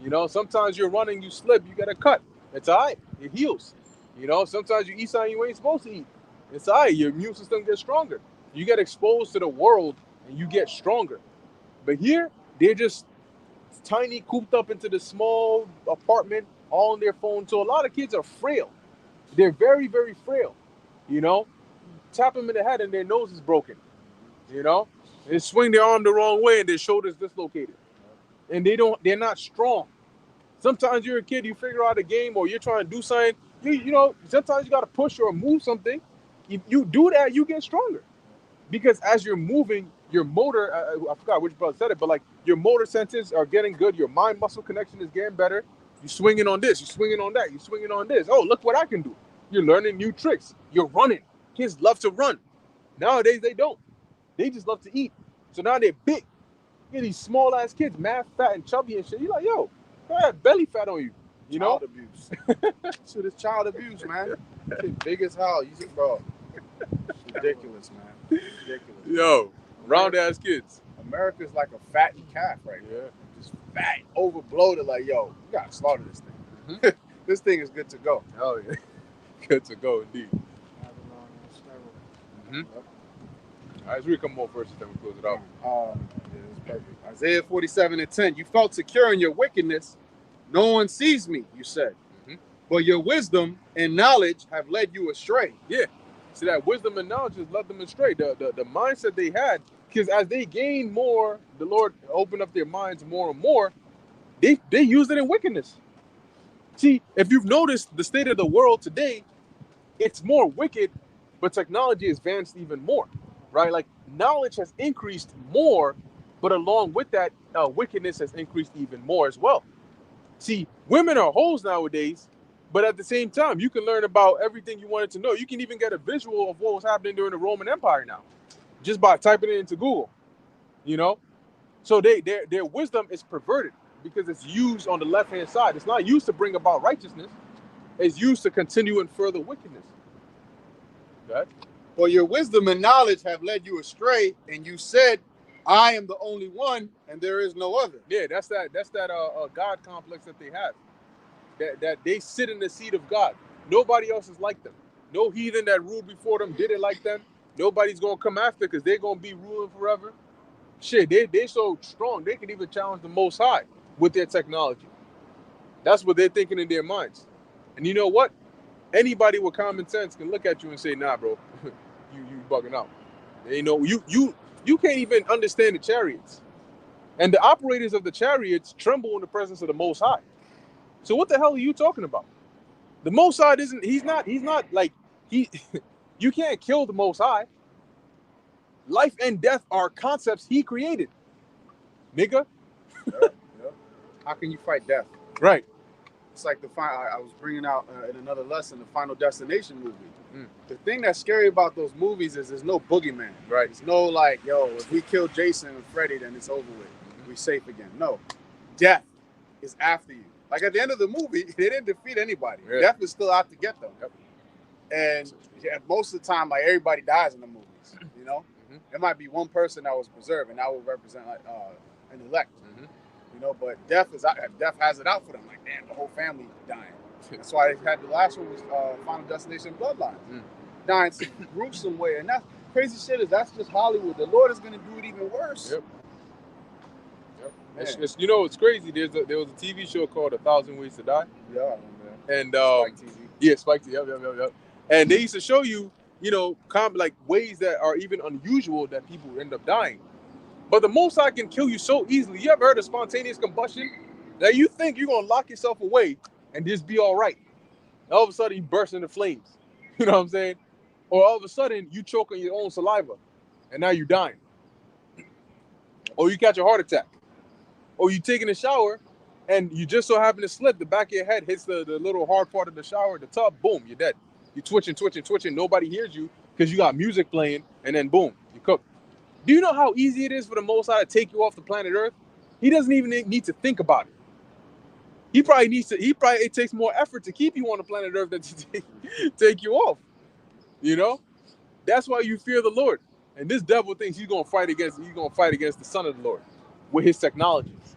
S1: You know, sometimes you're running, you slip, you get a cut. It's all right. It heals. You know, sometimes you eat something you ain't supposed to eat. It's all right. Your immune system gets stronger. You get exposed to the world and you get stronger. But here, they're just tiny, cooped up into this small apartment, all on their phone. So a lot of kids are frail. They're very, very frail. You know, tap them in the head and their nose is broken. You know, they swing their arm the wrong way and their shoulders dislocated. And they're not strong. Sometimes you're a kid, you figure out a game or you're trying to do something. You know, sometimes you got to push or move something. If you do that, you get stronger. Because as you're moving, your motor, I forgot which brother said it, but like your motor senses are getting good. Your mind muscle connection is getting better. You're swinging on this, you're swinging on that, you're swinging on this. Oh, look what I can do. You're learning new tricks. You're running. Kids love to run. Nowadays, they don't. They just love to eat. So now they're big. You get these small ass kids, mad fat and chubby and shit. You're like, yo, I have belly fat on you. You know?
S2: Child abuse. Shit is child abuse, man. Shit big as hell. You just, bro. Ridiculous, man. Ridiculous.
S1: Yo, round ass kids.
S2: America's like a fattened calf right now.
S1: Yeah.
S2: Just fat, over bloated. Like, yo, you gotta slaughter this thing.
S1: Mhm.
S2: This thing is good to go.
S1: Hell yeah. Good to go indeed.
S5: Babylon and steroids.
S1: Mm-hmm. All right, so we come on first and then we close it out.
S2: Yeah, it's perfect. Isaiah 47:10. You felt secure in your wickedness. No one sees me, you said.
S1: Mhm.
S2: But your wisdom and knowledge have led you astray.
S1: See, that wisdom and knowledge has led them astray. The mindset they had, because as they gained more, the Lord opened up their minds more and more. They used it in wickedness. See, if you've noticed the state of the world today, it's more wicked, but technology has advanced even more, right? Like knowledge has increased more, but along with that, wickedness has increased even more as well. See, women are hoes nowadays, but at the same time, you can learn about everything you wanted to know. You can even get a visual of what was happening during the Roman Empire now, just by typing it into Google. You know, so their wisdom is perverted because it's used on the left hand side. It's not used to bring about righteousness. It's used to continue in further wickedness. Okay?
S2: For your wisdom and knowledge have led you astray, and you said, I am the only one, and there is no other.
S1: Yeah, that's that God complex that they have. That they sit in the seat of God. Nobody else is like them. No heathen that ruled before them did it like them. Nobody's gonna come after because they're gonna be ruling forever. Shit, they're so strong they can even challenge the Most High with their technology. That's what they're thinking in their minds. And you know what? Anybody with common sense can look at you and say, nah, bro, you bugging out. You know, you can't even understand the chariots. And the operators of the chariots tremble in the presence of the Most High. So what the hell are you talking about? The Most High he's not like, you can't kill the Most High. Life and death are concepts he created. Nigga.
S2: Yep. How can you fight death?
S1: Right.
S2: It's like I was bringing out in another lesson, the Final Destination movie.
S1: Mm.
S2: The thing that's scary about those movies is there's no boogeyman.
S1: Right.
S2: There's no like, yo, if we kill Jason and Freddy, then it's over with. We're safe again. No. Death is after you. Like at the end of the movie, they didn't defeat anybody.
S1: Yeah.
S2: Death is still out to get them.
S1: Yep.
S2: And yeah, most of the time, like everybody dies in the movies. You know, there might be one person that was preserved, and that would represent like an elect. You know, but death has it out for them. Like, damn, the whole family dying. That's why they had the last one was Final Destination Bloodline, dying some gruesome way. And that's crazy shit. That's just Hollywood. The Lord is gonna do it even worse.
S1: Yep. It's, you know, it's crazy. There was a TV show called 1,000 Ways to Die.
S2: Yeah, I remember that.
S1: And
S2: Spike TV.
S1: yeah, Spike TV. Yep. And they used to show you, like ways that are even unusual that people end up dying. But the Most High can kill you so easily. You ever heard of spontaneous combustion? That you think you're gonna lock yourself away and just be all right. All of a sudden you burst into flames. You know what I'm saying? Or all of a sudden you choke on your own saliva and now you're dying. Or you catch a heart attack. Or you taking a shower and you just so happen to slip, the back of your head hits the little hard part of the shower, the tub, boom, you're dead. You twitching, nobody hears you because you got music playing, and then boom, you cook. Do you know how easy it is for the Most High to take you off the planet Earth? He doesn't even need to think about it. It takes more effort to keep you on the planet Earth than to take you off. You know? That's why you fear the Lord. And this devil thinks he's gonna fight against the Son of the Lord with his technologies.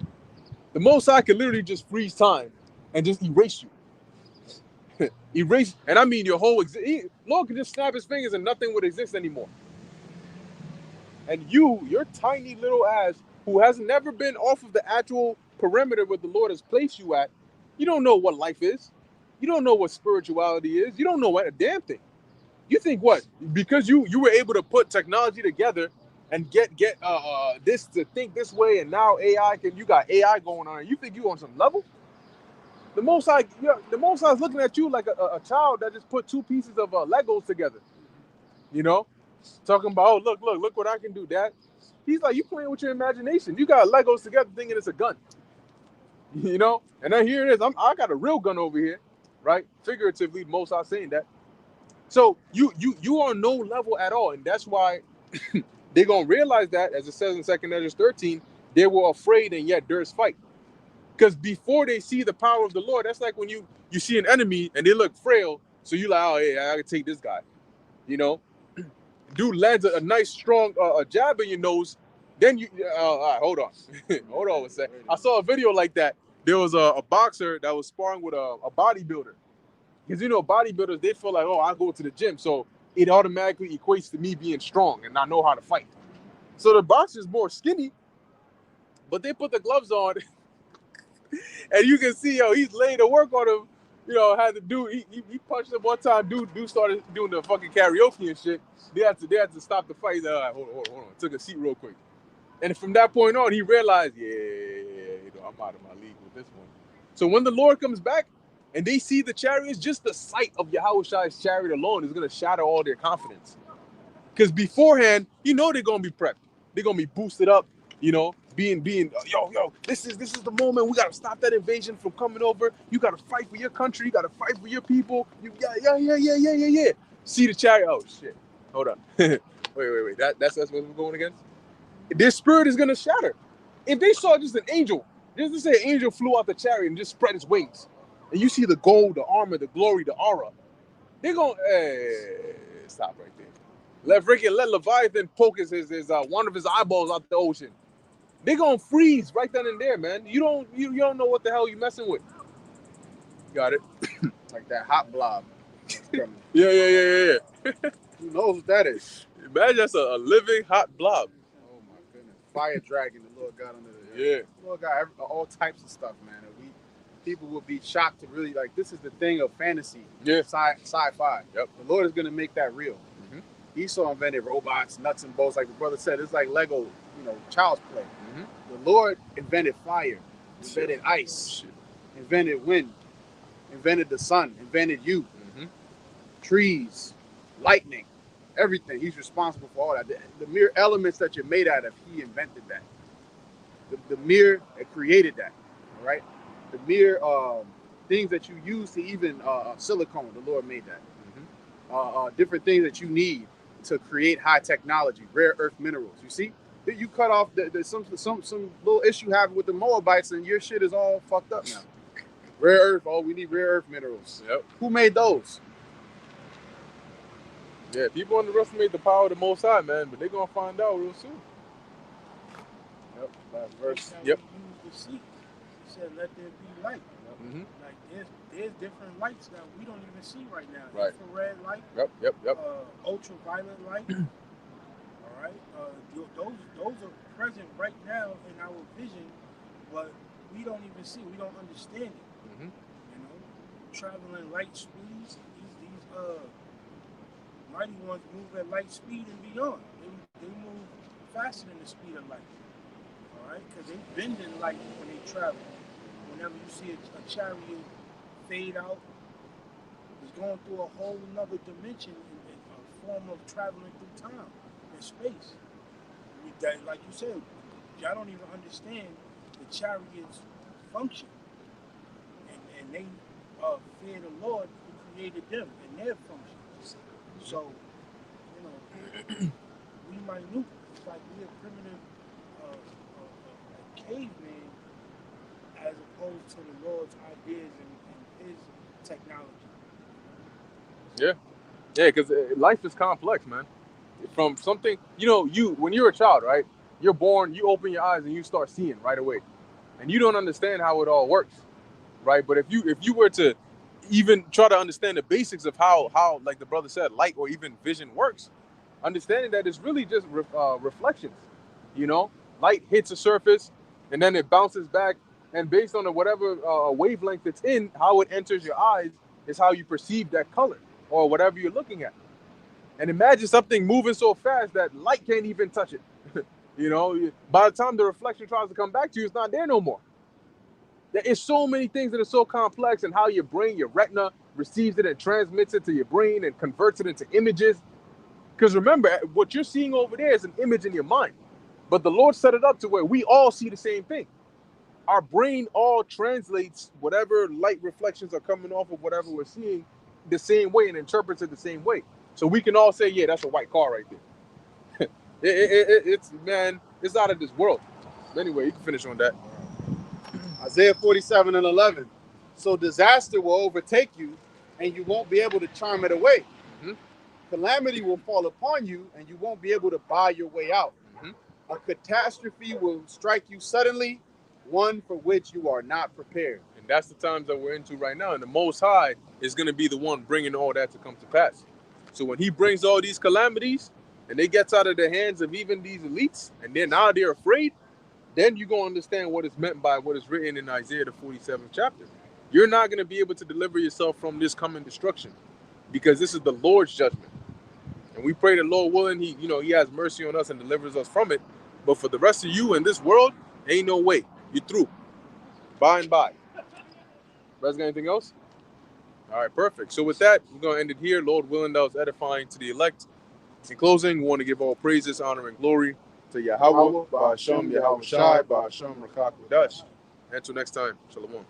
S1: The Most High can literally just freeze time and just erase you. Erase, and I mean your whole Lord can just snap his fingers and nothing would exist anymore. And your tiny little ass, who has never been off of the actual perimeter where the Lord has placed you at, you don't know what life is. You don't know what spirituality is. You don't know what a damn thing. You think what? Because you were able to put technology together and get this to think this way, and now you got AI going on, and you think you on some level? The Most High is looking at you like a child that just put two pieces of Legos together. You know, talking about, oh, look what I can do, Dad. He's like, you playing with your imagination. You got Legos together thinking it's a gun. You know, and then here it is. I got a real gun over here, right? Figuratively, Most High saying that. So you are on no level at all, and that's why they're gonna realize that, as it says in 2 Ezra 13, they were afraid and yet durst fight. Because before they see the power of the Lord, that's like when you see an enemy and they look frail, so you like, oh yeah, I can take this guy. You know, dude lands a nice strong jab in your nose, then you all right, hold on, hold on a second. I saw a video like that. There was a boxer that was sparring with a bodybuilder. Because bodybuilders, they feel like, oh, I go to the gym, so it automatically equates to me being strong and I know how to fight. So the boxer's more skinny, but they put the gloves on, and you can see, he's laying to work on him. Had to do. He punched him one time. Dude started doing the fucking karaoke and shit. They had to stop the fight. He's like, all right, hold on. Took a seat real quick, and from that point on, he realized, I'm out of my league with this one. So when the Lord comes back, and they see the chariots, just the sight of Yahweh's chariot alone is going to shatter all their confidence. Because beforehand, they're going to be prepped. They're going to be boosted up, being, this is the moment. We got to stop that invasion from coming over. You got to fight for your country. You got to fight for your people. Yeah. See the chariot. Oh, shit. Hold on. wait. That's what we're going against? Their spirit is going to shatter. If they saw just an angel, just to say an angel flew out the chariot and just spread its wings, and you see the gold, the armor, the glory, the aura, they're going to stop right there. Let Leviathan poke his one of his eyeballs out the ocean. They're going to freeze right then and there, man. You don't know what the hell you're messing with. Got it?
S2: Like that hot blob.
S1: Yeah.
S2: Who knows what that is?
S1: Imagine that's a living hot blob.
S2: Oh my goodness. Fire dragon the Lord got under there.
S1: Yeah.
S2: The Lord got all types of stuff, man. People will be shocked to really, like, this is the thing of fantasy.
S1: Yeah.
S2: Sci-fi.
S1: Yep.
S2: The Lord is going to make that real. Mm-hmm. Esau invented robots, nuts and bolts, like the brother said. It's like Lego, child's play. Mm-hmm. The Lord invented fire, invented ice, invented wind, invented the sun, invented you, trees, lightning, everything. He's responsible for all that. The mere elements that you're made out of, he invented that. The mere created that, all right? The mere things that you use to even silicone, the Lord made that. Different things that you need to create high technology, rare earth minerals. You see, you cut off some little issue happened with the Moabites, and your shit is all fucked up now. Rare earth. Oh, we need rare earth minerals.
S1: Yep.
S2: Who made those?
S1: Yeah, people underestimate the power of the Most High, man, but they're gonna find out real soon.
S2: Yep. Last verse.
S1: Yep.
S5: He said, "Let there be light."
S1: Mm-hmm.
S5: Like there's different lights that we don't even see right now.
S1: Right.
S5: Infrared light.
S1: Yep.
S5: Ultraviolet light. All right. Those are present right now in our vision, but we don't even see. We don't understand it.
S1: Mm-hmm.
S5: Traveling light speeds. These mighty ones move at light speed and beyond. They move faster than the speed of light. All right, because they bend in light when they travel. Whenever you see a chariot fade out, it's going through a whole nother dimension in a form of traveling through time and space. Like you said, y'all don't even understand the chariot's function. And they fear the Lord who created them and their function. So, you know, we minute. It's like we're primitive caveman as opposed to the Lord's ideas and his technology.
S1: Yeah, because life is complex, man. From something, you know, when you're a child, right? You're born, you open your eyes and you start seeing right away, and you don't understand how it all works, right? But if you were to even try to understand the basics of how like the brother said, light or even vision works, understanding that it's really just reflections. You know, light hits a surface and then it bounces back, and based on whatever wavelength it's in, how it enters your eyes is how you perceive that color or whatever you're looking at. And imagine something moving so fast that light can't even touch it. You know, by the time the reflection tries to come back to you, it's not there no more. There is so many things that are so complex, and how your brain, your retina, receives it and transmits it to your brain and converts it into images. Because remember, what you're seeing over there is an image in your mind. But the Lord set it up to where we all see the same thing. Our brain all translates whatever light reflections are coming off of whatever we're seeing the same way and interprets it the same way. So we can all say, yeah, that's a white car right there. It's out of this world. Anyway, you can finish on that.
S2: Isaiah 47:11. So disaster will overtake you, and you won't be able to charm it away.
S1: Mm-hmm.
S2: Calamity will fall upon you, and you won't be able to buy your way out.
S1: Mm-hmm.
S2: A catastrophe will strike you suddenly, one for which you are not prepared.
S1: And that's the times that we're into right now. And the Most High is going to be the one bringing all that to come to pass. So when he brings all these calamities and they get out of the hands of even these elites, and then now they're afraid, then you're going to understand what is meant by what is written in Isaiah the 47th chapter. You're not going to be able to deliver yourself from this coming destruction, because this is the Lord's judgment. And we pray the Lord willing, he has mercy on us and delivers us from it. But for the rest of you in this world, ain't no way. You're through. By and by. Guys, got anything else? All right, perfect. So with that, we're going to end it here. Lord willing, that was edifying to the elect. In closing, we want to give all praises, honor, and glory to Yahweh, Ba'ashem, Yahweh Shai, Ba'ashem, Rakak, Dash. Until next time, Shalom.